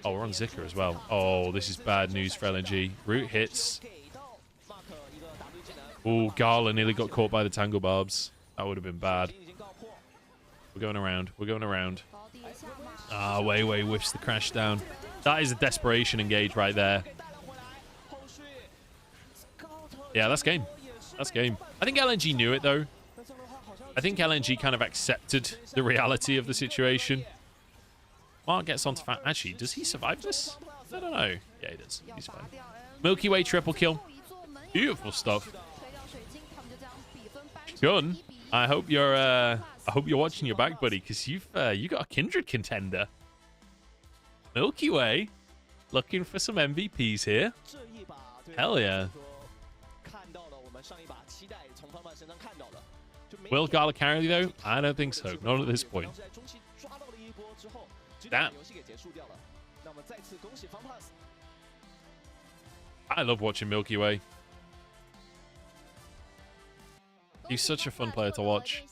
Oh, we're on Zika as well. Oh, this is bad news for LNG. Root hits. Oh, Gala nearly got caught by the Tangle Barbs. That would have been bad. We're going around. We're going around. Ah, Weiwei whiffs the crash down. That is a desperation engage right there. Yeah, that's game. That's game. I think LNG knew it, though. I think LNG kind of accepted the reality of the situation. Mark gets onto fat. Actually, does he survive this? I don't know. Yeah, he does. He's fine. Milky Way triple kill. Beautiful stuff. Gun, I hope you're watching your back, buddy, because you got a Kindred contender. Milky Way looking for some MVPs here. Hell yeah. Will Gala carry though? I don't think so. Not at this point. Damn. I love watching Milky Way. He's such a fun player to watch.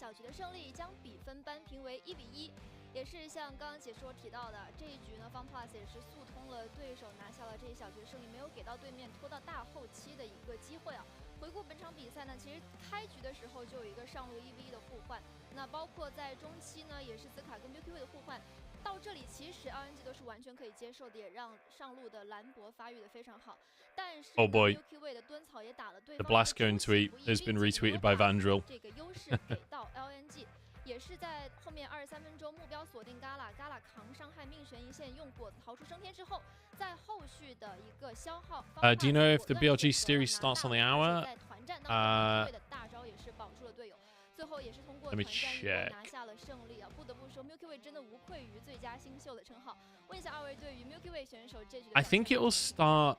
也是像刚刚解说提到的，这一局呢 ，FunPlus 也是速通了对手，拿下了这一小局胜利，没有给到对面拖到大后期的一个机会啊。回顾本场比赛呢，其实开局的时候就有一个上路1v1的互换，那包括在中期呢，也是紫卡跟 Milky Way 的互换。到这里其实 LNG 都是完全可以接受的，也让上路的兰博发育的非常好。但是 Oh boy. Milky Way 的蹲草也打了对 The 方 Blasco tweet has been retweeted by Vandril. 这个优势给到 LNG。也是在后面23分钟，目标锁定 Gala 扛伤害命悬一线，用果子逃出升天之后，在后续的一个消耗。Do you know if the BLG series starts on the hour? 在团战当中，的大招也是保住了队友，最后也是通过团战拿下了胜利啊！不得不说 ，Milky Way 真的无愧于最佳新秀的称号。问一下二位对于 Milky Way 选手这局的 I think it will start.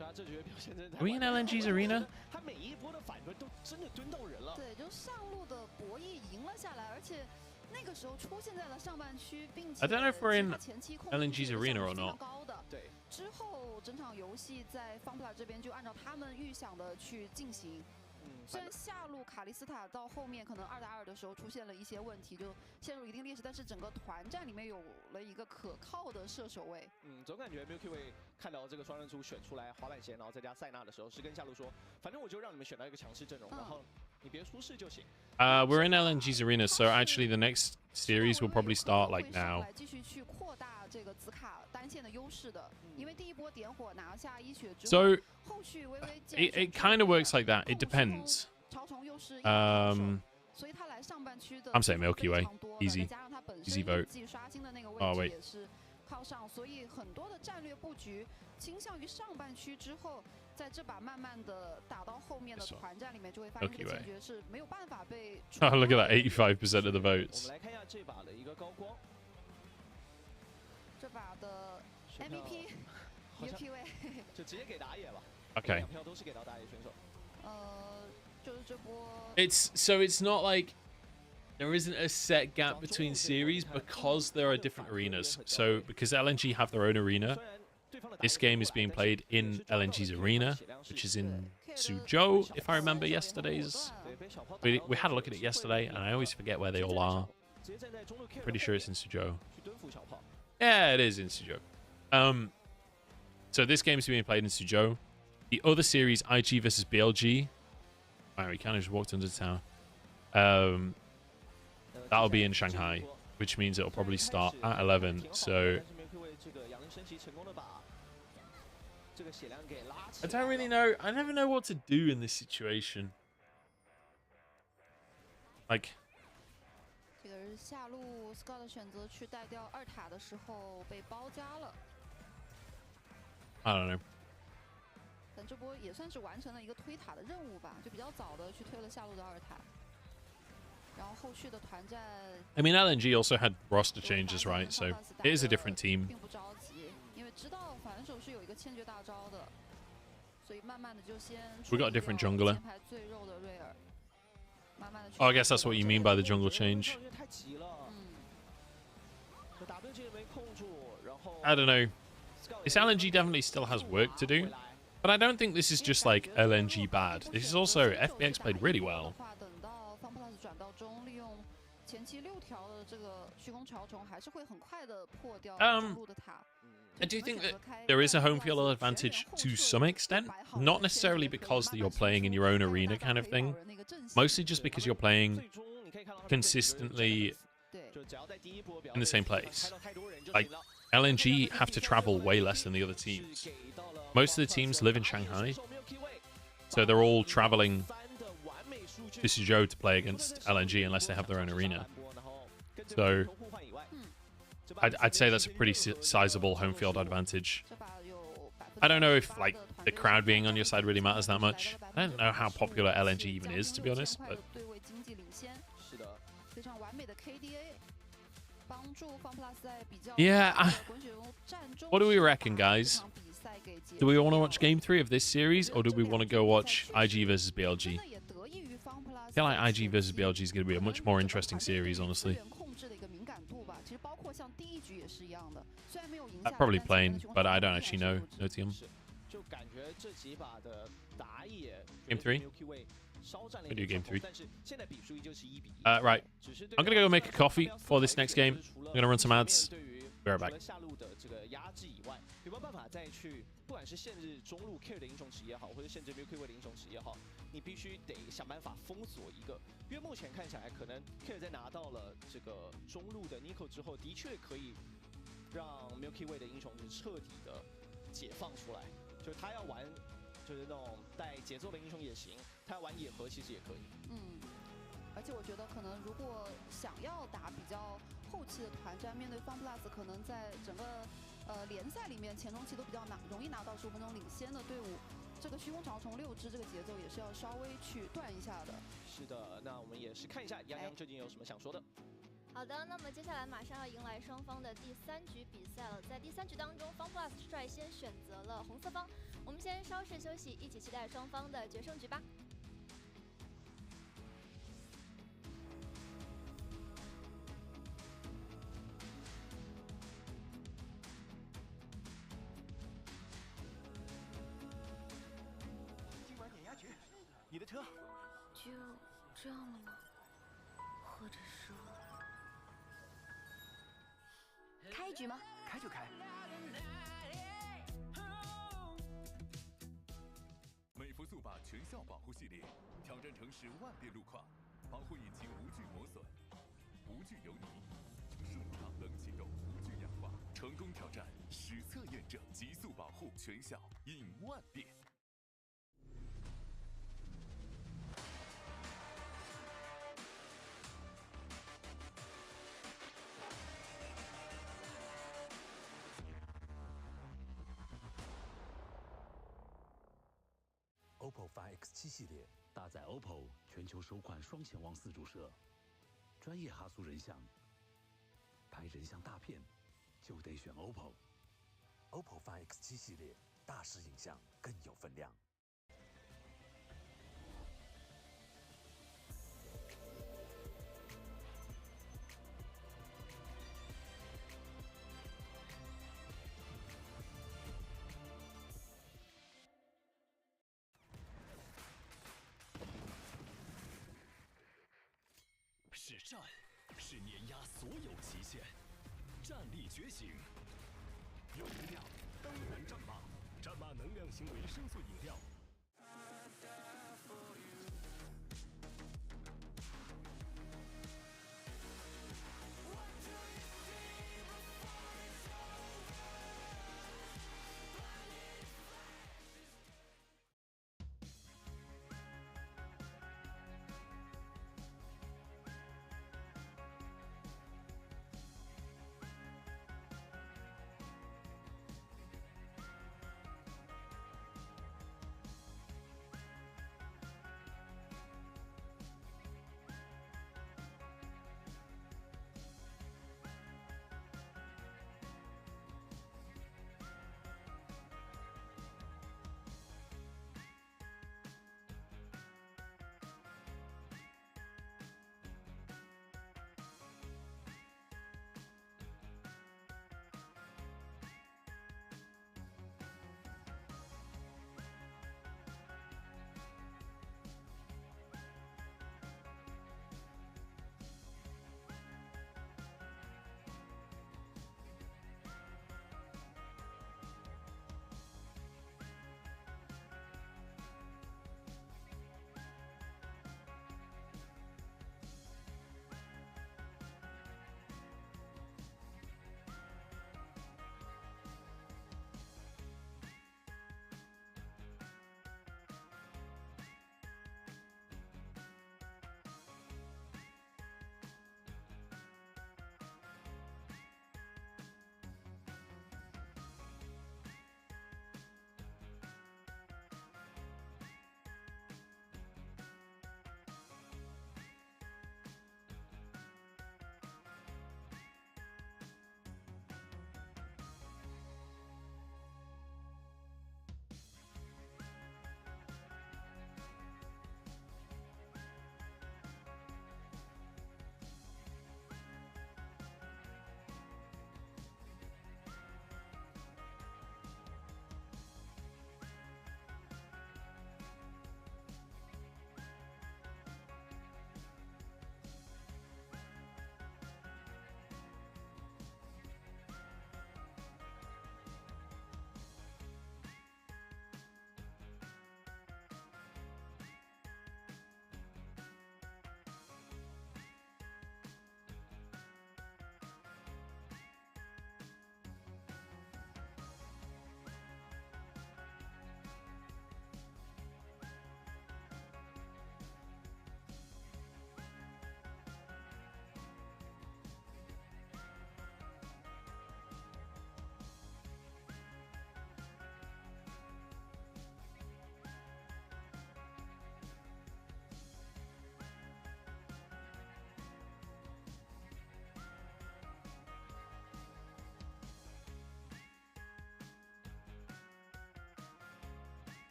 Are we in LNG's arena? 他每一波的反蹲都真的蹲到人了。对，就上路的博弈赢了下来，而且那个时候出现在了上半区，并且 I don't know if we're in LNG's arena or not. 对，之后整场游戏在 FunPlus 这边就按照他们预想的去进行。虽然下路卡利斯塔到后面可能2打2的时候出现了一些问题，就陷入一定劣势，但是整个团战里面有了一个可靠的射手位。总感觉 Milky Way 看到这个双人组选出来滑板鞋，然后再加塞纳的时候，是跟下路说，反正我就让你们选到一个强势阵容，然后你别出事就行。We're in LNG's arena, so actually the next series will probably start like now. 继续去扩大这个紫卡单线的优势的，因为第一波点火拿下1血之后，后续微微 it kind of works like that. It depends. 所以他来上半区的 I'm saying Milky Way, easy, easy vote. 刷新的那个 Oh 位 wait. 置也是靠上，所以很多的战略布局倾向于上半区之后，在这把慢慢的打到后面的团战里面，就会发现这个解决是没有办法被。Oh, look at that, 85% of the votes. 我们来看一下这把的一个高光。这把的 MVP Milky Way 就直接给打野了。Okay. 2票都是给到打野选手。就是这波。It's not like there isn't a set gap between series because there are different arenas. So because LNG have their own arena, this game is being played in LNG's arena, which is in Suzhou, if I remember yesterday's. We had a look at it yesterday, and I always forget where they all are. Pretty sure it's in Suzhou. Yeah, it is in Suzhou. So this game is being played in Suzhou. The other series, IG versus BLG. Wow, we kind of just walked under the tower. That'll be in Shanghai, which means it'll probably start at 11. So I don't really know. I never know what to do in this situation. Like, 这个是下路 Scott 选择去带掉2塔的时候被包夹了。I don't know. 但这波也算是完成了一个推塔的任务吧，就比较早的去推了下路的2塔。然后后续的团战 I mean, LNG also had roster changes, right? So it is a different team. 并不着急，因为知道反手是有一个千珏大招的，所以慢慢的就先。We got a different jungler. 前排最肉的瑞尔，慢慢的。Oh, I guess that's what you mean by the jungle change. 太急了。打对这也没控住，然后 I don't know. This LNG definitely still has work to do, but I don't think this is just like LNG bad. This is also FPX played really well. 等到 FunPlus 转到中，利用前期6条的这个虚空潮虫，还是会很快的破掉中路的塔。I do think that there is a home field advantage to some extent, not necessarily because that you're playing in your own arena kind of thing, mostly just because you're playing consistently in the same place. Like, LNG have to travel way less than the other teams. Most of the teams live in Shanghai, so they're all traveling to Suzhou to play against LNG unless they have their own arena. So I'd say that's a pretty sizable home field advantage. I don't know if like the crowd being on your side really matters that much. I don't know how popular LNG even is, to be honest, but yeah. What do we reckon, guys? Do we want to watch Game 3 of this series, or do we want to go watch IG versus BLG? 得益于 FunPlus。I feel like IG versus BLG is going to be a much more interesting series, honestly. 控制的一个敏感度吧，其实包括像第一局也是一样的，虽然没有赢下 I'm probably playing, but I don't actually know. No team. 就感觉这几把的打野 Game 3. 稍占了 We do game 3. 但是现在比数依旧是1比1。Right. I'm going to go make a coffee for this next game. I'm going to run some ads. Be right back. 除了下路的这个压制以外，有没有办法再去，不管是限制中路 Care 的英雄池也好，或者限制 Milky Way 的英雄池也好，你必须得想办法封锁一个，因为目前看起来，可能 Care 在拿到了这个中路的 Nico 之后，的确可以让 Milky Way 的英雄池彻底的解放出来，就是他要玩，就是那种带节奏的英雄也行，他要玩野核其实也可以。而且我觉得可能如果想要打比较后期的团战，面对 FunPlus 可能在整个联赛里面前中期都比较容易拿到15分钟领先的队伍，这个虚空长虫6只这个节奏也是要稍微去断一下的。是的，那我们也是看一下杨洋究竟有什么想说的。好的，那么接下来马上要迎来双方的第3局比赛了。在第3局当中 ，FunPlus 率先选择了红色方。我们先稍事休息，一起期待双方的决胜局吧。今晚碾压局，你的车。就这样了吗？或者说，开局吗？开就开。美孚速霸全效保护系列，挑战城市万变路况，保护引擎无惧磨损，无惧油泥，顺畅冷启动，无惧氧化，成功挑战，实测验证，极速保护全效引万变。OPPO Find X7系列搭载 OPPO 全球首款双潜望4主摄，专业哈苏人像，拍人像大片就得选 OPPO。OPPO Find X7系列大师影像更有分量。是战，是碾压所有极限，战力觉醒。有能量，当然战马。战马能量型维生素饮料。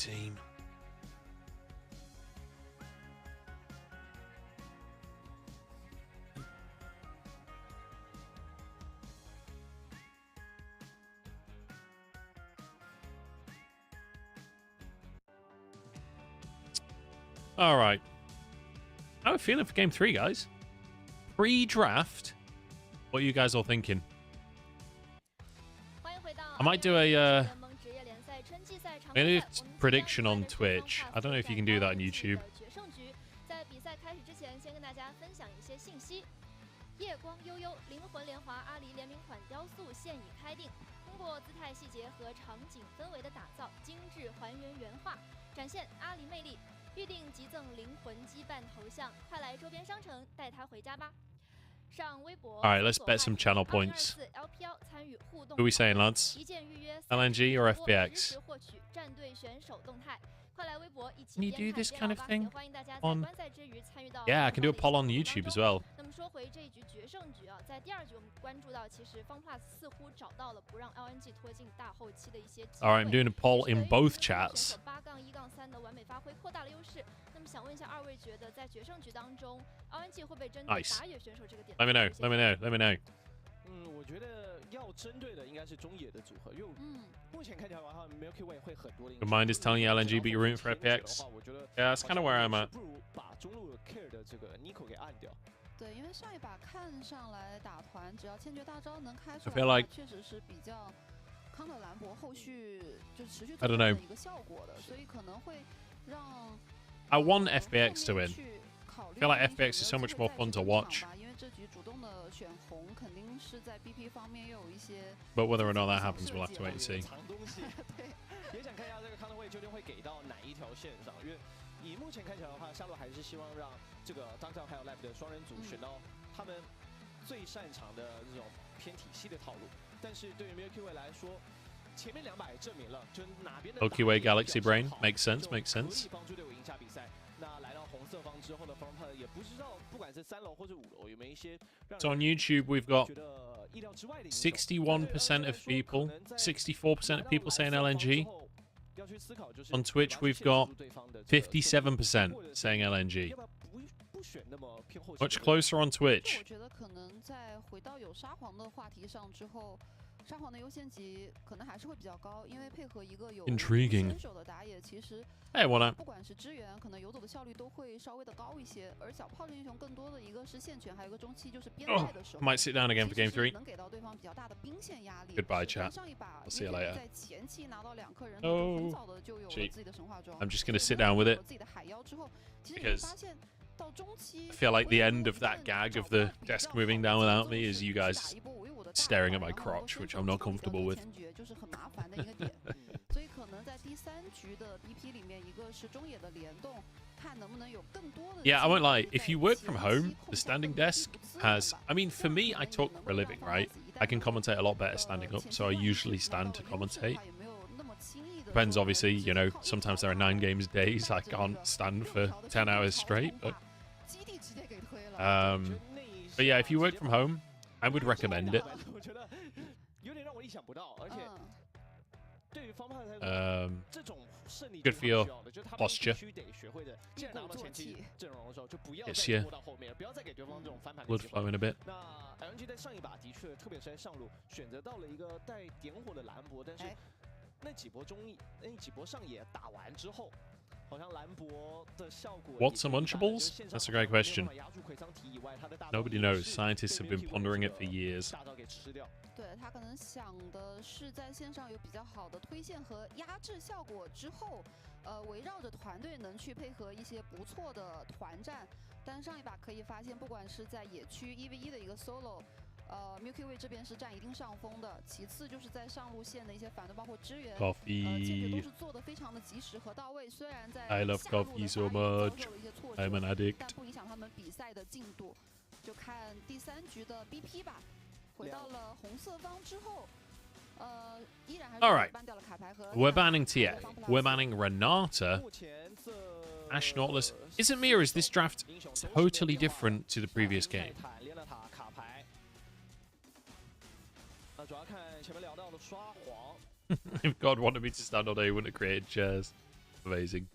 team. All right. How are we feeling for game 3, guys? Pre-draft. What are you guys all thinking? I might do a prediction on Twitch. I don't know if you can do that on YouTube. 在比赛开始之前，先跟大家分享一些信息。夜光悠悠灵魂莲华阿狸联名款雕塑现已开定，通过姿态细节和场景氛围的打造，精致还原原画，展现阿狸魅力。预定即赠灵魂羁绊头像，快来周边商城带它回家吧。 All right, let's bet some channel points. Who are we saying, lads? LNG or FPX? Can you do this kind of thing on? Yeah, I can do a poll on YouTube as well. 那么说回这一局决胜局啊，在第二局我们关注到，其实方 plus 似乎找到了不让 LNG 拖进大后期的一些机会。All right, I'm doing a poll in both chats. 8-1-3的完美发挥，扩大了优势。那么想问一下二位，觉得在决胜局当中 ，LNG 会不会针对打野选手这个点 ？Let me know. Let me know. Let me know. 我觉得要针对的应该是中野的组合，因为目前看起来的话 ，Milky Way 会很多的。Your mind is telling you LNG, but you're rooting for FPX. Yeah, that's kind of where I'm at. 不如把中路 Care 的这个 Nico 给按掉。对，因为上一把看上来打团，只要千珏大招能开出 I feel 来， like 确实是比较康乐兰博后续就持续 I 做 don't 的 know. 一个效果的，所以可能会让 I want FPX to win. I feel like FPX is so much more fun to watch. 因为这局主动的选红肯定是在 BP 方面又有一些。But whether or not that happens, we'll have to wait and see. 藏东西，对，也想看一下这个康乐卫究竟会给到哪一条线上，因为以目前看起来的话，夏洛还是希望让这个Dagda还有 Lab 的双人组选到他们最擅长的这种偏体系的套路，但是对于 Milky Way 来说，前面2把也证明了，就哪边的 Milky Way Galaxy Brain makes sense, makes sense. 帮助队伍赢下比赛。那来到红色方之后的方派，也不知道不管是3楼或者5楼有没有一些。So on YouTube, we've got 61% of people, 64% of people saying LNG. On Twitch, we've got 57% saying LNG. Much closer on Twitch. 我觉得可能在回到有沙皇的话题上之后，沙皇的优先级可能还是会比较高，因为配合一个有 Intriguing. 先手的打野，其实 Hey, well, 不管是支援，可能游走的效率都会稍微的高一些。而小炮英雄更多的一个是线权，还有一个中期就是边带的时候， might sit down again for game 3. 能给到对方比较大的兵线压力。 Goodbye, chat. 上一把 I'll see you later. 在前期拿到2颗人， Oh, 很早的就有了自己的神话装。 I'm just gonna sit down with it 自己的海妖之后，其实你 because 发现到中期 I feel like the end of that gag of the desk moving down without me is you guys staring at my crotch, which I'm not comfortable with. 就是很麻烦的一个点。所以可能在第3局的 BP 里面，一个是中野的联动，看能不能有更多的。 Yeah, I won't lie. If you work from home, the standing desk has... I mean, for me, I talk for a living, right? I can commentate a lot better standing up, so I usually stand to commentate. Depends, obviously, you know, sometimes there are 9 games days. I can't stand for 10 hours straight, but yeah, if you work from home, I would recommend it. Good for your posture. It's your blood flowing a bit. 那 LNG 在上一把的确，特别是在上路选择到了一个带点火的兰博，但是那几波上野打完之后，好像兰博的效果。 What's a Munchables? That's a great question. Nobody knows. Scientists have been pondering it for years. 对他可能想的是在线上有比较好的推线和压制效果之后，围绕着团队能去配合一些不错的团战。但上一把可以发现，不管是在野区1v1的一个 solo。 Milky Way 这边是占一定上风的，其次就是在上路线的一些反对，包括支援，都是做的非常的及时和到位。虽然在 I love coffee so much. I'm an addict. 但不影响他们比赛的进度。就看第3局的 BP 吧，回到了红色方之后，依然还是 ban 掉了卡牌和 We're banning TF. We're banning Renata. Ash Nautilus. Isn't me or is this draft totally different to the previous game? If God wanted me to stand all day, he wouldn't have created chairs. Amazing.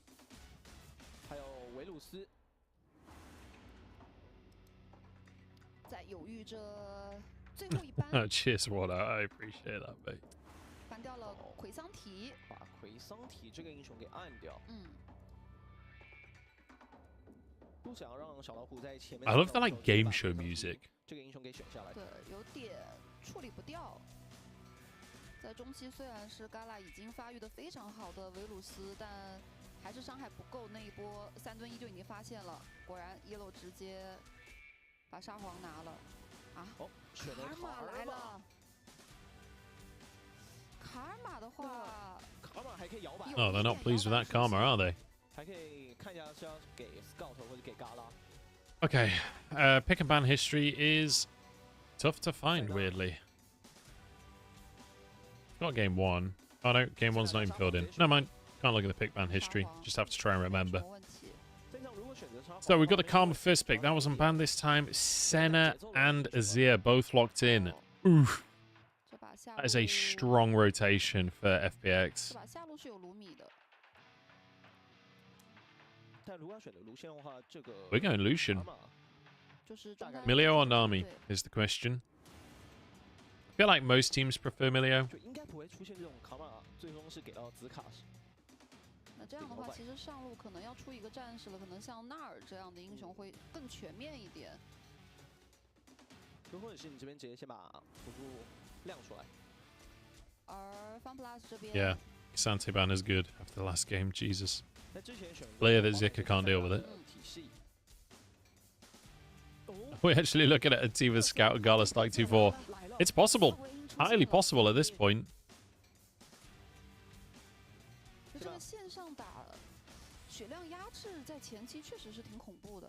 还有维鲁斯，在犹豫着最后一班。Oh, cheers, Water. I appreciate that, mate. 翻掉了奎桑提，把奎桑提这个英雄给按掉。不想让小老虎在前面。I love the like game show music. 这个英雄给选下来。对，有点处理不掉。在中期虽然是嘎啦已经发育的非常好的维鲁斯，但还是伤害不够，那一波3对1就已经发现了。果然 Yellow 直接把沙皇拿了。啊，卡尔玛来了。卡尔玛的话，卡尔玛还可以摇摆。Oh, they're not pleased with that karma, are they? 还可以看一下是要给 Scout 或者给嘎啦。Okay, pick and ban history is tough to find, weirdly. Got game 1. Oh no, game 1's not even filled in. Never mind. Can't look at the pick ban history. Just have to try and remember. So we've got the Karma first pick. That wasn't banned this time. Senna and Azir both locked in. Oof. That is a strong rotation for FPX. 但如果要选择卢线的话，这个 We're going Lucian. Milio or Nami is the question. I feel like most teams prefer Milio. 就应该不会出现这种卡玛最终是给到紫卡。那这样的话，其实上路可能要出一个战士了，可能像纳尔这样的英雄会更全面一点。又或者是你这边直接先把辅助亮出来。而 FunPlus 这边 Yeah, Sante ban is good after the last game. Jesus. Player that Zika can't deal with it. We're actually looking at a team of Scout and Gala Strike 2-4. It's possible. Highly possible at this point. 就这个线上打血量压制，在前期确实是挺恐怖的。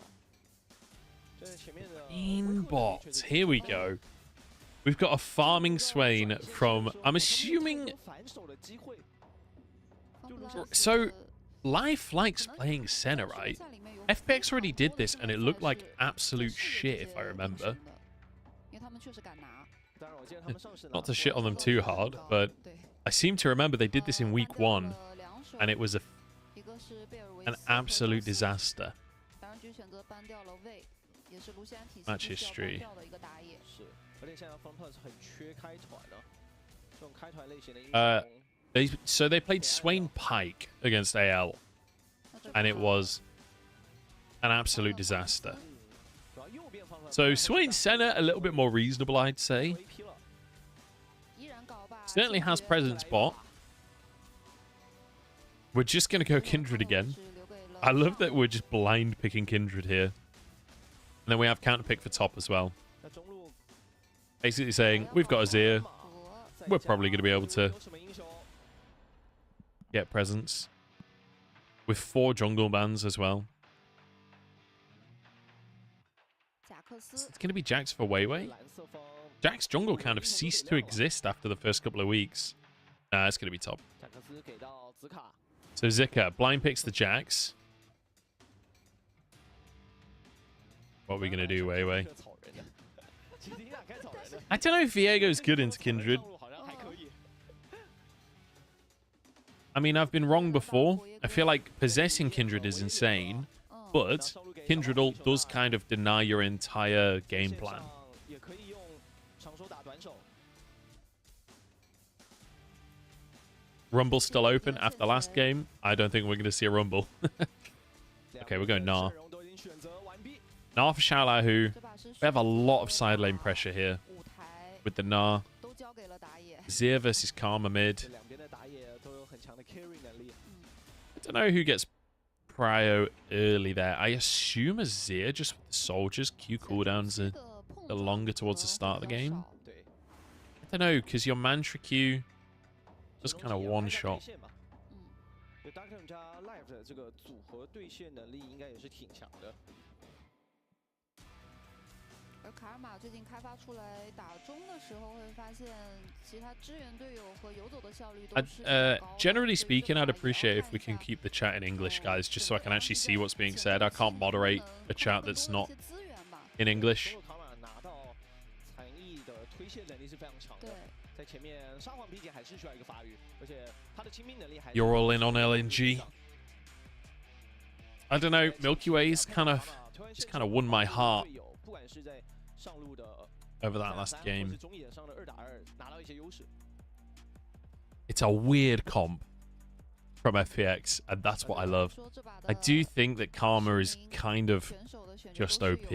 Inbot. Here we go. We've got a farming Swain from, I'm assuming... So, Life likes playing Senna, right? FPX already did this, and it looked like absolute shit, if I remember. Not to shit on them too hard, but I seem to remember they did this in week 1, and it was an absolute disaster. Match history. So they played Swain Pike against AL, and it was an absolute disaster. So Swain Senna, a little bit more reasonable, I'd say. Certainly has presence bot. We're just going to go Kindred again. I love that we're just blind picking Kindred here. And then we have counter pick for top as well. Basically saying, we've got Azir. We're probably going to be able to get presence. With 4 jungle bans as well. It's going to be Jax for Weiwei. Jax jungle kind of ceased to exist after the first couple of weeks. Nah, it's going to be top. So Zika, blind picks the Jax. What are we going to do, Weiwei? I don't know if Viego's good into Kindred. I mean, I've been wrong before. I feel like possessing Kindred is insane, but Kindred ult does kind of deny your entire game plan. Rumble's still open after last game. I don't think we're going to see a Rumble. Okay, we're going Gnar. Gnar for Xiaolahu. We have a lot of side lane pressure here with the Gnar. Zir versus Karma mid. I don't know who gets prio early there. I assume Azir just with the soldiers. Q cooldowns are longer towards the start of the game. I don't know, because your Mantra Q just kind of one shot. Generally speaking, I'd appreciate if we can keep the chat in English, guys, just so I can actually see what's being said. I can't moderate a chat that's not in English. You're all in on LNG. I don't know. Milky Way's just kind of won my heart over that last game. It's a weird comp from FPX, and that's what I love. I do think that Karma is kind of just OP.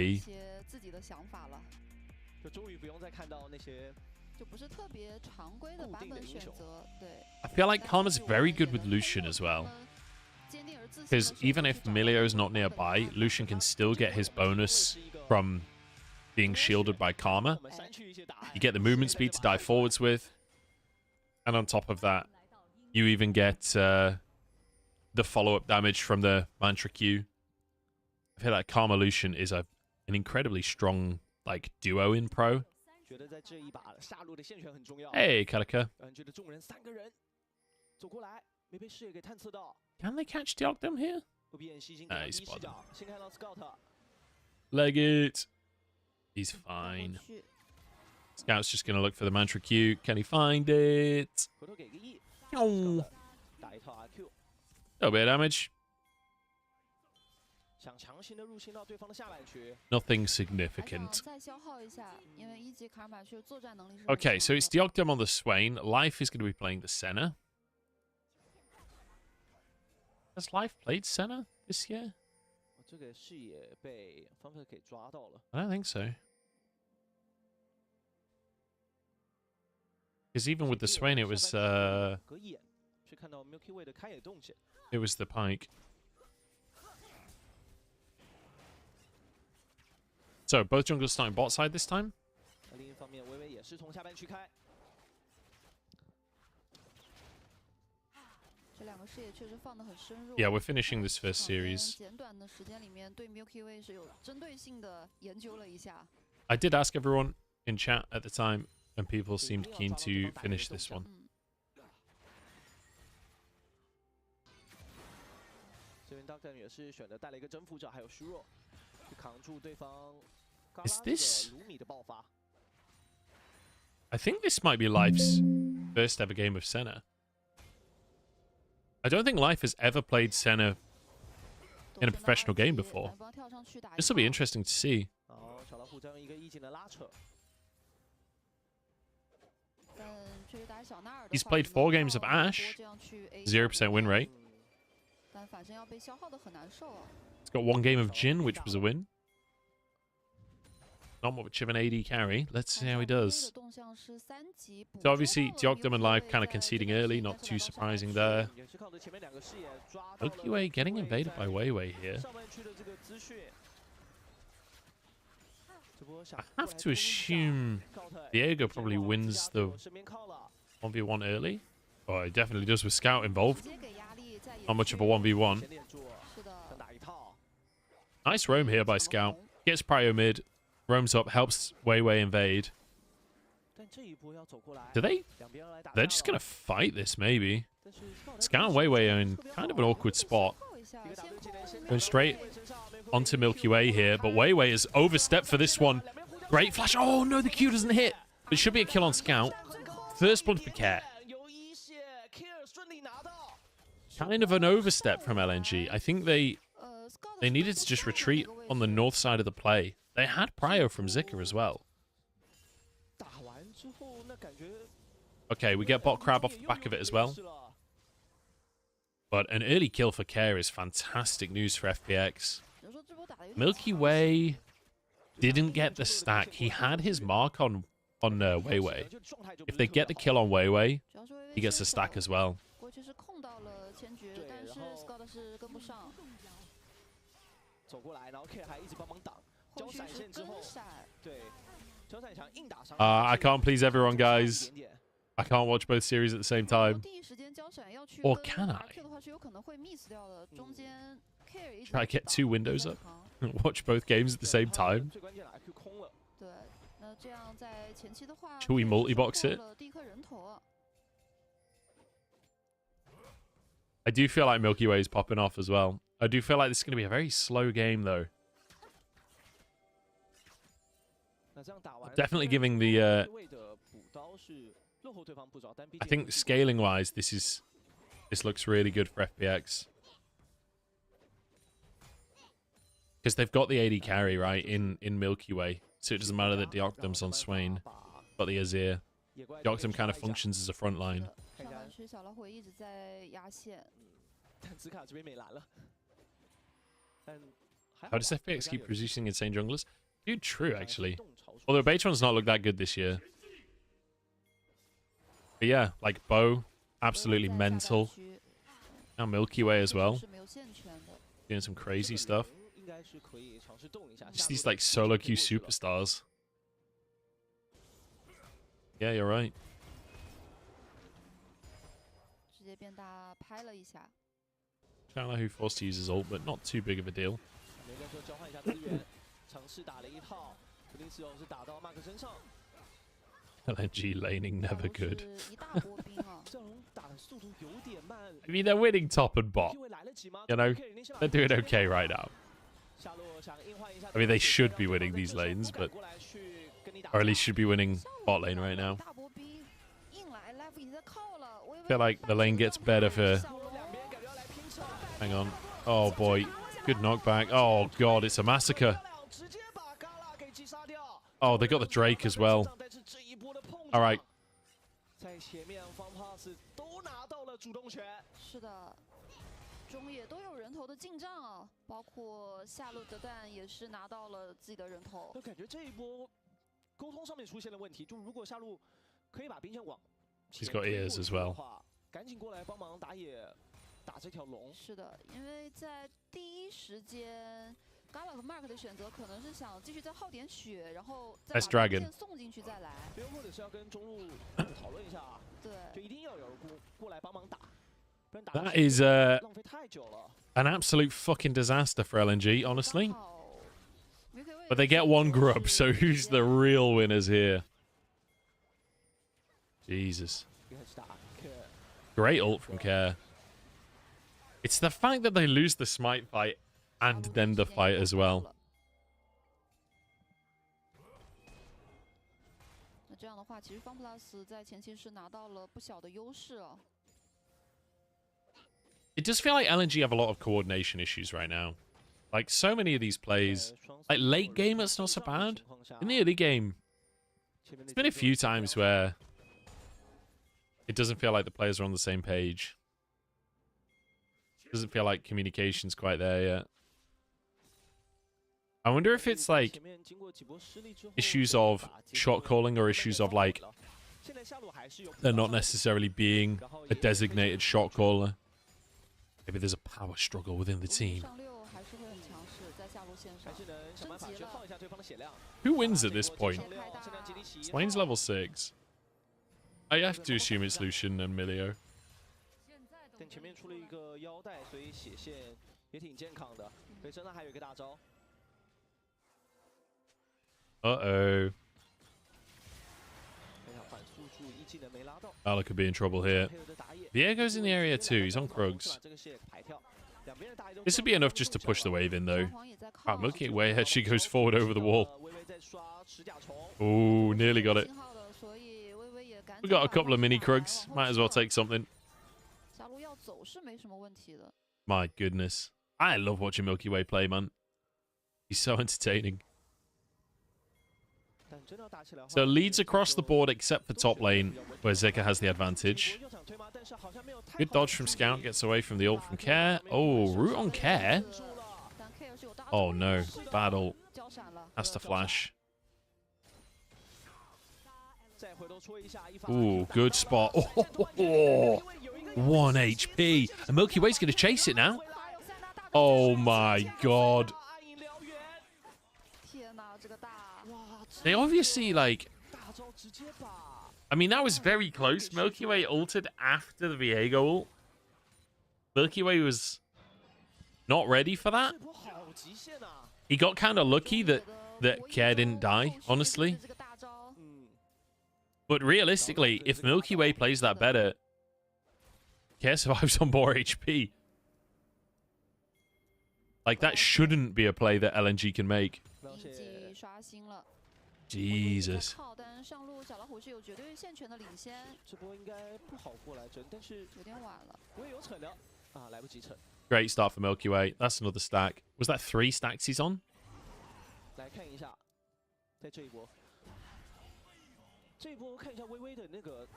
I feel like Karma's very good with Lucian as well. Because even if Milio's not nearby, Lucian can still get his bonus from being shielded by Karma. You get the movement speed to dive forwards with. And on top of that, you even get the follow-up damage from the Mantra Q. I feel like Karma Lucian is an incredibly strong duo in pro. Hey, Karaka. Can they catch Dagda here? Nice spot. Leg it. He's fine. Scout's just going to look for the Mantra Q. Can he find it? Oh. A bit of damage. Nothing significant. Okay, so it's Dagda on the Swain. Life is going to be playing the Senna. Has Life played Senna this year? I don't think so. Because even with the Swain, it was the Pike. So both junglers starting bot side this time. Yeah, we're finishing this first series. I did ask everyone in chat at the time, and people seemed keen to finish this one. Is this... I think this might be Life's first ever game of Senna. I don't think Life has ever played Senna in a professional game before. This will be interesting to see. He's played 4 games of Ashe, 0% win rate. He's got 1 game of Jhin, which was a win. Not much of an AD carry. Let's see how he does. So obviously, Dagda and Life kind of conceding early. Not too surprising there. Milky Way getting invaded by Weiwei here. I have to assume Diego probably wins the 1v1 early. Oh, he definitely does with Scout involved. Not much of a 1v1. Nice roam here by Scout. Gets prio mid. Roams up, helps Weiwei invade. They're just going to fight this, maybe. Scout and Weiwei are in kind of an awkward spot. Going straight onto Milky Way here, but Weiwei has overstepped for this one. Great flash. Oh, no, the Q doesn't hit. It should be a kill on Scout. First blood for Care. Kind of an overstep from LNG. I think they needed to just retreat on the north side of the play. They had prio from Zika as well. Okay, we get bot crab off the back of it as well. But an early kill for Care is fantastic news for FPX. Milky Way didn't get the stack. He had his mark on Weiwei. If they get the kill on Weiwei, he gets the stack as well. I can't please everyone, guys. I can't watch both series at the same time. Or can I? Try to get 2 windows up and watch both games at the same time. Should we multi-box it? I do feel like Milky Way is popping off as well. I do feel like this is going to be a very slow game, though. Definitely giving the... I think scaling-wise, this looks really good for FPX. Because they've got the AD carry, right, in Milky Way. So it doesn't matter that Deoctum's on Swain. Got the Azir. Deoctum kind of functions as a front line. 上半区小老虎一直在压线。但紫卡这边没蓝了。但 How does FPX keep producing insane junglers? Dude, true, actually. Although Beitron's not looked that good this year. But yeah, like Bo, absolutely mental. Now Milky Way as well. Doing some crazy stuff. Just these like solo queue superstars. Yeah, you're right. 直接变大拍了一下。 Chandler who forced to use his ult, but not too big of a deal. 两个就交换一下资源，尝试打了一套，肯定是是打到 Mark 身上。 LNG laning never good. 一大波兵啊！ 这种打的速度有点慢。I mean, they're winning top and bot. You know, they're doing okay right now. I mean, they should be winning these lanes, but or at least should be winning bot lane right now. 大波兵硬来 ，Life 已经在靠了。 I feel like the lane gets better for. Hang on. Oh boy. Good knockback. Oh god, it's a massacre. Oh, they got the Drake as well. Alright. 在前面方帕斯都拿到了主动权。是的，中野都有人头的进账啊，包括下路的蛋也是拿到了自己的人头。就感觉这一波沟通上面出现了问题，就如果下路可以把兵线往 He's got ears as well. 赶紧过来帮忙打野。 打这条龙是的，因为在第一时间 ，Gala 和 Mark 的选择可能是想继续再耗点血，然后再把兵线送进去再来。又或者是要跟中路讨论一下啊，对，就一定要有人过来帮忙打，不然打 That is 浪费太久了。 An absolute fucking disaster for LNG, honestly. But they get one grub, so who's the real winners here? Jesus. Great ult from Care. It's the fact that they lose the smite fight and then the fight as well. 那这样的话，其实 FunPlus 在前期是拿到了不小的优势哦。 It does feel like LNG have a lot of coordination issues right now. Like, so many of these plays, like, late game, it's not so bad. In the early game, there's been a few times where it doesn't feel like the players are on the same page. Doesn't feel like communication's quite there yet. I wonder if it's, like, issues of shot calling or issues of, like, they're not necessarily being a designated shot caller. Maybe there's a power struggle within the team. Who wins at this point? Swain's level 6. I have to assume it's Lucian and Milio. 但前面出了一个腰带，所以血线也挺健康的。所以身上还有一个大招。Uh-oh. Ala could be in trouble here. Viego's in the area too. He's on Krugs. This would be enough just to push the wave in, though. Wow, Milky Way actually goes forward over the wall. Ooh, nearly got it. We got a couple of mini Krugs. Might as well take something. My goodness. I love watching Milky Way play, man. He's so entertaining. So leads across the board except for top lane, where Zeka has the advantage. Good dodge from Scout, gets away from the ult from Care. Oh, root on Care? Oh no, bad ult. Has to flash. Ooh, good spot. Oh, 1 HP. And Milky Way's going to chase it now. Oh my god. They obviously, like... I mean, that was very close. Milky Way ulted after the Viego ult. Milky Way was not ready for that. He got kind of lucky that Care didn't die, honestly. But realistically, if Milky Way plays that better, Care survives on more HP. Like, that shouldn't be a play that LNG can make. Jesus. Great start for Milky Way. That's another stack. Was that 3 stacks he's on? 来看一下，在这一波看一下微微的那个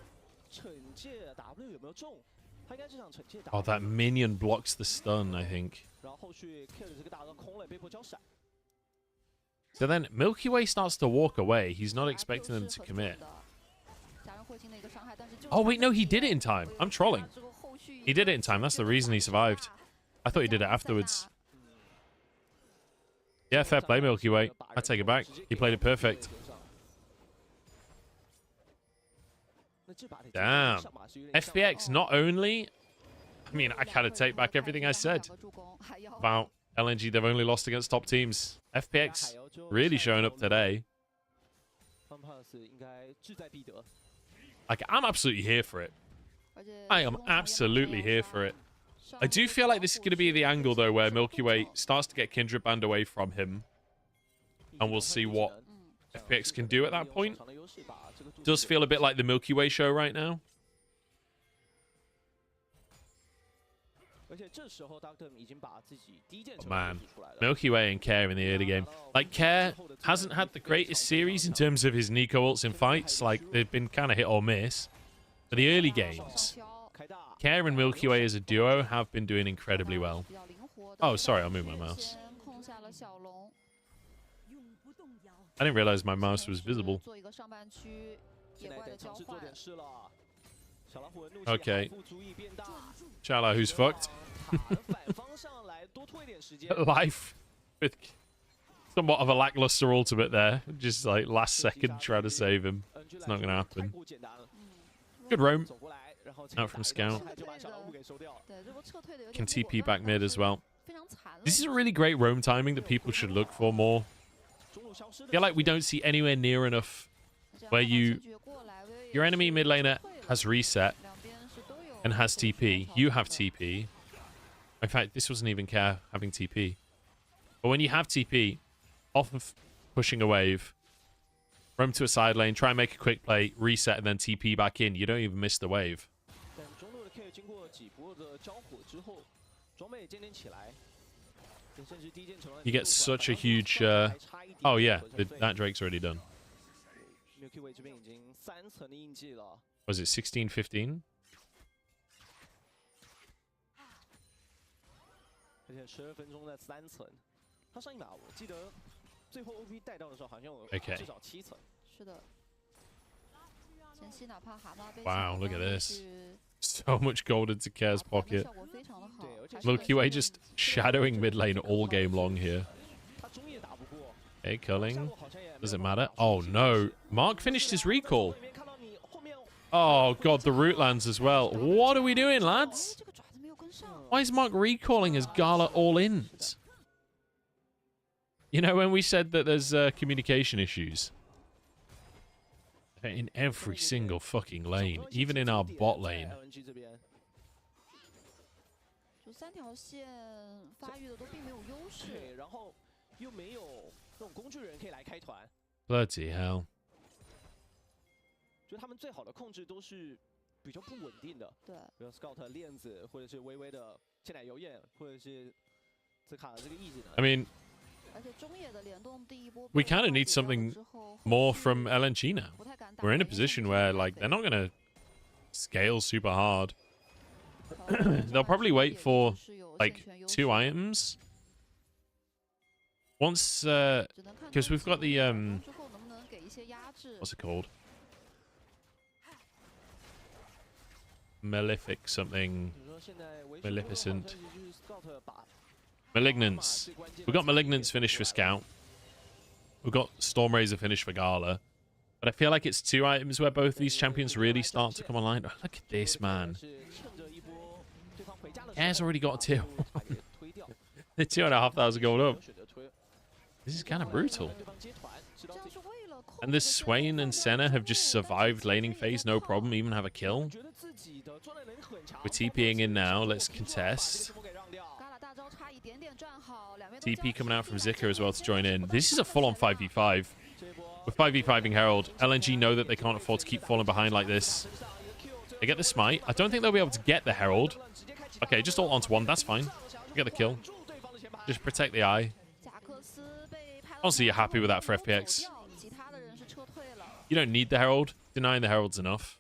惩戒 W 有没有中？他应该这场惩戒 W。Oh, that minion blocks the stun, I think. 然后后续 K 的这个大招空了，被迫交闪。 So then Milky Way starts to walk away. He's not expecting them to commit. Oh, wait, no, he did it in time. I'm trolling. He did it in time. That's the reason he survived. I thought he did it afterwards. Yeah, fair play, Milky Way. I take it back. He played it perfect. Damn. FPX not only... I mean, I kind of take back everything I said about LNG. They've only lost against top teams. FPX really showing up today. Like, I'm absolutely here for it. I am absolutely here for it. I do feel like this is going to be the angle, though, where Milky Way starts to get Kindred banned away from him. And we'll see what FPX can do at that point. Does feel a bit like the Milky Way show right now. Oh, man, Milky Way and Care in the early game. Like, Care hasn't had the greatest series in terms of his Nico ults in fights. Like, they've been kind of hit or miss. But the early games, Care and Milky Way as a duo have been doing incredibly well. Oh, sorry, I'll move my mouse. I didn't realize my mouse was visible. Okay. Chala, who's fucked? Life with somewhat of a lackluster ultimate there. Just like last second trying to save him. It's not going to happen. Good roam. Out from Scout. Can TP back mid as well. This is a really great roam timing that people should look for more. I feel like we don't see anywhere near enough where your enemy mid laner has reset and has TP. You have TP. In fact, this wasn't even Care having TP. But when you have TP, off of pushing a wave, roam to a side lane, try and make a quick play, reset, and then TP back in. You don't even miss the wave. You get such a huge... oh, yeah. That Drake's already done. Was it 16, 15? Okay. Wow, look at this. So much gold into Care's pocket. Milky Way just shadowing mid lane all game long here. Okay, culling. Does it matter? Oh, no. Mark finished his recall. Oh, God, the root lands as well. What are we doing, lads? Why is Mark recalling as Gala all-ins? You know, when we said that there's communication issues in every single fucking lane, even in our bot lane. Bloody hell. 就他们最好的控制都是比较不稳定的，对，比如 Scout 链子，或者是微微的切奶油焰，或者是兹卡的这个意志呢。I mean, we kind of need something more from LNG now. We're in a position where, like, they're not going to scale super hard. They'll probably wait for, like, 2 items. Once, because we've got the, what's it called? Malefic something. Maleficent. Malignance. We've got Malignance finished for Scout. We've got Storm Razor finished for Gala. But I feel like it's 2 items where both these champions really start to come online. Oh, look at this, man. Care's already got a 2. They're 2,500 gold up. This is kind of brutal. And the Swain and Senna have just survived laning phase, no problem, even have a kill. We're TPing in now. Let's contest. TP coming out from Zika as well to join in. This is a full-on 5v5. We're 5v5ing Herald. LNG know that they can't afford to keep falling behind like this. They get the smite. I don't think they'll be able to get the Herald. Okay, just ult onto one. That's fine. Get the kill. Just protect the eye. Honestly, you're happy with that for FPX. You don't need the Herald. Denying the Herald's enough.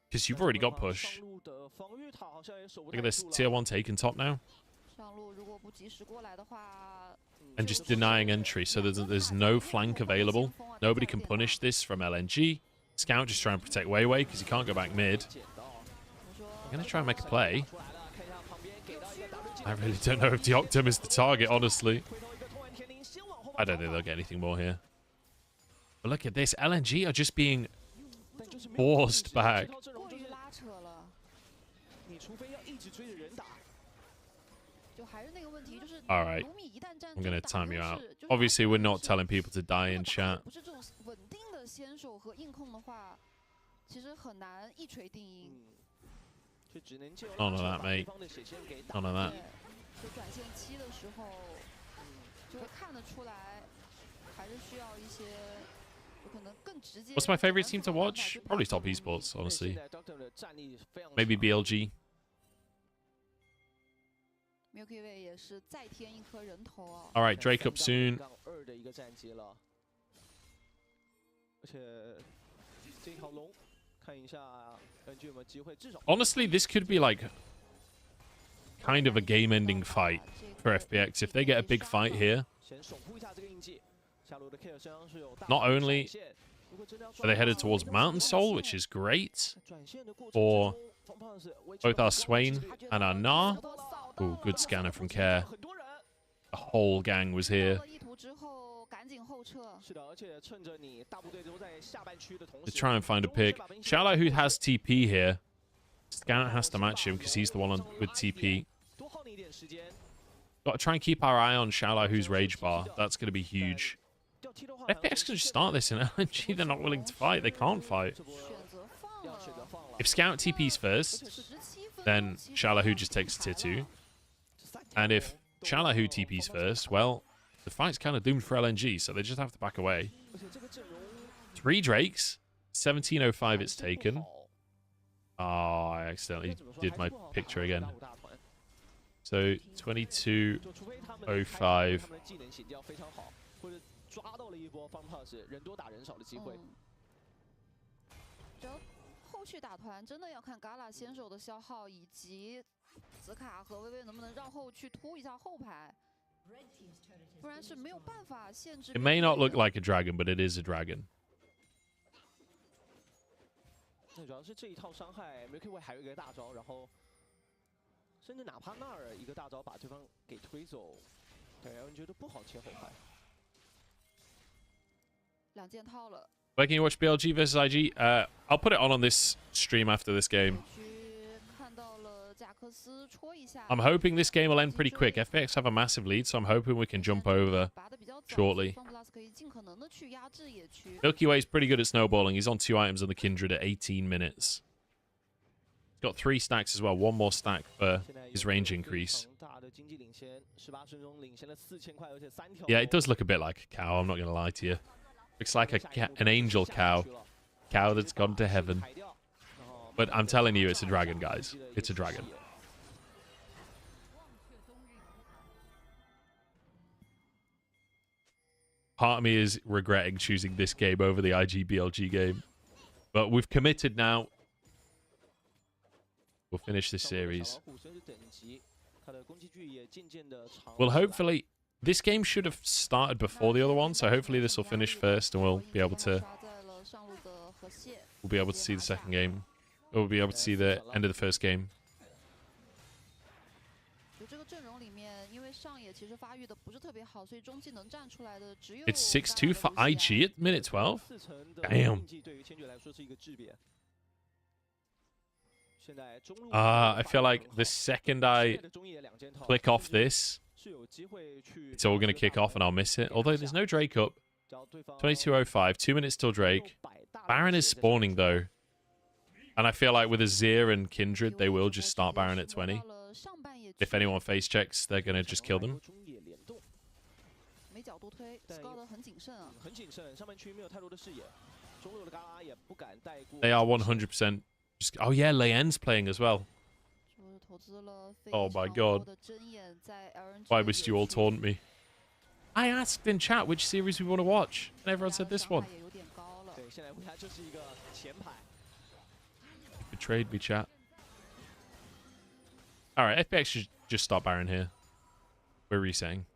Because you've already got push. Look at this. Tier 1 taken top now. And just denying entry. So there's no flank available. Nobody can punish this from LNG. Scout just trying to protect Weiwei because he can't go back mid. I'm going to try and make a play. I really don't know if Deoctum is the target, honestly. I don't think they'll get anything more here. But look at this. LNG are just being forced back. All right. I'm going to time you out. Obviously, we're not telling people to die in chat. None of that, mate. None of that. What's my favorite team to watch? Probably Top Esports, honestly. Maybe BLG. All right, Drake up soon. Honestly, this could be like kind of a game-ending fight for FPX. If they get a big fight here, not only are they headed towards Mountain Soul, which is great, for both our Swain and our Na. Ooh, good scanner from Care. The whole gang was here. To try and find a pick. Xiaolai, who has TP here. Scout has to match him because he's the one with TP. Got to try and keep our eye on Xiaolai, who's Rage Bar. That's going to be huge. FPX can just start this in LNG. They're not willing to fight. They can't fight. If Scout TP's first, then Xiaolai, who just takes tier 2. And if Xiaolai, who TP's first, well, the fight's kind of doomed for LNG, so they just have to back away. 3 Drakes. 1705 it's taken. Oh, I accidentally did my picture again. So, 2205. It may not look like a dragon, but it is a dragon. Where can you watch BLG versus IG? I'll put it on this stream after this game. I'm hoping this game will end pretty quick. FPX have a massive lead, so I'm hoping we can jump over shortly. Milky Way's pretty good at snowballing. He's on 2 items on the Kindred at 18 minutes. He's got 3 stacks as well. 1 more stack for his range increase. Yeah, it does look a bit like a cow. I'm not going to lie to you. Looks like an angel cow. Cow that's gone to heaven. But I'm telling you, it's a dragon, guys. It's a dragon. Part of me is regretting choosing this game over the IG BLG game. But we've committed now. We'll finish this series. Well, hopefully... This game should have started before the other one, so hopefully this will finish first and we'll be able to see the second game. Or we'll be able to see the end of the first game. It's 6-2 for IG at minute 12? Damn. I feel like the second I click off this, it's all going to kick off and I'll miss it. Although there's no Drake up. 2205, 2 minutes till Drake. Baron is spawning though. And I feel like with Azir and Kindred, they will just start Baron at 20. If anyone face checks, they're going to just kill them. They are 100%. Oh yeah, Leyen's playing as well. Oh my god. Why must you all taunt me? I asked in chat which series we want to watch, and everyone said this one. You betrayed me, chat. Alright, FPX should just stop Baron here. We're resetting.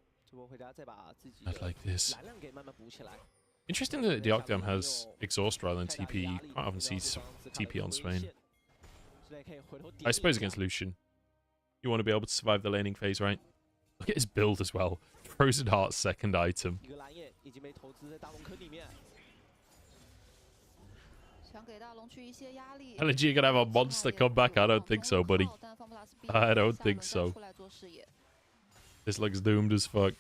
I'd like this. Interesting that Dagda has exhaust rather than TP. You quite often see TP on Swain. I suppose against Lucian. You want to be able to survive the laning phase, right? Look at his build as well. Frozen Heart's second item. LNG are gonna have a monster comeback? I don't think so, buddy. I don't think so. This looks doomed as fuck.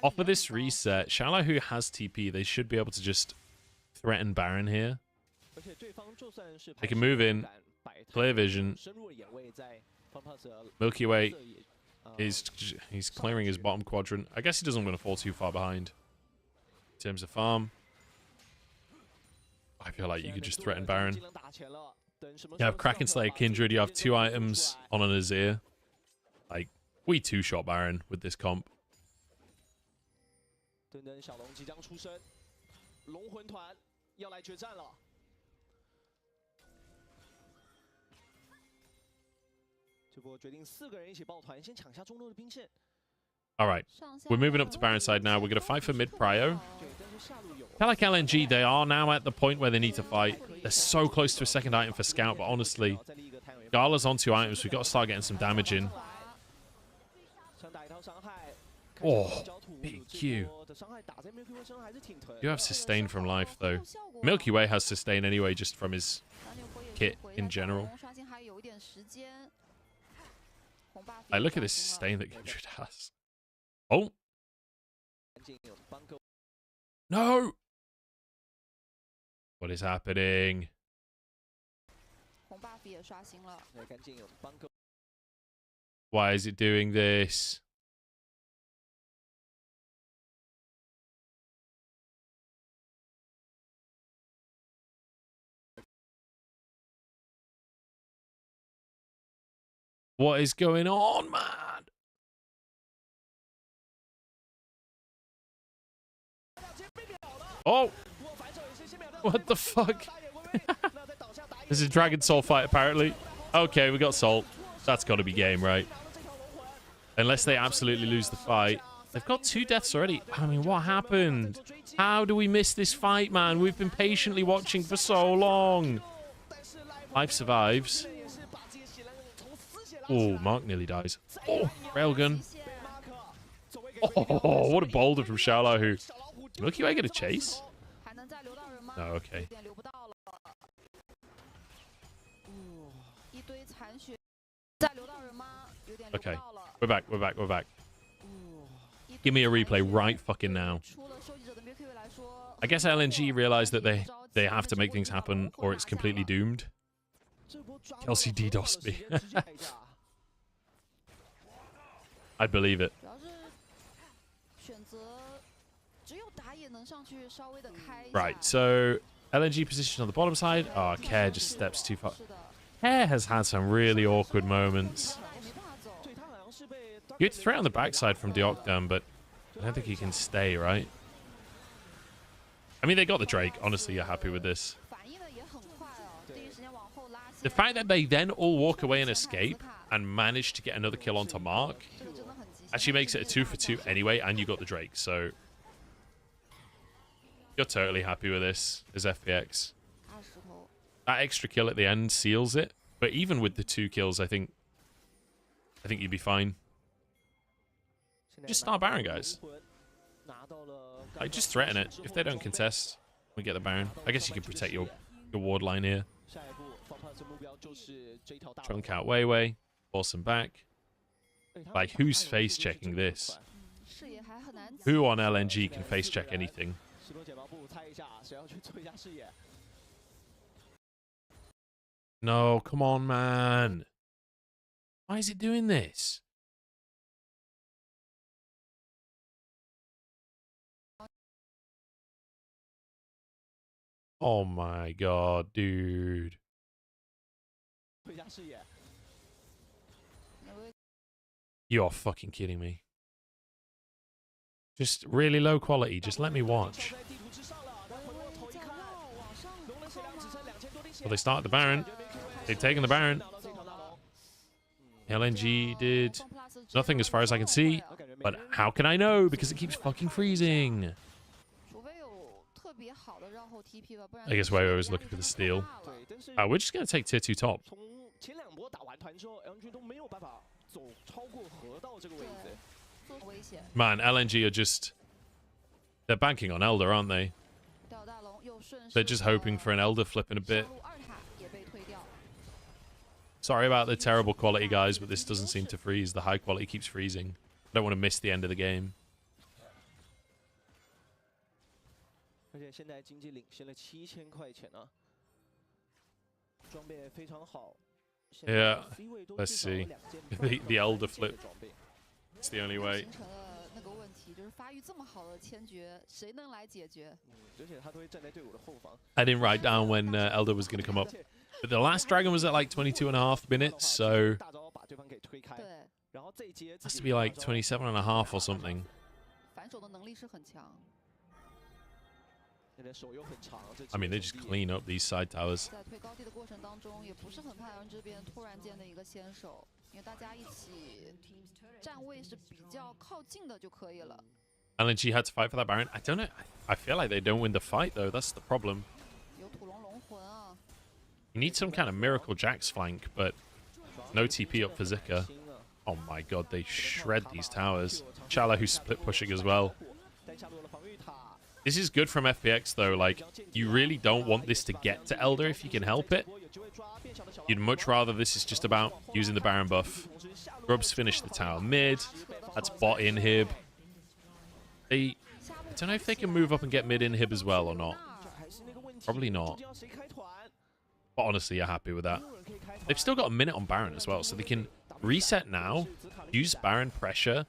Off of this reset, Shallow who has TP, they should be able to just threaten Baron here. They can move in, clear vision. Milky Way he's clearing his bottom quadrant. I guess he doesn't want to fall too far behind in terms of farm. I feel like you could just threaten Baron. You have Kraken Slayer Kindred, you have 2 items on an Azir. Like, we two-shot Baron with this comp. Alright, we're moving up to Baron side now. We're going to fight for mid-prio. I feel like LNG, they are now at the point where they need to fight. They're so close to a second item for Scout, but honestly, Gala's on 2 items. We've got to start getting some damage in. Oh, big Q. You have sustain from life, though. Milky Way has sustain anyway, just from his kit in general. I look at this sustain that Kindred has. Oh. No! What is happening? Why is it doing this? What is going on, man? Oh! What the fuck? This is a Dragon Soul fight, apparently. Okay, we got Salt. That's got to be game, right? Unless they absolutely lose the fight. They've got 2 deaths already. I mean, what happened? How do we miss this fight, man? We've been patiently watching for so long. Life survives. Oh, Mark nearly dies. Oh, railgun. Oh, what a boulder from Shallow, who... Milky Way get a chase? No, okay. Okay, we're back, we're back, we're back. Give me a replay right fucking now. I guess LNG realized that they have to make things happen or it's completely doomed. Kelsey DDoSed me. I believe it. Right, so LNG position on the bottom side. Oh, Care just steps too far. Care has had some really awkward moments. Good threat on the backside from Dagda, but I don't think he can stay, right? I mean, they got the Drake. Honestly, you're happy with this. The fact that they then all walk away and escape and manage to get another kill onto Mark actually makes it a 2 for 2 anyway, and you got the Drake, so you're totally happy with this as FPX. That extra kill at the end seals it, but even with the 2 kills, I think you'd be fine. Just start Baron, guys. Like, just threaten it. If they don't contest, we get the Baron. I guess you can protect your ward line here. Trunk out Weiwei. Force him back. Like, who's face checking this? Who on LNG can face check anything? No, come on, man. Why is it doing this? Oh my god, dude. You are fucking kidding me. Just really low quality. Just let me watch. Well, they start the Baron. They've taken the Baron. LNG did nothing as far as I can see. But how can I know? Because it keeps fucking freezing. I guess Weiwei was looking for the steal. We're just going to take tier 2 top. Man, LNG are just... They're banking on Elder, aren't they? They're just hoping for an Elder flip in a bit. Sorry about the terrible quality, guys, but this doesn't seem to freeze. The high quality keeps freezing. I don't want to miss the end of the game. Yeah, let's see. The Elder flip. It's the only way. I didn't write down when Elder was going to come up. But the last dragon was at like 22.5 minutes, so... It has to be like 27.5 or something. I mean, they just clean up these side towers. LNG had to fight for that Baron. I don't know. I feel like they don't win the fight, though. That's the problem. You need some kind of Miracle Jax flank, but no TP up for Zika. Oh my god, they shred these towers. Chala who's split pushing as well. This is good from FPX, though. Like, you really don't want this to get to Elder if you can help it. You'd much rather this is just about using the Baron buff. Grubs finish the tower mid. That's bot inhib. I don't know if they can move up and get mid inhib as well or not. Probably not. But honestly, you're happy with that. They've still got a minute on Baron as well, so they can reset now, use Baron pressure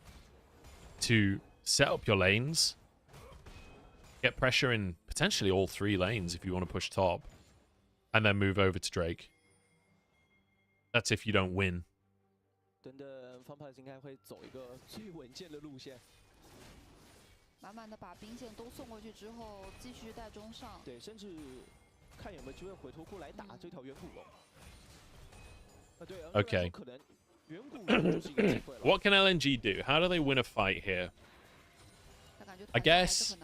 to set up your lanes, get pressure in potentially all 3 lanes if you want to push top, and then move over to Drake. That's if you don't win. Okay. What can LNG do? How do they win a fight here? I guess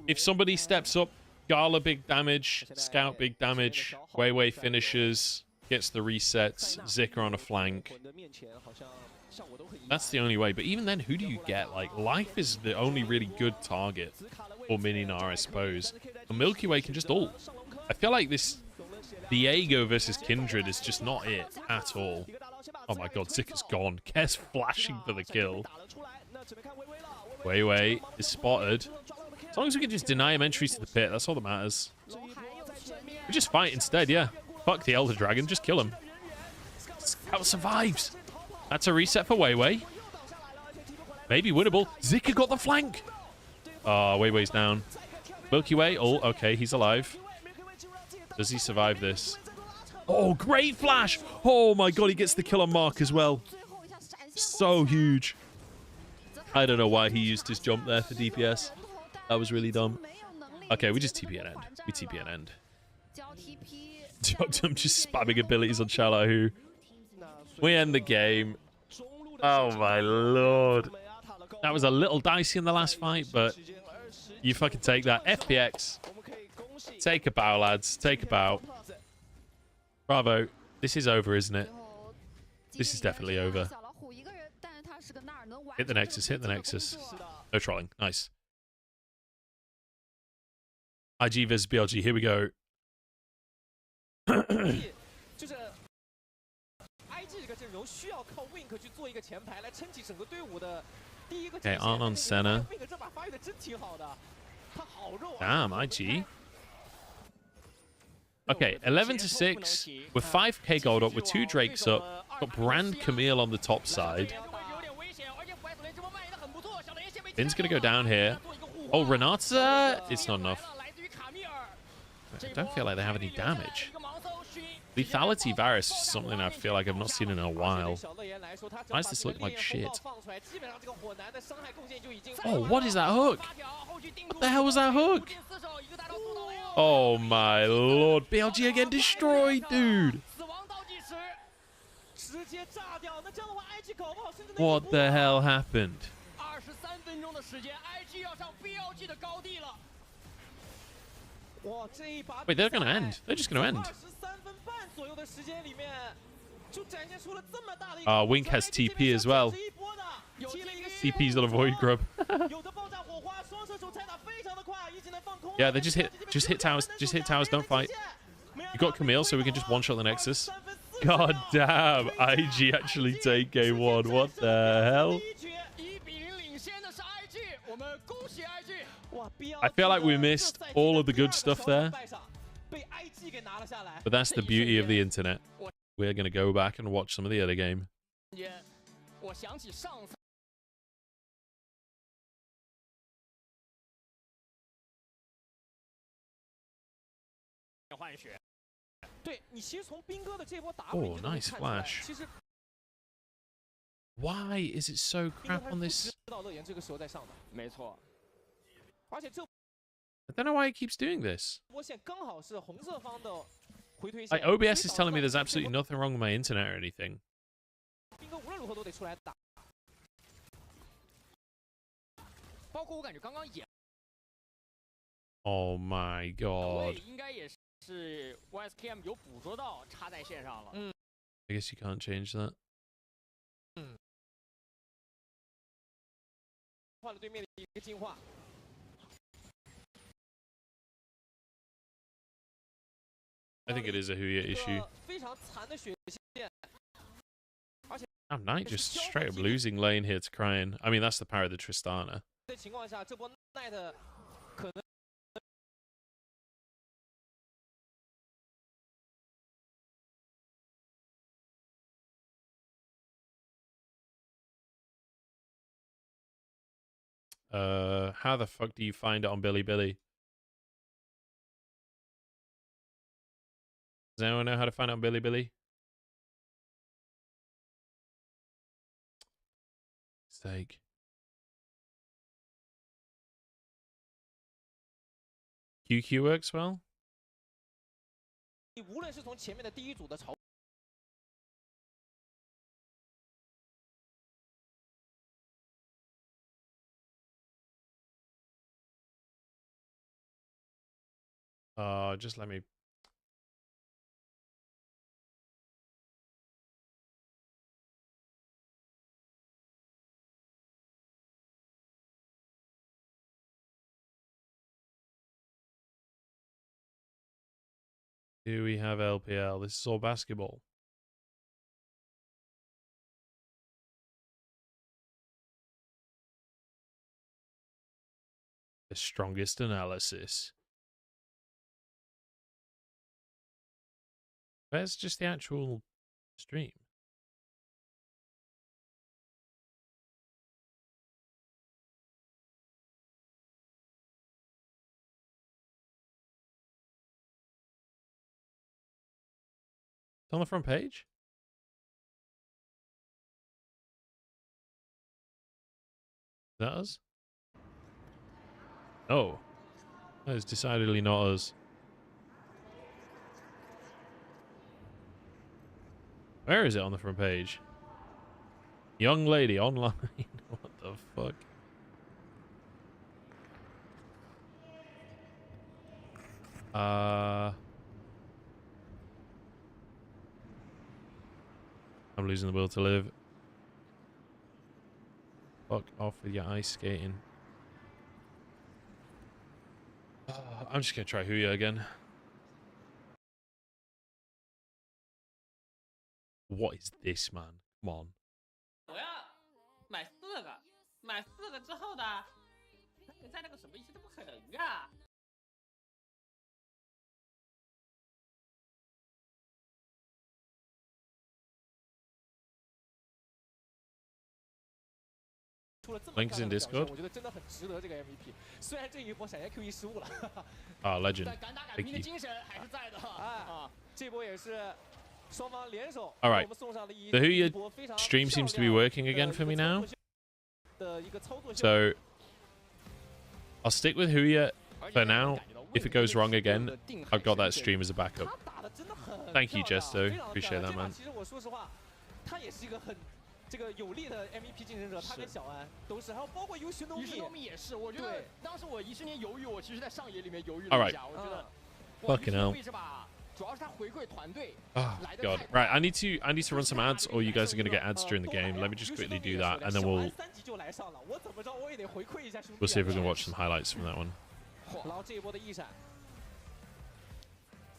if somebody steps up, Gala big damage, Scout big damage, Weiwei finishes, gets the resets, Zika on a flank. That's the only way. But even then, who do you get? Like, Life is the only really good target for Mininar, I suppose. And Milky Way can just ult. I feel like this Diego versus Kindred is just not it at all. Oh my god, Zika's gone. Kess flashing for the kill. Weiwei is spotted. As long as we can just deny him entry to the pit, that's all that matters. We just fight instead, yeah. Fuck the Elder Dragon, just kill him. Scout survives. That's a reset for Weiwei. Maybe winnable. Zika got the flank. Oh, Weiwei's down. Milky Way, oh, okay, he's alive. Does he survive this? Oh, great flash! Oh my god, he gets the kill on Mark as well. So huge. I don't know why he used his jump there for DPS. That was really dumb. Okay, we just TP an end. We TP an end. I'm just spamming abilities on Chala, who... We end the game. Oh my lord. That was a little dicey in the last fight, but you fucking take that. FPX. Take a bow, lads. Take a bow. Bravo. This is over, isn't it? This is definitely over. Hit the Nexus. Hit the Nexus. No trolling. Nice. IG vs BLG. Here we go. Okay, Arn on Senna. Damn, IG. Okay, 11-6. We're 5k gold up. We're 2 Drakes up. Got Brand Camille on the top side. Finn's going to go down here. Oh, Renata? It's not enough. I don't feel like they have any damage. Lethality virus is something I feel like I've not seen in a while. Why does this look like shit? Oh, what is that hook? What the hell was that hook? Oh my lord. BLG again destroyed, dude. What the hell happened? Wait, they're gonna end. They're just gonna end. Wink has TP as well. TP's not a void grub. Yeah, they just hit towers. Just hit towers, don't fight. You got Camille, so we can just one-shot the Nexus. God damn, IG actually take game 1. What the hell? I feel like we missed all of the good stuff there. But that's the beauty of the internet. We're going to go back and watch some of the other game. Oh, nice flash. Why is it so crap on this? I don't know why it keeps doing this. Like, OBS is telling me there's absolutely nothing wrong with my internet or anything. Oh my god. I guess you can't change that. I think it is a Huya issue. Damn, Knight just straight up losing lane here to Crying. I mean, that's the power of the Tristana. How the fuck do you find it on Bilibili? Does anyone know how to find it on Bilibili? Mistake. QQ works well? Just let me... Do we have LPL? This is all basketball. The strongest analysis. Where's just the actual stream? It's on the front page? Is that us? Oh. That is decidedly not us. Where is it on the front page? Young lady online. What the fuck? I'm losing the will to live. Fuck off with your ice skating. I'm just gonna try Huya again. What is this, man? Come on. 我要买4个，买4个之后呢，你在那个什么意思？这不可能啊！出了这么 Link is in 漂亮的表现 Discord. 我觉得真的很值得这个 MVP。虽然这一波闪现 Q1 失误了，Legend. 但敢打敢拼的精神还是在的。这波也是双方联手， All right. 我们送上了一 The Huya 波非常 stream seems to be working again for me now. 的一个操作。 So I'll stick with Huya for now. If it goes wrong again, I've got that stream as a backup. Thank you, Jesto. Appreciate that, man. 其实我说实话，他也是一个很这个有力的 MVP 竞争者，他跟小安都是，还有包括尤寻东米也是。我觉得当时我17年犹豫，我其实在上野里面犹豫 All 了 right. 一下，我觉得 Fucking hell. 位置吧，主要是他回馈团队。 Oh god. Right, I need to run some ads, or you guys are gonna get ads during the game. Let me just quickly do that, and then we'll 3级就来上了，我怎么着我也得回馈一下兄弟。 we'll see if we can watch some highlights from that one. 然后这一波的一闪，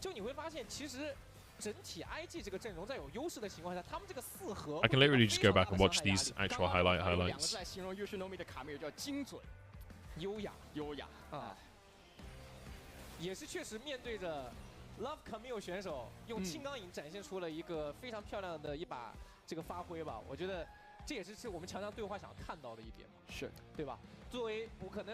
就你会发现，其实整体 IG 这个阵容在有优势的情况下，他们这个4合 I can literally just go back and watch these actual highlights. 两个字来形容优秀 Nomi 的卡梅尔叫精准、优雅啊，也是确实面对着 Love Camille 选手，用青钢影展现出了一个非常漂亮的一把这个发挥吧。我觉得这也是我们强强对话想看到的一点，是对吧？作为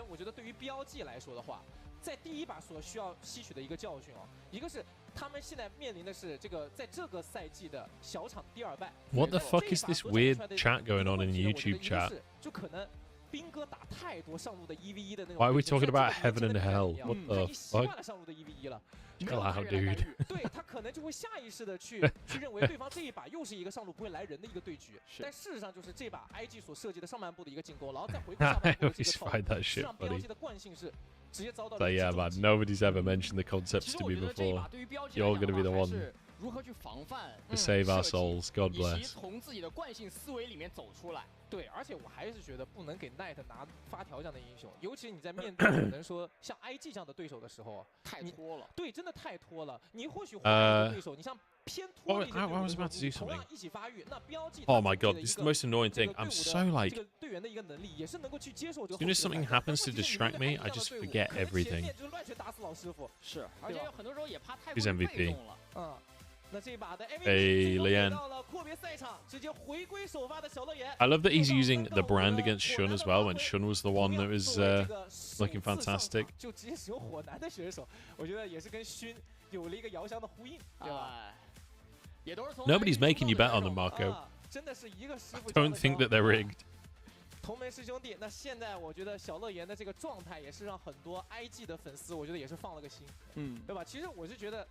我觉得对于 BLG 来说的话，在第一把所需要吸取的一个教训一个是他们现在面临的是这个在这个赛季的小场第2败。 What the fuck is this weird chat going on in YouTube chat? 就可能兵哥打太多上路的1v1的那种。 Why are we talking about heaven and hell? What the 习惯 fuck? 了上路的1v1了。 Chill out, dude. 对他可能就会下意识的去认为对方这一把又是一个上路不会来人的一个对局，但事实上就是这把 IG 所设计的上半部的一个进攻，然后再回归下半部的这个套路，是让 BLG 的惯性是直接遭到。 So yeah, man. Nobody's ever mentioned the concepts to me before. You're gonna be the one 如何去防范 to save our souls. God 以及 bless. 从自己的惯性思维里面走出来。对，而且我还是觉得不能给 Knight 拿发条这样的英雄，尤其你在面对可能说像 IG 这样的对手的时候，太拖了。对，真的太拖了。你或许换一个对手，你像偏拖的一些队伍， about to do something. 同样一起发育，那 BLG Oh my god, this is the most annoying thing. I'm so like, 这个队员的一个能力也是能够去接受这个。 as soon as something happens to distract me, I just forget everything. 就乱拳打死老师傅。是，而且很多时候也怕太 Who's MVP? 那这把的 Hey, Lian. 到了阔别赛场，直接回归首发的小乐言。 I love that he's using the brand against Shun as well, when Shun was the one that was looking fantastic. 就直接使用火男的选手，我觉得也是跟勋有了一个遥相的呼应，对吧？ Nobody's making you bet on them, Marco. 真的是一个师傅。 Don't think that they're rigged. 同门师兄弟，那现在我觉得小乐言的这个状态也是让很多 IG 的粉丝，我觉得也是放了个心，对吧？其实我是觉得。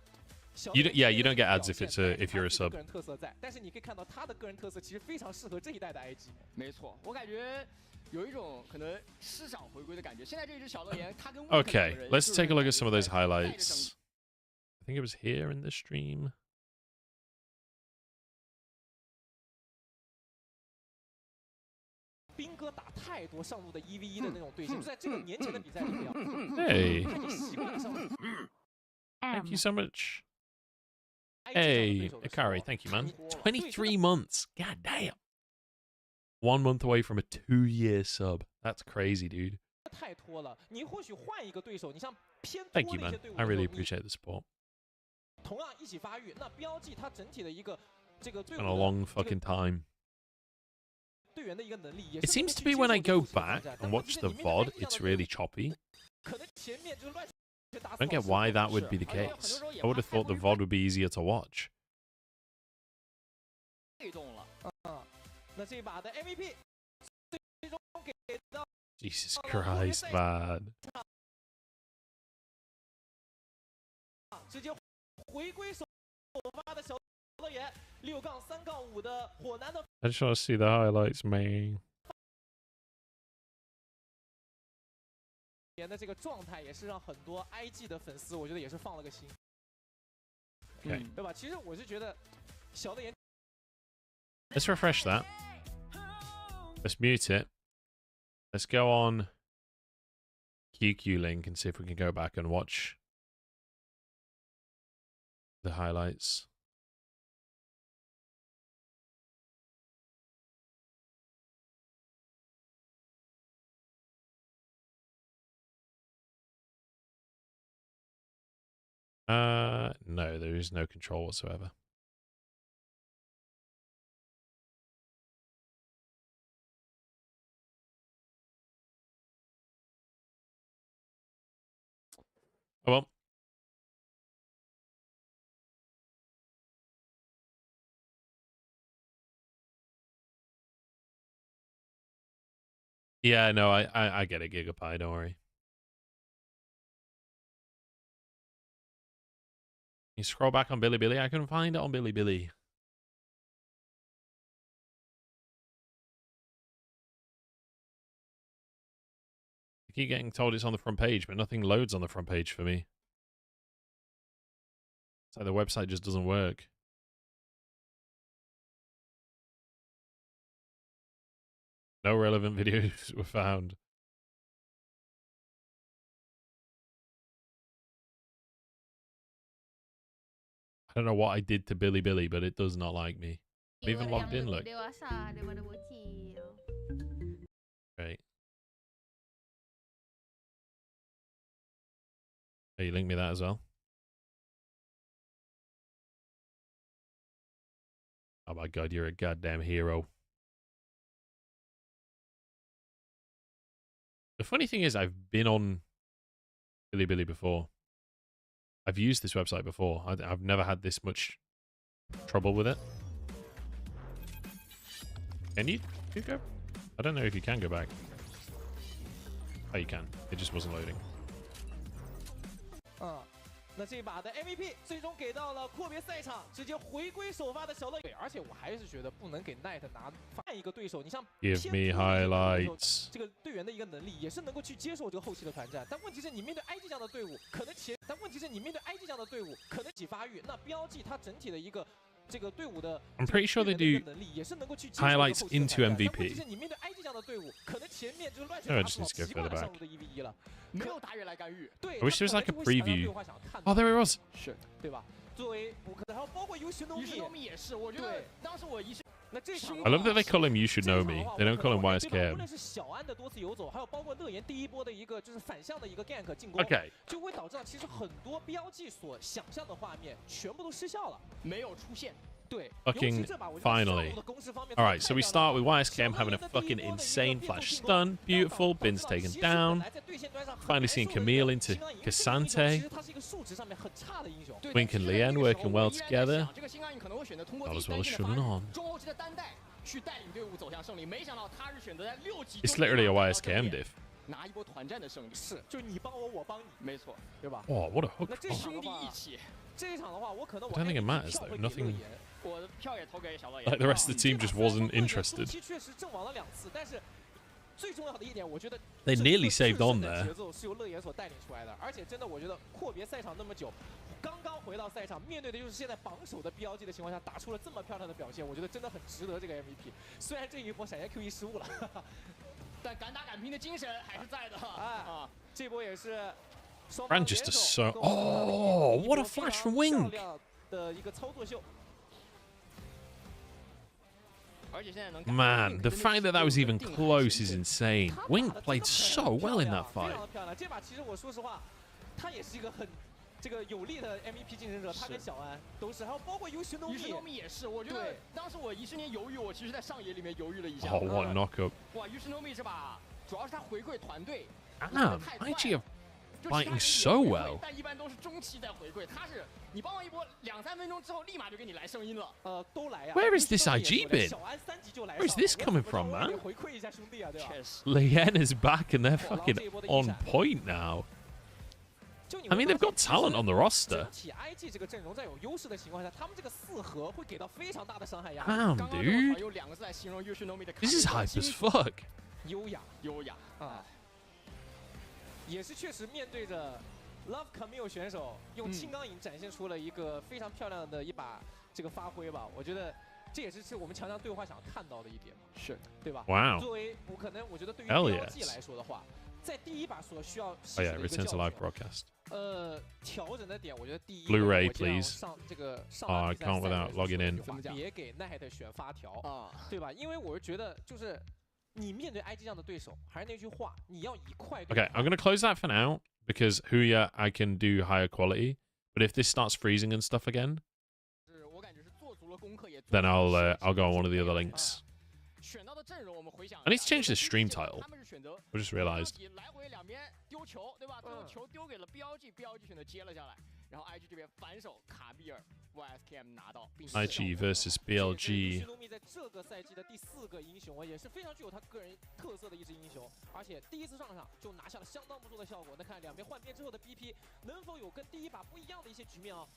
You don't get ads if you're a sub. 个人特色在，但是你可以看到他的个人特色其实非常适合这一代的 IG。没错，我感觉有一种可能师长回归的感觉。现在这只小乐言，他跟 Okay, let's take a look at some of those highlights. I think it was here in the stream. 兵哥打太多上路的1v1的那种队形，就在这个年前的比赛里面， Hey. 他已经习惯了上路。 Thank you so much. Hey, Akari, thank you, man. 23 months. God damn. 1 month away from a 2-year sub. That's crazy, dude. 太拖了，你或许换一个对手，你像偏拖 Thank 的 you, 一些 man. 队伍， I really appreciate the support. 同样一起发育，那 BLG 它整体的一个这个队伍 Been a long fucking time. 队员的一个能力也 It 是。 seems to be when I go back and watch the VOD, it's really choppy. 可能前面就乱。 I don't get why that would be the case. I would have thought the VOD would be easier to watch. 被动了，那这把的 MVP 最终给到 Jesus Christ, man. 直接回归首发的小乐言6-3-5的火男的。 I just want to see the highlights, man. 的这个状态也是让很多 IG 的粉丝，我觉得也是放了个心， Okay. 对吧？其实我是觉得小乐言。 Let's refresh that. Let's mute it. Let's go on QQ link and see if we can go back and watch the highlights. No, there is no control whatsoever. Oh well. Yeah, no, I get it, Gigapie, don't worry. You scroll back on Bilibili? I couldn't find it on Bilibili. I keep getting told it's on the front page, but nothing loads on the front page for me. It's like the website just doesn't work. No relevant videos were found. I don't know what I did to Bilibili, but it does not like me. I'm even logged in, look. Great. Oh, you link me that as well? Oh my god, you're a goddamn hero. The funny thing is, I've been on Bilibili before. I've used this website before. I've never had this much trouble with it. Can you go? I don't know if you can go back. Oh, you can. It just wasn't loading. 那这一把的 MVP 最终给到了阔别赛场，直接回归首发的小乐。而且我还是觉得不能给 Knight 拿换一个对手，你像 Give me highlights。这个队员的一个能力也是能够去接受这个后期的团战，但问题是你面对 IG 这样的队伍，可能起发育，那BLG它整体的一个。 I'm pretty sure they do highlights into MVP. No, I just need to go further back. I wish there was like a preview. Oh, there it was. I love that they call him You Should Know Me. They don't call him YSKM. Okay. Fucking finally. Alright, so we start with YSKM having a fucking insane flash stun. Beautiful. Bin's taken down. Finally seeing Camille into Cassante. Wink and Lien working well together. Not as well as Shunan on. It's literally a YSKM diff. Oh, what a hook. Oh. I don't think it matters though. Nothing. Like the rest of the team just wasn't interested. They nearly saved on there. Ran just a so. Oh, what a flash from Wink! Man, the fact that that was even close is insane. Wink played so well in that fight. 这个有力的 MVP 竞争者，他跟小安都是，还有包括You Should Know Me 也是。我觉得当时我一瞬间犹豫，我其实在上野里面犹豫了一下。Oh, what a knockup! 哇 ，You Should Know Me 这把主要是他回馈团队。Ah, IG are fighting so well. 但一般都是中期在回馈，他是你帮我一波2-3分钟之后，立马就给你来声音了。都来呀。Where is this IG been? Where is this coming from, man? Lien is back and they're fucking on point now. I mean, they've got talent on the roster. Damn, dude. This is hype as fuck. 优雅啊，也是确实面对着 Love Camille 选手，用青钢影展现出了一个非常漂亮的一把这个发挥吧。我觉得这也是我们强强对话想看到的一点，是对吧 ？Wow. 作为我可能我觉得对于 BLG 来说的话，在第一把所需要吸取的一个教训，调整的点，我觉得第一 Blu-ray please. 上这个上 I can't without logging in. 别给 Knight 选发条啊，对吧？因为我是觉得就是。 你面对 IG 这样的对手，还是那句话，你要以快。Okay, I'm gonna close that for now because Huya I can do higher quality, but if this starts freezing and stuff again, then I'll go on one of the other links. I need to change the stream title. I just realized. IG versus BLG. 在这个赛季的第4个英雄，也是非常具有他个人特色的一支英雄，而且第一次上场就拿下了相当不错的效果。那看两边换边之后的 BP 能否有跟第一把不一样的一些局面啊？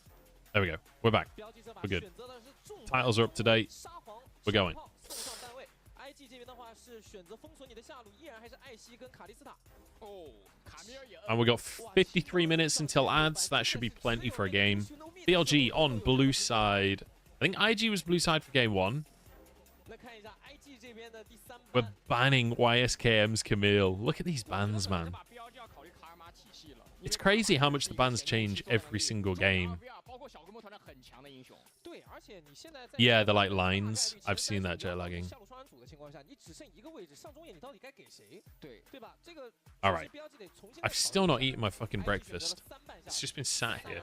There we go. We're back. We're good. Titles are up to date. We're going. IG 这边的话是选择封锁你的下路，依然还是艾希跟卡莉斯塔。 And we got 53 minutes until ads. That should be plenty for a game. BLG on blue side. I think IG was blue side for game 1. We're banning YSKM's Camille. Look at these bans, man. It's crazy how much the bans change every single game. Yeah, they're like lines. I've seen that jet lagging. Alright. I've still not eaten my fucking breakfast. It's just been sat here.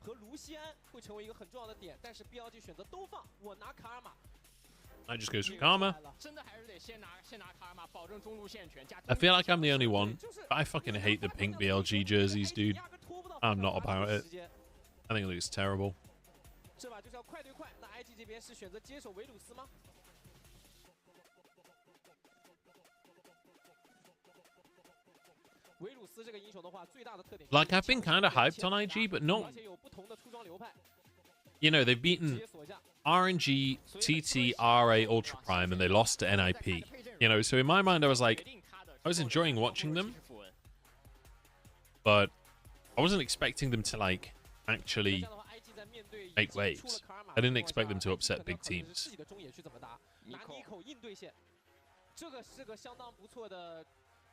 和卢锡安会成为一个很重要的点，但是 BLG 选择都放，我拿卡尔玛。 I just goes for Karma. I feel like I'm the only one, but I fucking hate the pink BLG jerseys, dude. I'm not about it. I think it looks terrible. 这把就是要快对快，那 IG 这边是选择接手维鲁斯吗？ Like, I've been kind of hyped on IG, but not... You know, they've beaten RNG, TT, RA, Ultra Prime, and they lost to NIP. You know, so in my mind, I was like... I was enjoying watching them. But I wasn't expecting them to, like, actually make waves. I didn't expect them to upset big teams.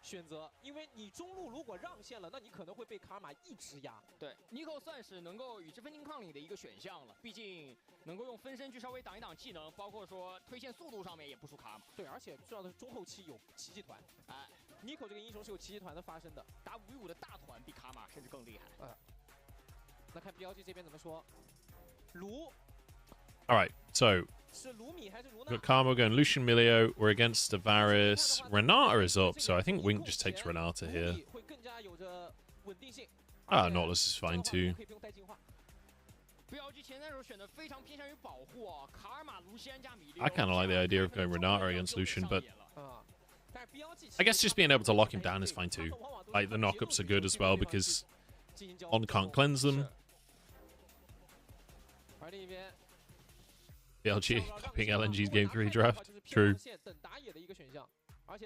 选择，因为你中路如果让线了，那你可能会被卡尔玛一直压。对，Nico 算是能够与之分庭抗礼的一个选项了，毕竟能够用分身去稍微挡一挡技能，包括说推线速度上面也不输卡尔玛。对，而且重要的是中后期有奇迹团。哎 ，Nico 这个英雄是有奇迹团的发生的，打5v5的大团比卡尔玛甚至更厉害。那看 BLG 这边怎么说？卢。All right, so. Got Karma going Lucian Milio. We're against Tavares. Renata is up, so I think Wink just takes Renata here. Ah, Nautilus is fine too. I kind of like the idea of going Renata against Lucian, but I guess just being able to lock him down is fine too. Like, the knockups are good as well because On can't cleanse them. BLG copying LNG's Game 3 draft. True.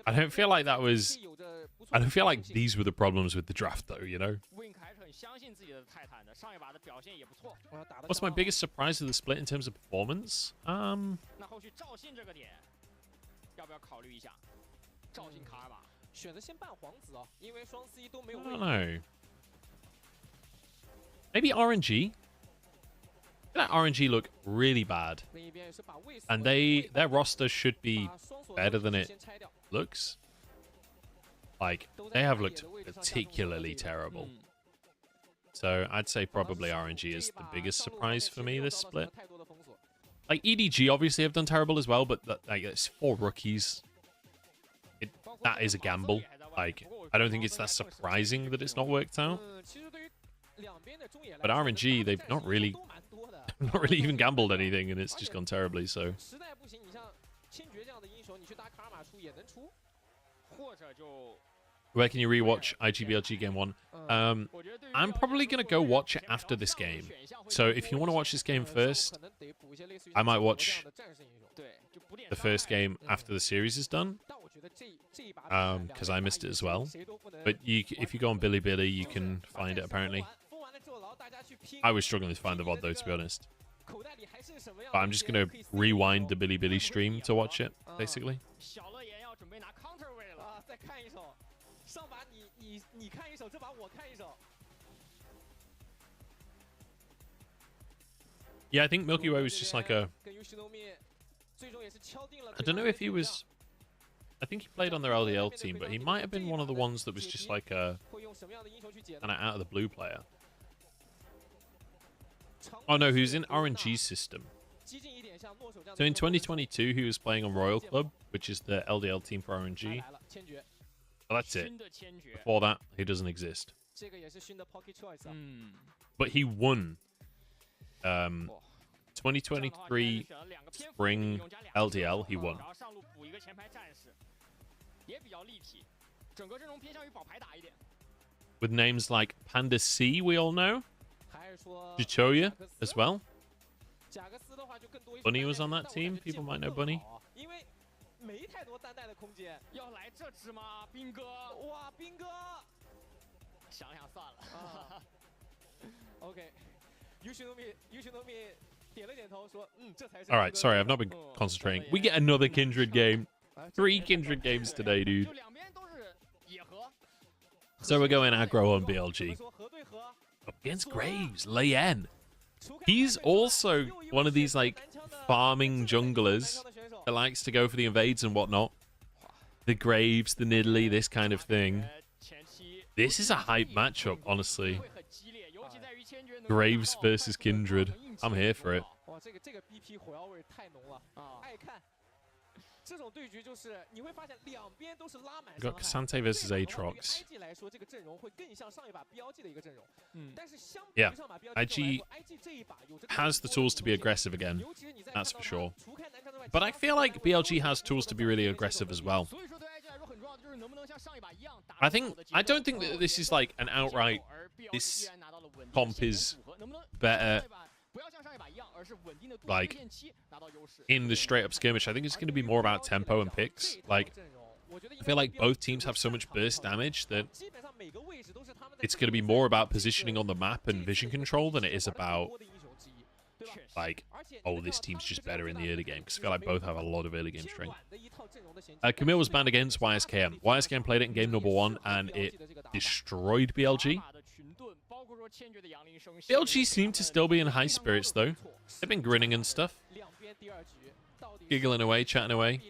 I don't feel like that was... I don't feel like these were the problems with the draft, though, you know? What's my biggest surprise of the split in terms of performance? I don't know. Maybe RNG? That RNG look really bad, and their roster should be better than it looks. Like, they have looked particularly terrible. So I'd say probably RNG is the biggest surprise for me this split. Like, EDG obviously have done terrible as well, but like, it's 4 rookies. That is a gamble. Like, I don't think it's that surprising that it's not worked out. But RNG, they've not really even gambled anything, and it's just gone terribly, so... Where can you rewatch IGBLG Game 1? I'm probably going to go watch it after this game. So if you want to watch this game first, I might watch the first game after the series is done. Because I missed it as well. But if you go on Bilibili, you can find it, apparently. I was struggling to find the VOD, though, to be honest. But I'm just going to rewind the Bilibili stream to watch it, basically. Yeah, I think Milky Way was just like a... I don't know if he was... I think he played on their LDL team, but he might have been one of the ones that was just like a... kind of out of the blue player. Oh no, he was in RNG's system. So in 2022, he was playing on Royal Club, which is the LDL team for RNG. Well, that's it. Before that, he doesn't exist. But he won 2023 Spring LDL. He won. With names like Panda C, we all know. Jutoya as well. Bunny was on that team. People might know Bunny. All right, sorry, I've not been concentrating. We get another Kindred game. 3 Kindred games today, dude. So we're going aggro on BLG. Up against Graves, Layen. He's also one of these, like, farming junglers that likes to go for the invades and whatnot. The Graves, the Nidalee, this kind of thing. This is a hype matchup, honestly. Graves versus Kindred. I'm here for it. Got Kasante versus Aatrox. Yeah, IG has the tools to be aggressive again, that's for sure. But I feel like BLG has tools to be really aggressive as well. I don't think that this is like an outright, this comp is better, like, in the straight up skirmish. I think it's going to be more about tempo and picks. Like, I feel like both teams have so much burst damage that it's going to be more about positioning on the map and vision control than it is about, like, oh, this team's just better in the early game. Because I feel like both have a lot of early game strength. Camille was banned against YSKM. YSKM played it in game number 1 and it destroyed BLG. BLG seem to still be in high spirits, though. They've been grinning and stuff. Giggling away, chatting away.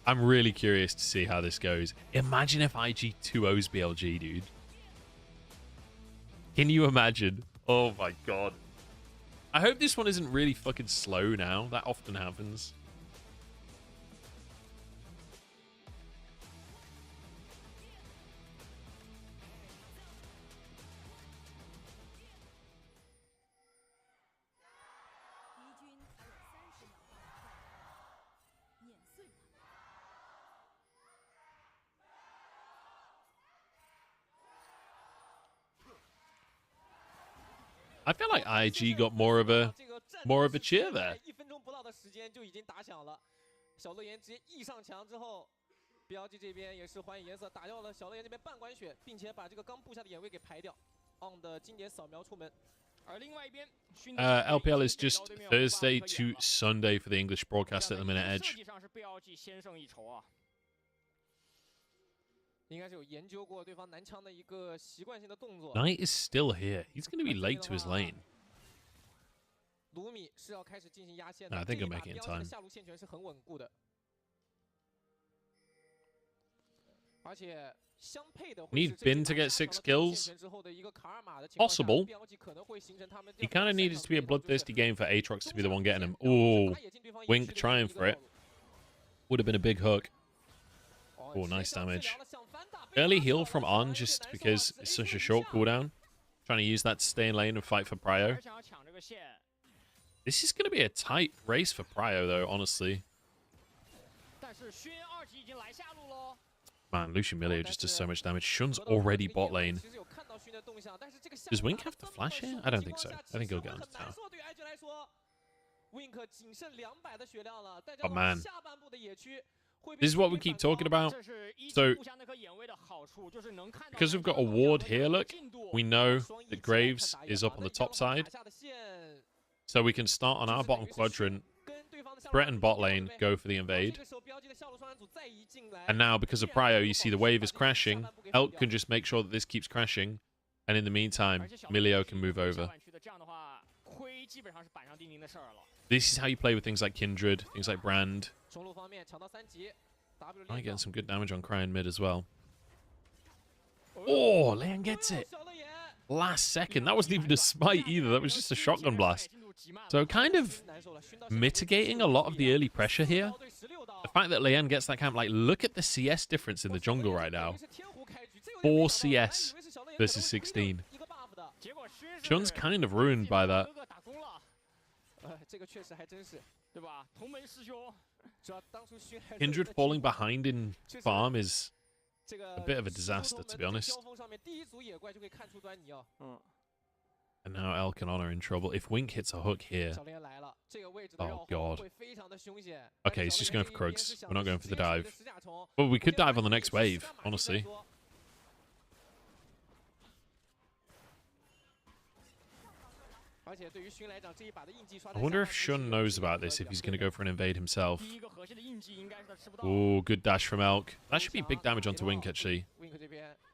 I'm really curious to see how this goes. Imagine if IG 2-0s BLG, dude. Can you imagine? Oh my god. I hope this one isn't really fucking slow now. That often happens. I feel like IG got more of a cheer there. LPL is just Thursday to Sunday for the English broadcast at the minute, Edge. Knight is still here. He's going to be late to his lane. No, I think I'm making it in time. Need Bin to get 6 kills? Possible. He kind of needed to be a bloodthirsty game for Aatrox to be the one getting him. Ooh, Wink trying for it. Would have been a big hook. Oh, nice damage. Early heal from On just because it's such a short cooldown. Trying to use that to stay in lane and fight for Prio. This is going to be a tight race for Prio, though, honestly. Man, Lucian Milio just does so much damage. Shun's already bot lane. Does Wink have the flash here? I don't think so. I think he'll get onto tower. Oh, man. This is what we keep talking about. So, because we've got a ward here, look, we know that Graves is up on the top side. So we can start on our bottom quadrant, threaten bot lane, go for the invade. And now, because of Prio, you see the wave is crashing. Elk can just make sure that this keeps crashing. And in the meantime, Milio can move over. This is how you play with things like Kindred, things like Brand. I getting some good damage on Cryon mid as well. Oh, Layen gets it. last second. That wasn't even a smite either. That was just a shotgun blast. So kind of mitigating a lot of the early pressure here. The fact that Lian gets that camp, like, look at the CS difference in the jungle right now. 4 CS versus 16. Shun's kind of ruined by that. Kindred falling behind in farm is a bit of a disaster, to be honest. And now Elkanon are in trouble. If Wink hits a hook here... Oh, God. Okay, he's just going for Krugs. We're not going for the dive. Well, we could dive on the next wave, honestly. I wonder if Shun knows about this, if he's going to go for an invade himself. Oh, good dash from Elk. That should be big damage onto Wink, actually.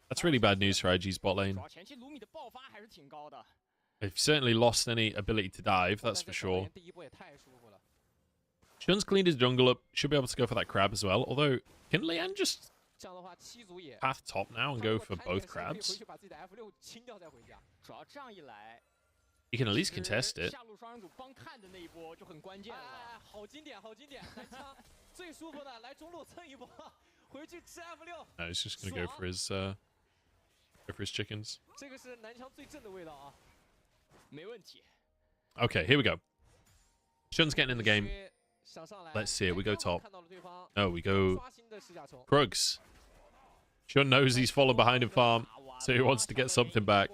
That's really bad news for IG's bot lane. They've certainly lost any ability to dive, that's for sure. Shun's cleaned his jungle up. Should be able to go for that crab as well. Although, can Lian just path top now and go for both crabs? He can at least contest it. No, he's just going to go for his chickens. Okay, here we go. Shun's getting in the game. Let's see it. We go top. No, we go Krugs. Shun knows he's fallen behind in farm, so he wants to get something back.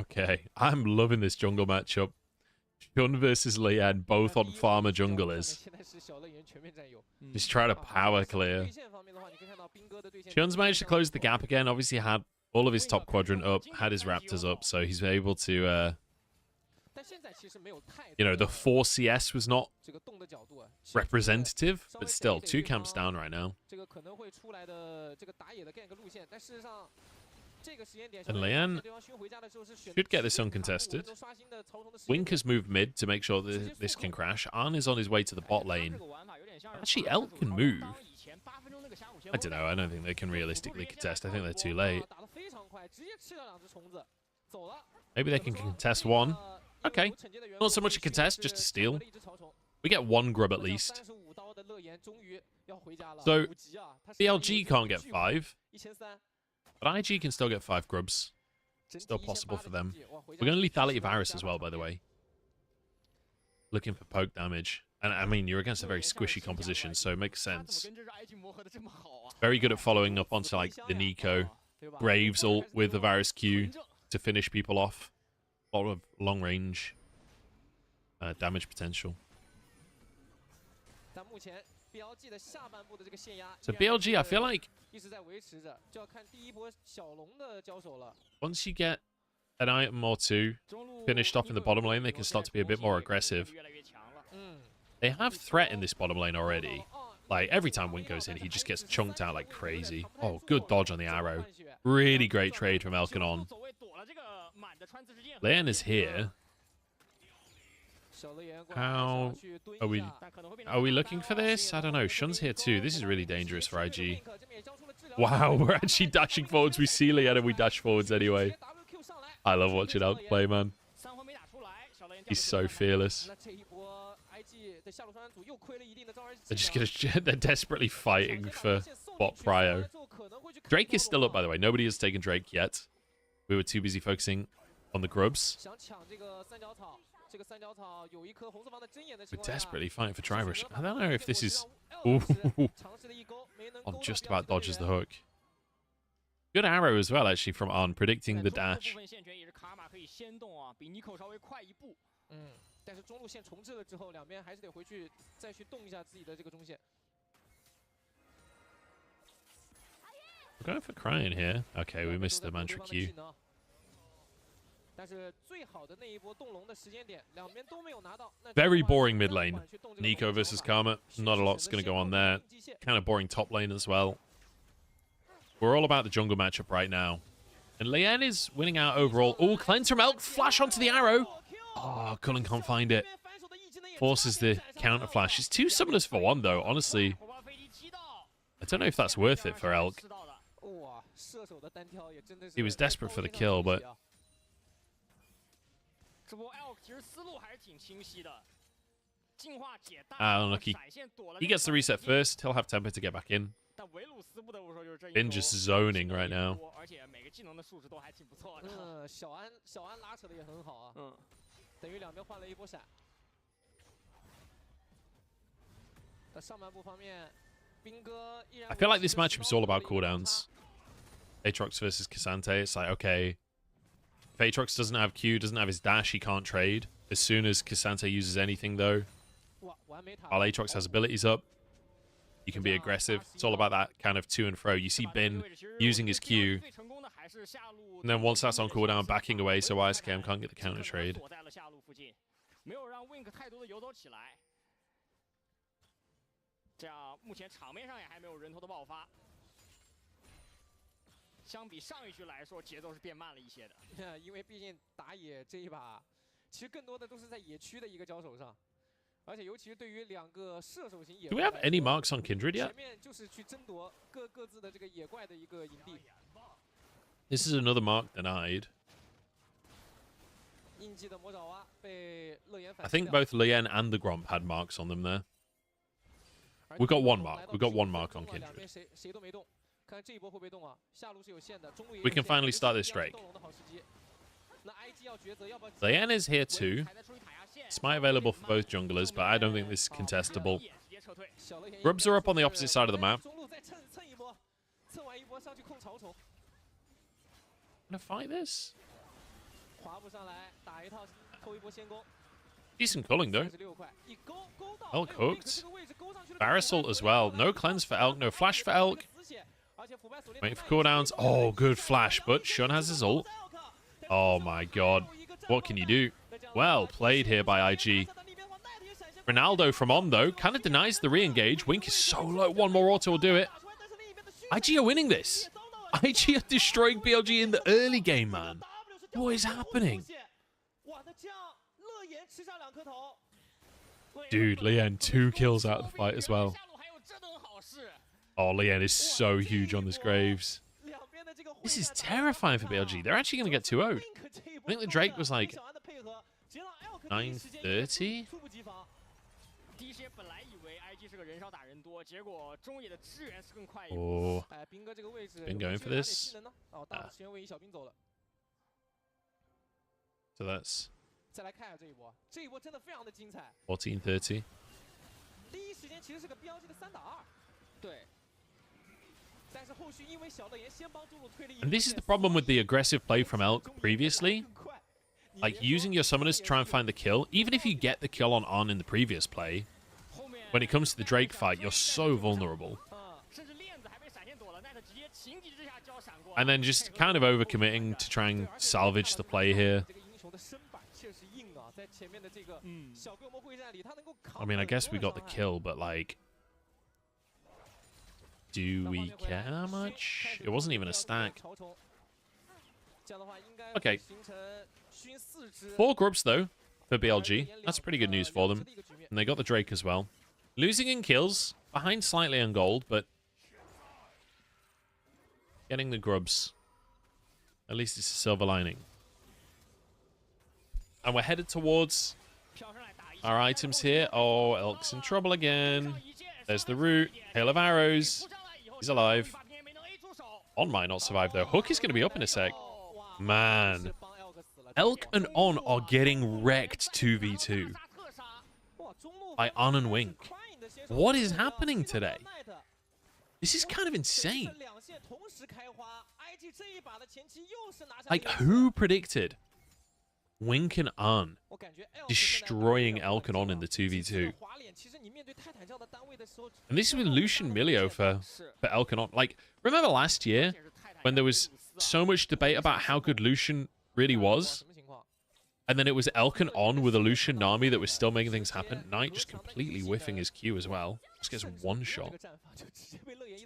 Okay, I'm loving this jungle matchup. Shun versus Lian, both on farmer junglers. Just trying to power clear. Shun's managed to close the gap again. Obviously had all of his top quadrant up, had his raptors up, so he's able to... you know, the 4 CS was not representative, but still, 2 camps down right now. And Lian should get this uncontested. Wink has moved mid to make sure that this can crash. Arn is on his way to the bot lane. Actually, Elk can move. I don't know. I don't think they can realistically contest. I think they're too late. Maybe they can contest one. Okay. Not so much a contest, just a steal. We get 1 grub at least. So, BLG can't get 5. But IG can still get 5 grubs. Still possible for them. We're going to lethality Varus as well, by the way. Looking for poke damage. And I mean, you're against a very squishy composition, so it makes sense. Very good at following up onto, like, the Nico. Graves ult with the Varus Q to finish people off. A lot of long-range damage potential. So BLG, I feel like once you get an item or 2 finished off in the bottom lane, they can start to be a bit more aggressive. They have threat in this bottom lane already. Like, every time Wink goes in, he just gets chunked out like crazy. Oh, good dodge on the arrow. Really great trade from Elkanon. Lian is here. How are we looking for this? I don't know. Shun's here too. This is really dangerous for IG. Wow, we're actually dashing forwards. We see Lian and we dash forwards anyway. I love watching Elk play, man. He's so fearless. They're desperately fighting for bot prio. Drake is still up, by the way. Nobody has taken Drake yet. We were too busy focusing on the grubs. We're desperately fighting for Tribush. I don't know if this is... Ooh. On just about dodges the hook. Good arrow as well, actually, from Arn, predicting the dash. We're going for crying here. Okay, we missed the mantra Q. Very boring mid lane. Nico versus Karma. Not a lot's going to go on there. Kind of boring top lane as well. We're all about the jungle matchup right now. And Lian is winning out overall. Oh, cleanse from Elk. Flash onto the arrow. Oh, Cullen can't find it. Forces the counter flash. It's 2 summoners for 1, though. Honestly, I don't know if that's worth it for Elk. 哇，射手的单挑也真的是 He was desperate for the kill, but 这波 Elk 其实思路还是挺清晰的，进化解大， unlucky. He gets the reset first. He'll have temper to get back in. 但维鲁斯不得不说就是这一 Bin just zoning right now. 而且每个技能的数值都还挺不错的。小安拉扯的也很好啊。等于两边换了一波闪。那上半部方面，兵哥依然。 I feel like this matchup is all about cooldowns. Aatrox versus Cassante. It's like, okay, if Aatrox doesn't have Q, doesn't have his dash, he can't trade. As soon as Cassante uses anything, though, while Aatrox has abilities up, you can be aggressive. It's all about that kind of to and fro. You see Bin using his Q, and then once that's on cooldown, backing away so ISKM can't get the counter trade. 没有让 Wink 太多的游走起来，这样目前场面上也还没有人头的爆发。相比上一局来说，节奏是变慢了一些的。因为毕竟打野这一把，其实更多的都是在野区的一个交手上，而且尤其是对于两个射手型野。Do we have any marks on Kindred yet? 前面就是去争夺各自的这个野怪的一个营地。This is another mark denied. 印记的魔爪蛙被乐言反。 I think both Lien and the Gromp had marks on them there. We got one mark. We got one mark on Kindred. 谁都没动。 看这一波会不会动啊？下路是有限的，中路也 We can finally start this Drake. Lien is here too. Smite available for both junglers, but I don't think this is contestable. Grubs are up on the opposite side of the map. Gonna fight this? Decent culling though. Elk hooked. Barasalt as well. No cleanse for Elk, no flash for Elk. Waiting for cooldowns. Oh, good flash, but Shun has his ult. Oh my god. What can you do? Well played here by IG. Ronaldo from on, though, kind of denies the re-engage. Wink is so low. One more auto will do it. IG are winning this. IG are destroying BLG in the early game, man. What is happening? Dude, Lien, 2 kills out of the fight as well. Oh, Lien is so huge on this Graves. This is terrifying for BLG. They're actually going to get 2-0'd. I think the Drake was like 9:30. Oh, been going for this. So that's 14:30. 第一时间其实是个BLG的3打2。对。 And this is the problem with the aggressive play from Elk previously. Like, using your summoners to try and find the kill. Even if you get the kill on in the previous play, when it comes to the Drake fight, you're so vulnerable. And then just kind of overcommitting to try and salvage the play here. I mean, I guess we got the kill, but like... Do we care much? It wasn't even a stack. Okay. 4 grubs, though, for BLG. That's pretty good news for them. And they got the Drake as well. Losing in kills. Behind slightly on gold, but... Getting the grubs. At least it's a silver lining. And we're headed towards our items here. Oh, Elk's in trouble again. There's the root. Hail of arrows. He's alive. On might not survive, though. Hook is going to be up in a sec. Man. Elk and On are getting wrecked 2v2 by On and Wink. What is happening today? This is kind of insane. Like, who predicted Wink and On destroying Elk and On in the 2v2? And this is with Lucian Milio for Elk and On. Like, remember last year when there was so much debate about how good Lucian really was? And then it was Elk and On with a Lucian Nami that was still making things happen. Knight just completely whiffing his Q as well. Just gets one shot.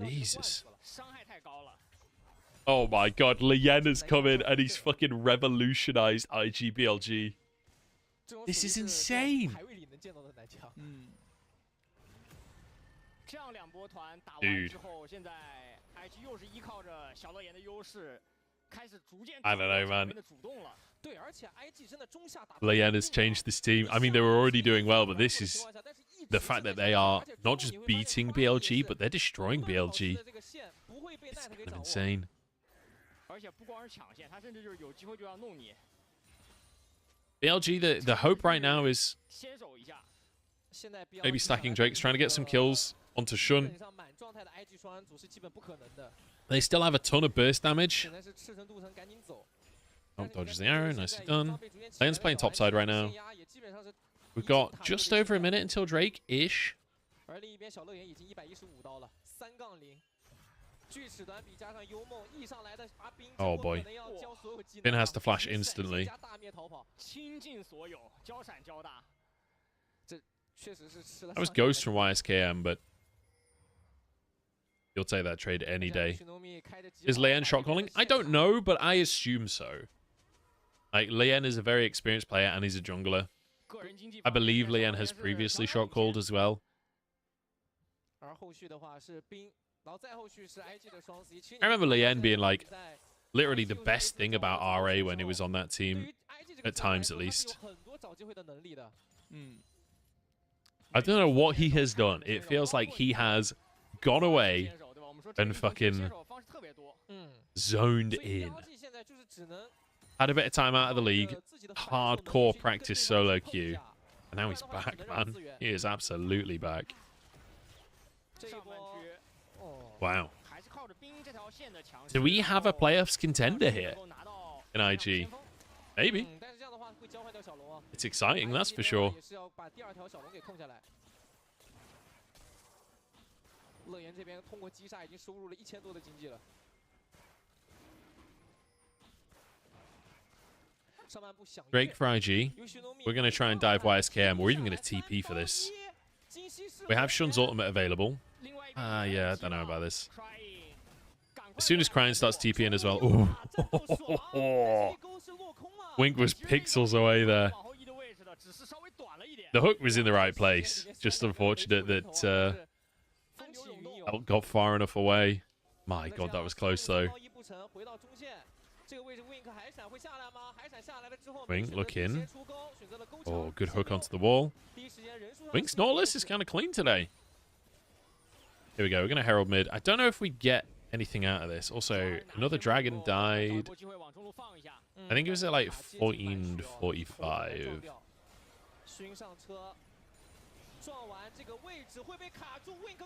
Jesus. Oh my god, Lien has come in and he's fucking revolutionized IGBLG. This is insane. 这样两波团打完之后，现在 IG 又是依靠着小乐言的优势，开始逐渐 I don't know, man. 的主动了。对，而且 IG 真的中下打。Leyen has changed this team. I mean, they were already doing well, but this is the fact that they are not just beating BLG, but they're destroying BLG. It's kind of insane. 而且不光是抢线，他甚至就是有机会就要弄你。BLG, the hope right now is 先手一下。 maybe stacking Drake's trying to get some kills onto Shun. They still have a ton of burst damage. Oh, dodges the arrow. Nicely done. Leyen's playing topside right now. We've got just over a minute until Drake-ish. Oh boy. Finn has to flash instantly. That was Ghost from YSKM, but you'll take that trade any day. Is Leyen shot calling? I don't know, but I assume so. Like, Leyen is a very experienced player, and he's a jungler. I believe Leyen has previously shot called as well. I remember Leyen being like, literally the best thing about RA when he was on that team, at times at least. I don't know what he has done. It feels like he has gone away and fucking zoned in. Had a bit of time out of the league, hardcore practice solo queue, and now he's back, man. He is absolutely back. Wow. Do we have a playoffs contender here in IG? Maybe. It's exciting, that's for sure. Drake for IG. We're going to try and dive YSKM. We're even going to TP for this. We have Shun's ultimate available. Yeah, I don't know about this. As soon as Crane starts TPing as well. Ooh. Wink was pixels away there. The hook was in the right place. Just unfortunate that Elk got far enough away. My god, that was close though. Wink, look in. Oh, good hook onto the wall. Wink's Nautilus is kind of clean today. Here we go. We're going to Herald mid. I don't know if we get anything out of this. Also, another dragon died. I think it was at like 14:45.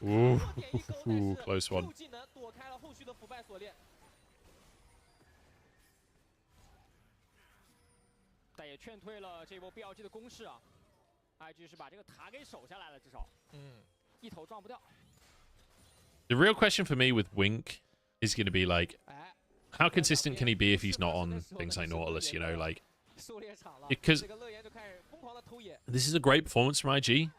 Ooh, close one. 但也劝退了这波 BLG 的攻势啊 ，IG 是把这个塔给守下来了，至少，一头撞不掉。The real question for me with Wink is going to be like, how consistent can he be if he's not on things like Nautilus? You know, like, because this is a great performance from IG.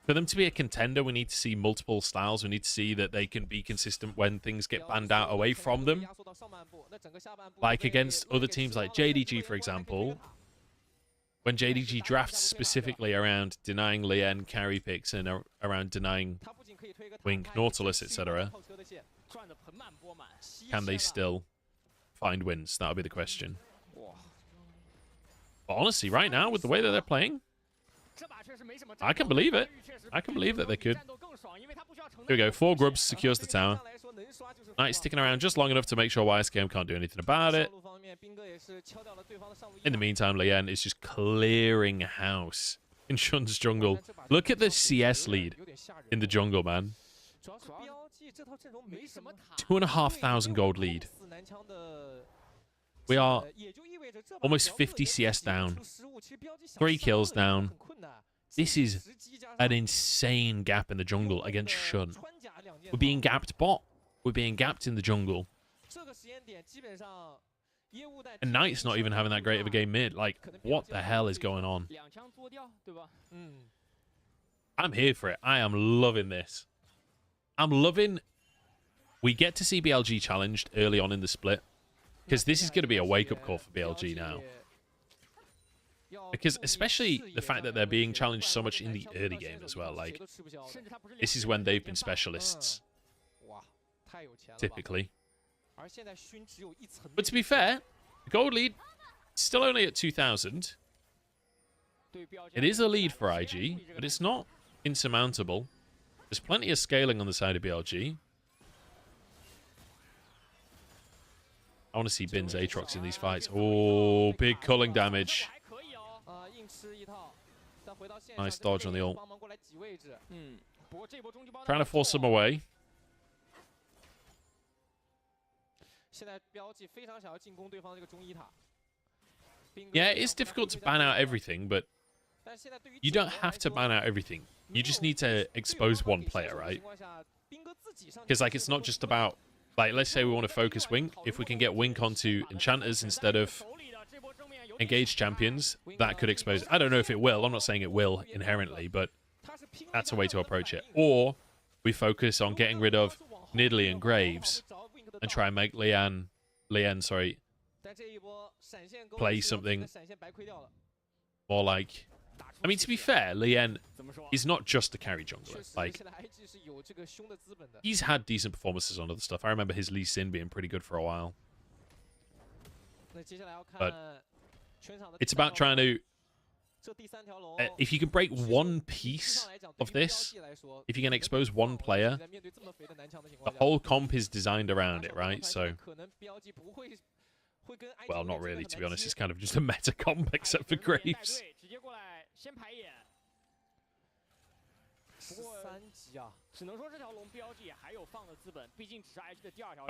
For them to be a contender, we need to see multiple styles. We need to see that they can be consistent when things get banned out away from them. Like against other teams like JDG, for example. When JDG drafts specifically around denying Leyen carry picks and around denying Wink, Nautilus, etc., can they still find wins? That'll be the question. But honestly, right now, with the way that they're playing, I can believe it. I can believe that they could. Here we go. 4 grubs secures the tower. Knight's sticking around just long enough to make sure YSKM can't do anything about it. In the meantime, Leyen is just clearing house in Shun's jungle. Look at the CS lead in the jungle, man. 2,500 gold lead. We are almost 50 CS down. 3 kills down. This is an insane gap in the jungle against Shun. We're being gapped bot. We're being gapped in the jungle. And Knight's not even having that great of a game mid. Like, what the hell is going on? I'm here for it. I am loving this. I'm loving... We get to see BLG challenged early on in the split. Because this is going to be a wake-up call for BLG now. Because especially the fact that they're being challenged so much in the early game as well. Like, this is when they've been specialists. Typically. But to be fair, the gold lead is still only at 2,000. It is a lead for IG, but it's not insurmountable. There's plenty of scaling on the side of BLG. I want to see Bin's Aatrox in these fights. Oh, big culling damage. Nice dodge on the ult. Trying to force him away. Yeah, it's difficult to ban out everything, but you don't have to ban out everything. You just need to expose one player, right? Because, like, it's not just about... Like, let's say we want to focus Wink. If we can get Wink onto Enchanters instead of engaged champions, that could expose... I don't know if it will. I'm not saying it will inherently, but that's a way to approach it. Or we focus on getting rid of Nidalee and Graves and try and make Lien, play something more like... I mean, to be fair, Lien is not just a carry jungler. Like, he's had decent performances on other stuff. I remember his Lee Sin being pretty good for a while. But it's about trying to... if you can break one piece of this, if you can expose one player, the whole comp is designed around it, right? So... Well, not really, to be honest. It's kind of just a meta comp, except for Graves.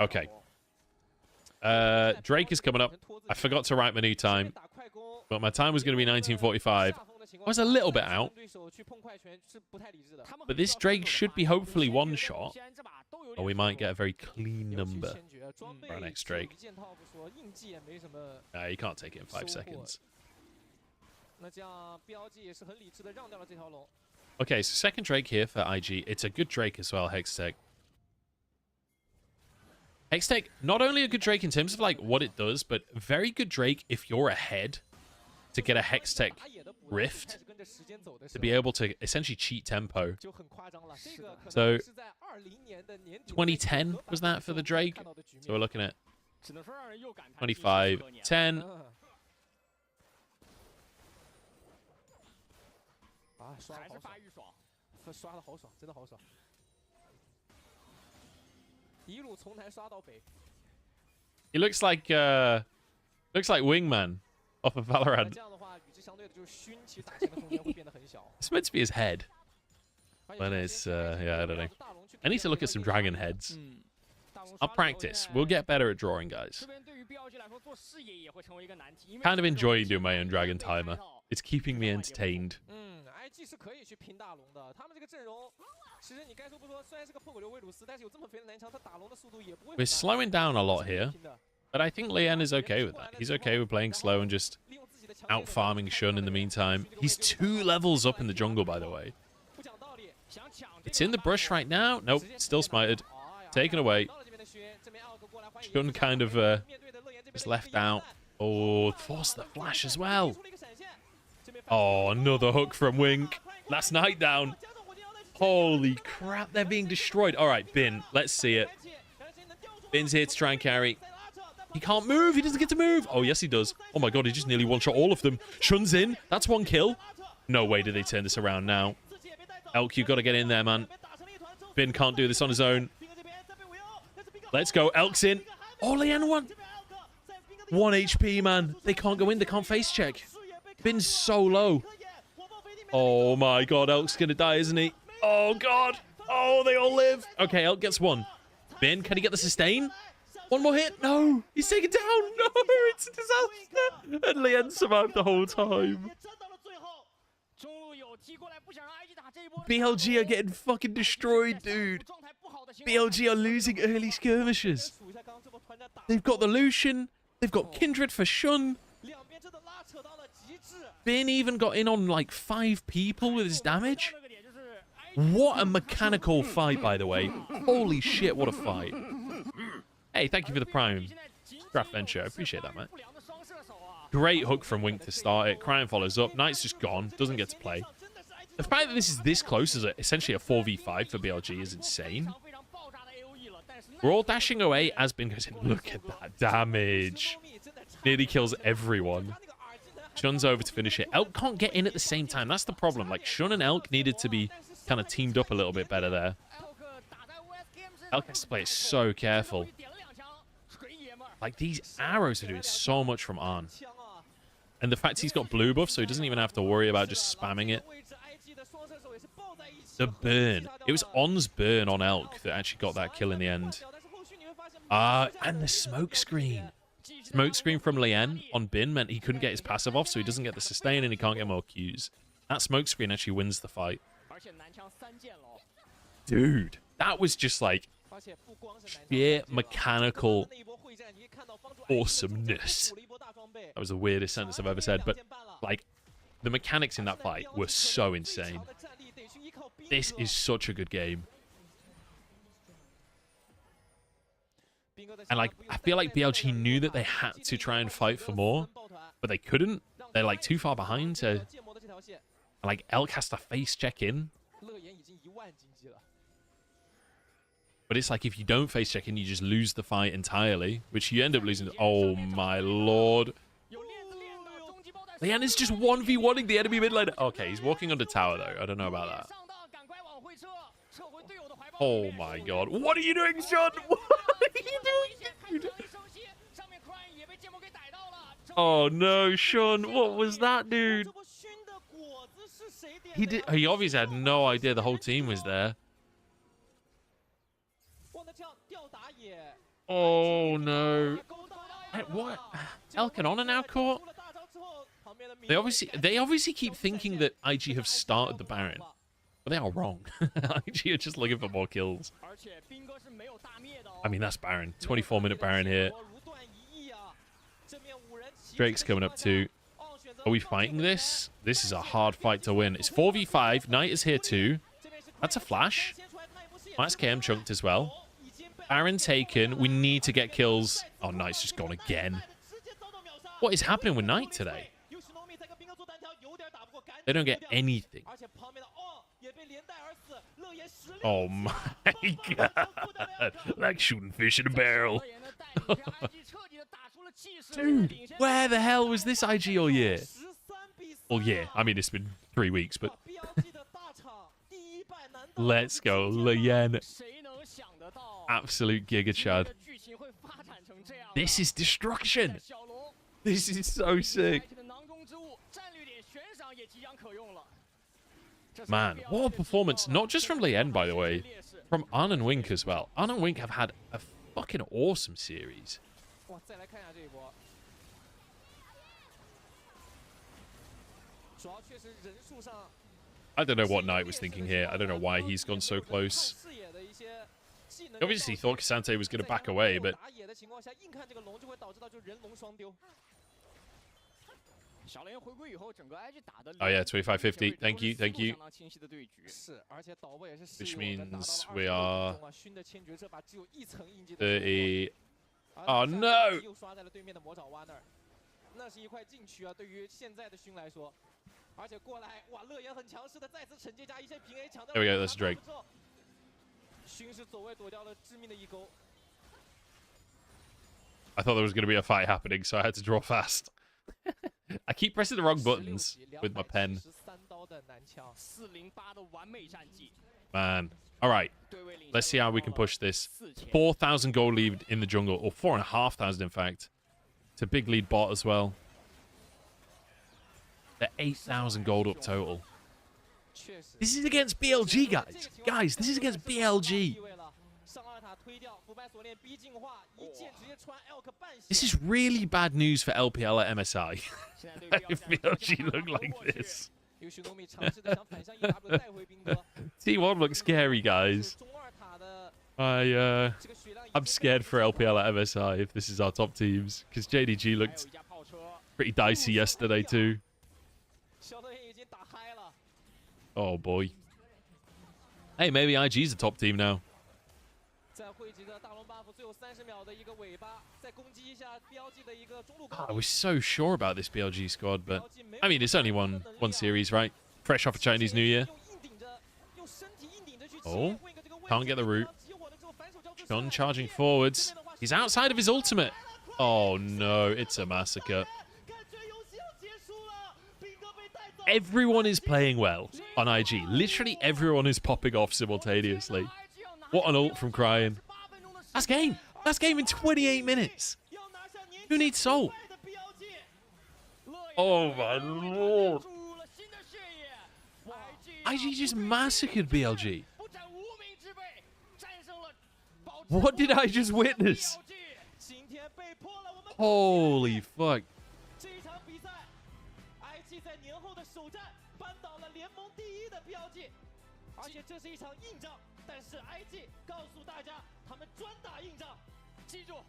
Okay. Drake is coming up. I forgot to write my new time, but my time was going to be 1945. I was a little bit out, but this Drake should be hopefully one shot, or we might get a very clean number for our next Drake. You can't take it in 5 seconds. Okay, so second Drake here for IG. It's a good Drake as well, Hextech. Hextech, not only a good Drake in terms of like what it does, but very good Drake if you're ahead to get a Hextech Rift to be able to essentially cheat tempo. So 2010 was that for the Drake? So we're looking at 25-10. He looks like Wingman off of Valorant. It's meant to be his head, but it's yeah, I don't know. I need to look at some dragon heads. I'll practice. We'll get better at drawing, guys. Kind of enjoying doing my own dragon timer. It's keeping me entertained. We're slowing down a lot here, but I think Lien is okay with that. He's okay with playing slow and just out-farming Shun in the meantime. He's 2 levels up in the jungle, by the way. It's in the brush right now. Nope, still smited. Taken away. Shun kind of is left out. Oh, force the flash as well. Oh, another hook from Wink. That's Night Down. Holy crap, they're being destroyed. All right, Bin, let's see it. Bin's here to try and carry. He can't move. He doesn't get to move. Oh, yes, he does. Oh, my God, he just nearly one-shot all of them. Shun's in. That's 1 kill. No way did they turn this around now. Elk, you've got to get in there, man. Bin can't do this on his own. Let's go. Elk's in. Oh, Lien won. 1 HP, man. They can't go in. They can't face check. Bin's so low. Oh, my God. Elk's going to die, isn't he? Oh, God. Oh, they all live. Okay, Elk gets 1. Bin, can he get the sustain? 1 more hit. No. He's taken down. No, it's a disaster. And Lien survived the whole time. BLG are getting fucking destroyed, dude. BLG are losing early skirmishes. They've got the Lucian. They've got Kindred for Shun. Bin even got in on like 5 people with his damage. What a mechanical fight, by the way. Holy shit, what a fight. Hey, thank you for the Prime Draft Venture. I appreciate that, man. Great hook from Wink to start it. Cryon follows up. Knight's just gone. Doesn't get to play. The fact that this is this close as essentially a 4v5 for BLG is insane. We're all dashing away as Bin goes in. Look at that damage. Nearly kills everyone. Shun's over to finish it. Elk can't get in at the same time. That's the problem. Like, Shun and Elk needed to be kind of teamed up a little bit better there. Elk has to play it so careful. Like, these arrows are doing so much from Arn. And the fact he's got blue buff, so he doesn't even have to worry about just spamming it. The burn. It was On's burn on Elk that actually got that kill in the end. And the smoke screen. Smoke screen from Lien on Bin meant he couldn't get his passive off, so he doesn't get the sustain and he can't get more Qs. That smoke screen actually wins the fight. Dude, that was just like sheer mechanical awesomeness. That was the weirdest sentence I've ever said, but like the mechanics in that fight were so insane. This is such a good game. And like I feel like BLG knew that they had to try and fight for more, but they couldn't. They're like too far behind to. Like Elk has to face check in. But it's like if you don't face check in, you just lose the fight entirely, which you end up losing. Oh my lord. Lien is just 1v1ing the enemy mid lane. Okay, he's walking under tower though. I don't know about that. Oh my god. What are you doing, Shun? What are you doing, dude? Oh no, Shun. What was that, dude? He obviously had no idea the whole team was there. Oh no. What? Elk and On are now caught? They obviously keep thinking that IG have started the Baron. But they are wrong. IG are just looking for more kills. I mean, that's Baron. 24-minute Baron here. Drake's coming up too. Are we fighting this? This is a hard fight to win. It's 4v5. Knight is here too. That's a flash. Nice KM chunked as well. Baron taken. We need to get kills. Oh, Knight's just gone again. What is happening with Knight today? They don't get anything. Oh my god. Like shooting fish in a barrel. Dude, where the hell was this IG all year? Well, yeah, I mean, it's been 3 weeks, but... Let's go, Lien. Absolute Giga Chad. This is destruction. This is so sick. Man, what a performance. Not just from Lien, by the way. From Arn and Wink as well. Arn and Wink have had a fucking awesome series. I don't know what Knight was thinking here. I don't know why he's gone so close. Obviously, he thought Cassante was going to back away, but... Oh yeah, 2550. Thank you, thank you. Which means we are 30. Oh no! There we go, that's Drake. I thought there was going to be a fight happening, so I had to draw fast. I keep pressing the wrong buttons with my pen. Man. Alright. Let's see how we can push this. 4,000 gold lead in the jungle. Or 4,500 in fact. It's a big lead bot as well. They're 8,000 gold up total. This is against BLG, guys. Guys, this is against BLG. This is really bad news for LPL at MSI. If BLG look like this. T1 looks scary, guys. I'm scared for LPL at MSI if this is our top teams. Because JDG looked pretty dicey yesterday too. Oh boy. Hey, maybe IG's a top team now. I was so sure about this BLG squad, but I mean, it's only one series, right? Fresh off a Chinese New Year. Oh, can't get the root. Chun charging forwards. He's outside of his ultimate. Oh no, it's a massacre. Everyone is playing well on IG. Literally everyone is popping off simultaneously. What an ult from Crying. That's game. That's game in 28 minutes. Who needs Soul? Oh my lord. IG just massacred BLG. What did I just witness? Holy fuck.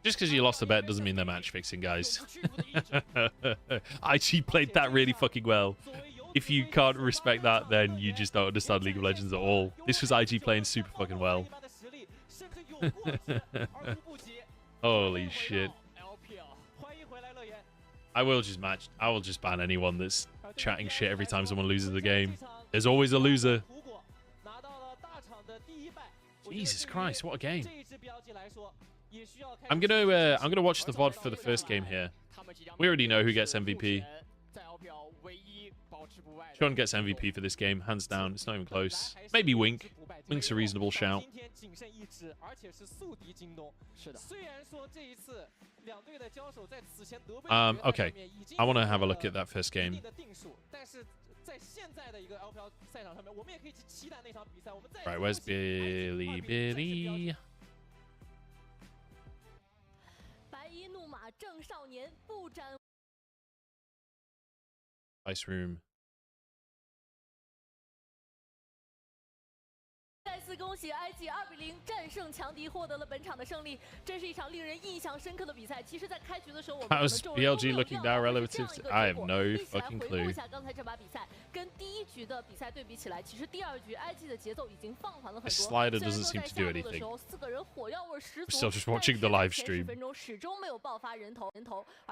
Just because you lost a bet doesn't mean they're match fixing, guys. IG played that really fucking well. If you can't respect that, then you just don't understand League of Legends at all. This was IG playing super fucking well. Holy shit. I will just ban anyone that's chatting shit every time someone loses the game. There's always a loser. Jesus Christ, what a game. I'm gonna watch the VOD for the first game here. We already know who gets MVP. Chun gets MVP for this game, hands down. It's not even close. Maybe Wink. Wink's a reasonable shout. Okay. I want to have a look at that first game. Right, where's Billy? Ice room. 再次恭喜 IG 2-0战胜强敌，获得了本场的胜利。这是一场令人印象深刻的比赛。其实，在开局的时候，我们 How's BLG looking now relative to? I have no fucking 回顾 clue. 一下刚才这把比赛，跟第一局的比赛对比起来，其实第二局 IG 的节奏已经放缓了很多。 The slider doesn't seem to do anything. 4个人火药味十足。 Still just watching the live 10 stream. 分钟始终没有爆发人头。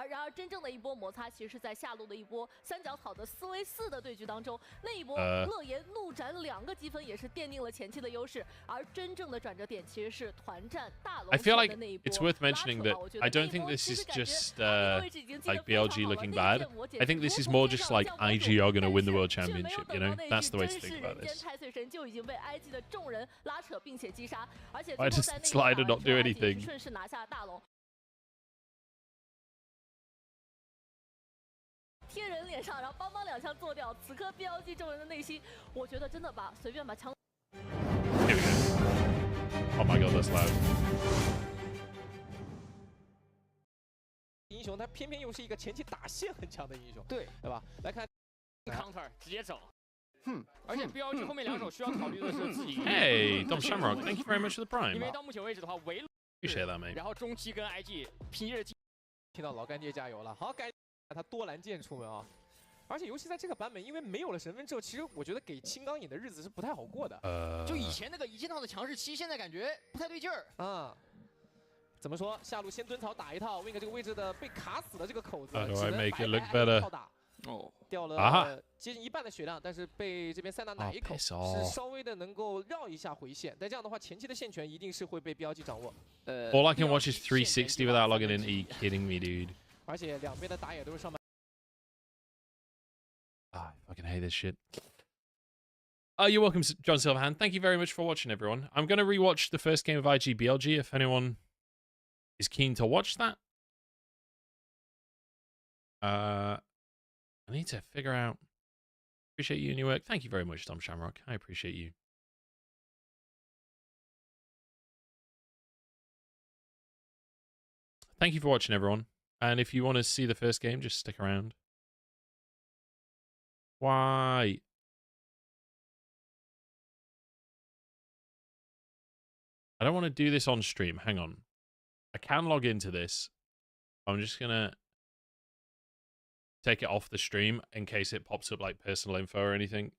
然而真正的一波摩擦，其实是在下路的一波三角草的4v4的对局当中，那一波乐言怒斩2个积分，也是奠定了前期的优势。而真正的转折点其实是团战大龙 I feel like 的那一波。 it's worth mentioning that I don't think this is just like BLG looking bad. I think this is more just like IG are going to win the world championship, you know? That's the way to think about this. Why does Slider not do anything? 顺势拿下大龙。 贴人脸上，然后邦邦2枪做掉。此刻 BLG 众人的内心，我觉得真的随便把枪。 Here we go. Oh my god, that's loud. 英雄他偏偏又是一个前期打线很强的英雄，对吧？来看 counter 直接走。而且 BLG 后面2手需要考虑的是自己。Hey, Dom Shamrock, thank you very much for the prime. 因为到目前为止的话，围 Appreciate that, mate. 然后中期跟 IG 拼热。听到老干爹加油了，好，感谢他多蓝剑出门啊！而且尤其在这个版本，因为没有了神分之后，其实我觉得给青钢影的日子是不太好过的。就以前那个一剑套的强势期，现在感觉不太对劲儿啊。怎么说？下路先蹲草打一套 ，Wink 这个位置的被卡死的这个口子， How do 只 I 能 make 白 it look 白挨 better? 套打。哦，掉了接近1半的血量，但是被这边塞纳奶一口， piss off 是稍微的能够绕一下回线。但这样的话，前期的线权一定是会被BLG掌握。All I can watch is 360 without logging in. Are you kidding me, dude? 而且两边的打野都是上半。 I fucking hate this shit. You're welcome, John Silverhand. Thank you very much for watching, everyone. I'm going to rewatch the first game of IG BLG if anyone is keen to watch that. I need to figure out. Appreciate you and your work. Thank you very much, Dom Shamrock. I appreciate you. Thank you for watching, everyone. And if you want to see the first game, just stick around. Why? I don't want to do this on stream. Hang on. I can log into this. I'm just going to take it off the stream in case it pops up like personal info or anything.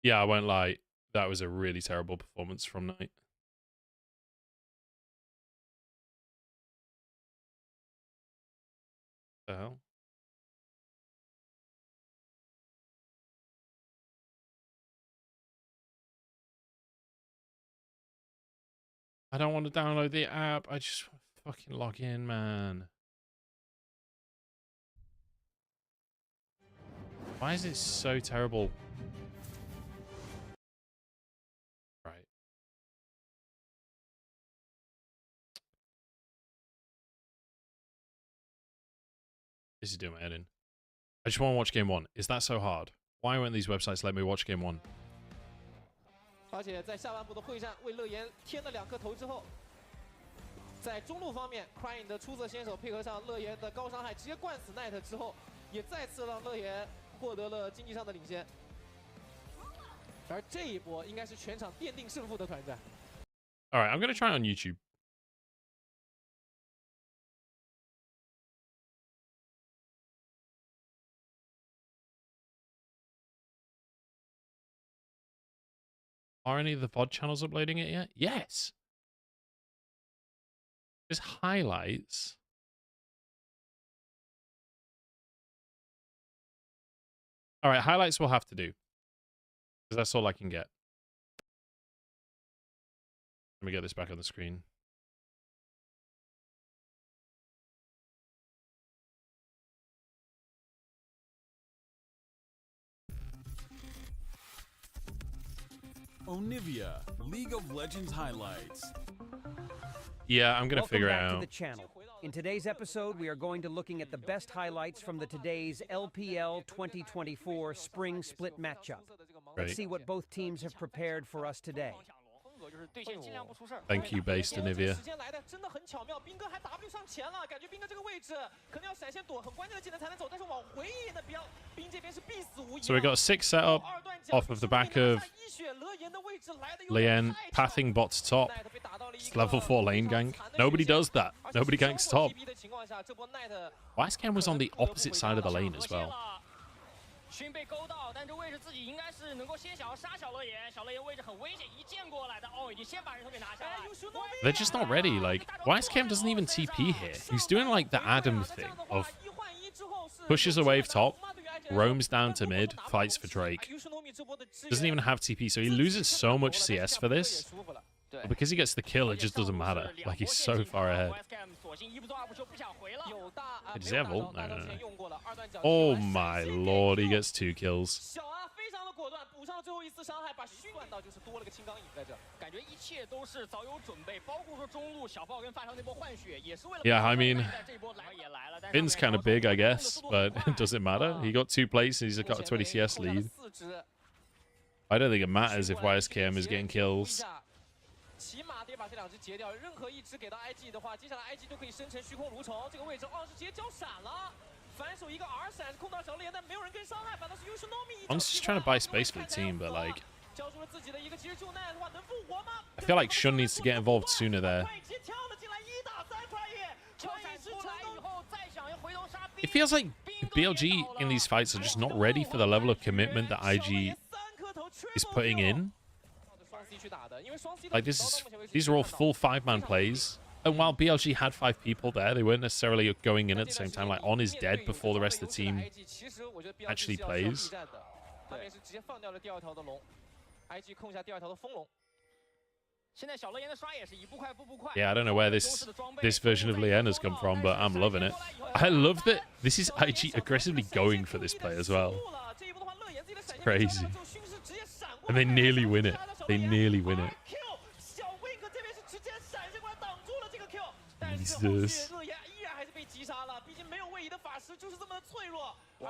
Yeah, I won't lie. That was a really terrible performance from Knight. The hell? I don't want to download the app. I just want to fucking log in, man. Why is it so terrible? Right. This is doing my head in. I just want to watch game one. Is that so hard? Why won't these websites let me watch game one? 而且在下半部的会战为乐言添了2颗头之后，在中路方面 ，Crying 的出色先手配合上乐言的高伤害，直接灌死 Knight 之后，也再次让乐言获得了经济上的领先。而这一波应该是全场奠定胜负的团战。All right, I'm gonna try on YouTube. Are any of the VOD channels uploading it yet? Yes. There's highlights. All right, highlights we'll have to do. Because that's all I can get. Let me get this back on the screen. Onivia, League of Legends highlights. Yeah, I'm going to figure it Welcome back out. to the channel. In today's episode, we are going to looking at the best highlights from the today's LPL 2024 Spring Split matchup. Right. Let's see what both teams have prepared for us today. Thank you, based Onivia. 时间来的真的很巧妙，兵哥还 W 上前了，感觉兵哥这个位置可能要闪现躲很关键的技能才能走，但是往回引的兵这边是必死无疑。 So we got 6 set up off of the back of Lian pathing bot to top. It's level 4 lane gank. Nobody does that. Nobody ganks top. Wisecam was on the opposite side of the lane as well. 勋被勾到，但这位置自己应该是能够先想要杀小乐言，小乐言位置很危险，一剑过来的哦，已经先把人头给拿下来。They're just not ready. Like, Wisecam doesn't even TP here. He's doing like the Adam thing of pushes a wave top, roams down to mid, fights for Drake. Doesn't even have TP, so he loses so much CS for this. But because he gets the kill, it just doesn't matter. Like, he's so far ahead. Does he have ult? No, no, no. Oh my lord, he gets 2 kills. Yeah, I mean, Finn's kind of big, I guess, but it doesn't matter. He got 2 plates and he's got a 20 CS lead. I don't think it matters if YSKM is getting kills. 起码得把这2只截掉，任何一只给到 IG 的话，接下来 IG 都可以生成虚空蠕虫。这个位置是直接交闪了，反手一个 R 闪控到小脸，但没有人跟伤害，反倒是 Yushinomi。I'm just trying to buy space for the team, but like, 交出了自己的一个其实救奈的话，能复活吗？ I feel like Shun needs to get involved sooner there. It feels like BLG in these fights are just not ready for the level of commitment that IG is putting in. Like, these are all full 5-man plays. And while BLG had 5 people there, they weren't necessarily going in at the same time. Like, On is dead before the rest of the team actually plays. Yeah, I don't know where this version of Lian has come from, but I'm loving it. I love that this is IG aggressively going for this play as well. It's crazy. And they nearly win it. They nearly win it. Jesus.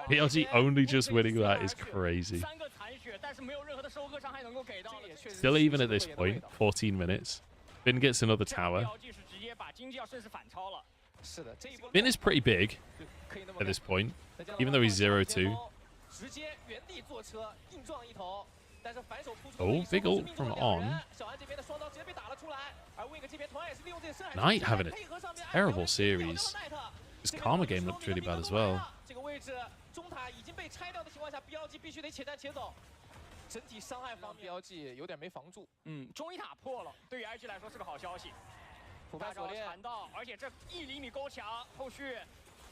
BLG only just winning that is crazy. Still even at this point, 14 minutes. Finn gets another tower. Finn is pretty big at this point, even though he's 0-2. Oh, big ult from On. Knight having a terrible series. His Karma game looked really bad as well. 整体伤害方面，BLG 有点没防住。中一塔破了，对于 IG 来说是个好消息。腐败锁链缠到，而且这1厘米勾墙，后续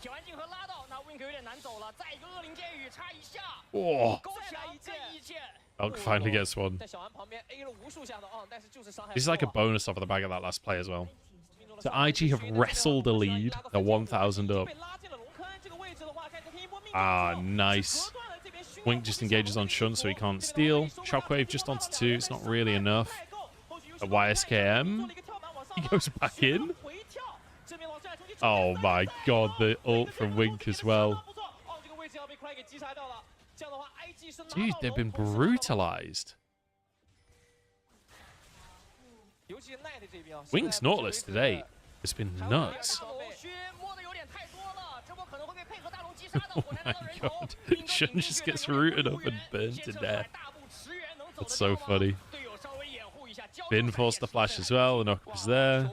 铁环镜和拉到，那 Wink 有点难走了。再一个恶灵剑雨，差一下。哇！勾墙跟一剑。Elk finally gets one. 在小丸旁边 A 了无数下的但是就是伤害。 This is like a bonus off of the back of that last play as well. So IG have wrestled a lead. They're 1,000 up. Ah, nice. Wink just engages on Shunt so he can't steal. Shockwave just onto 2. It's not really enough. A YSKM. He goes back in. Oh my god, the ult from Wink as well. Dude, they've been brutalized. Wink's Nautilus today has been nuts. Oh my god. Shun just gets rooted up and burned to death. That's so funny. Bin forced the flash as well, and Octopus there.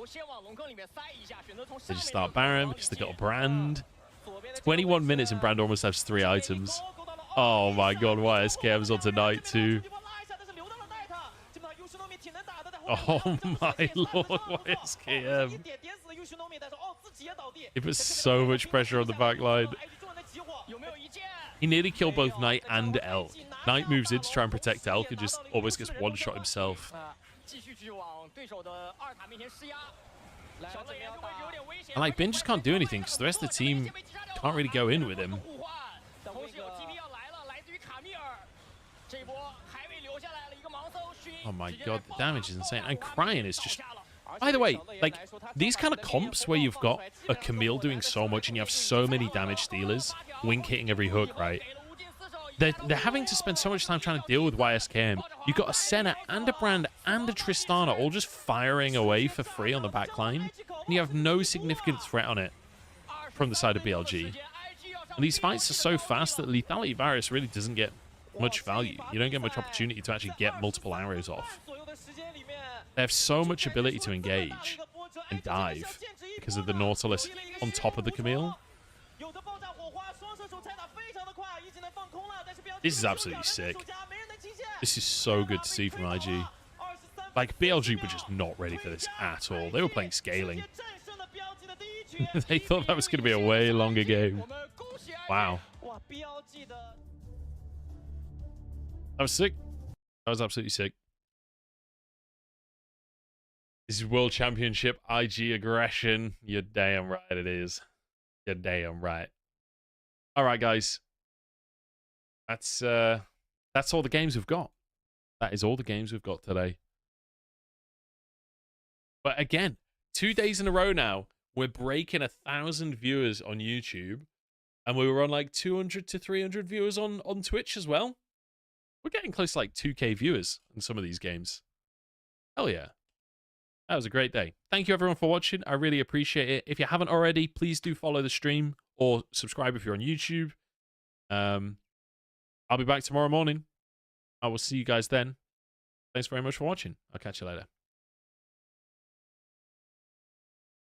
They just start Baron because they got a Brand. 21 minutes and Brand almost has 3 items. Oh my god, YSKM's on tonight too. Oh my lord, YSKM. He puts so much pressure on the backline. He nearly killed both Knight and Elk. Knight moves in to try and protect Elk and just almost gets one-shot himself. And like, Bin just can't do anything because the rest of the team can't really go in with him. Oh my god, the damage is insane. And Crying is just... By the way, like, these kind of comps where you've got a Camille doing so much and you have so many damage stealers, Wink hitting every hook, right? They're having to spend so much time trying to deal with YSKM. You've got a Senna and a Brand and a Tristana all just firing away for free on the backline. And you have no significant threat on it from the side of BLG. And these fights are so fast that Lethality Varus really doesn't get much value. You don't get much opportunity to actually get multiple arrows off. They have so much ability to engage and dive because of the Nautilus on top of the Camille. This is absolutely sick. This is so good to see from IG. Like, BLG were just not ready for this at all. They were playing scaling. They thought that was going to be a way longer game. Wow. That was sick. That was absolutely sick. This is World Championship IG aggression. You're damn right it is. You're damn right. All right, guys. That's all the games we've got. That is all the games we've got today. But again, 2 days in a row now, we're breaking 1,000 viewers on YouTube. And we were on like 200 to 300 viewers on Twitch as well. We're getting close to like 2K viewers in some of these games. Hell yeah. That was a great day. Thank you everyone for watching. I really appreciate it. If you haven't already, please do follow the stream or subscribe if you're on YouTube. I'll be back tomorrow morning. I will see you guys then. Thanks very much for watching. I'll catch you later.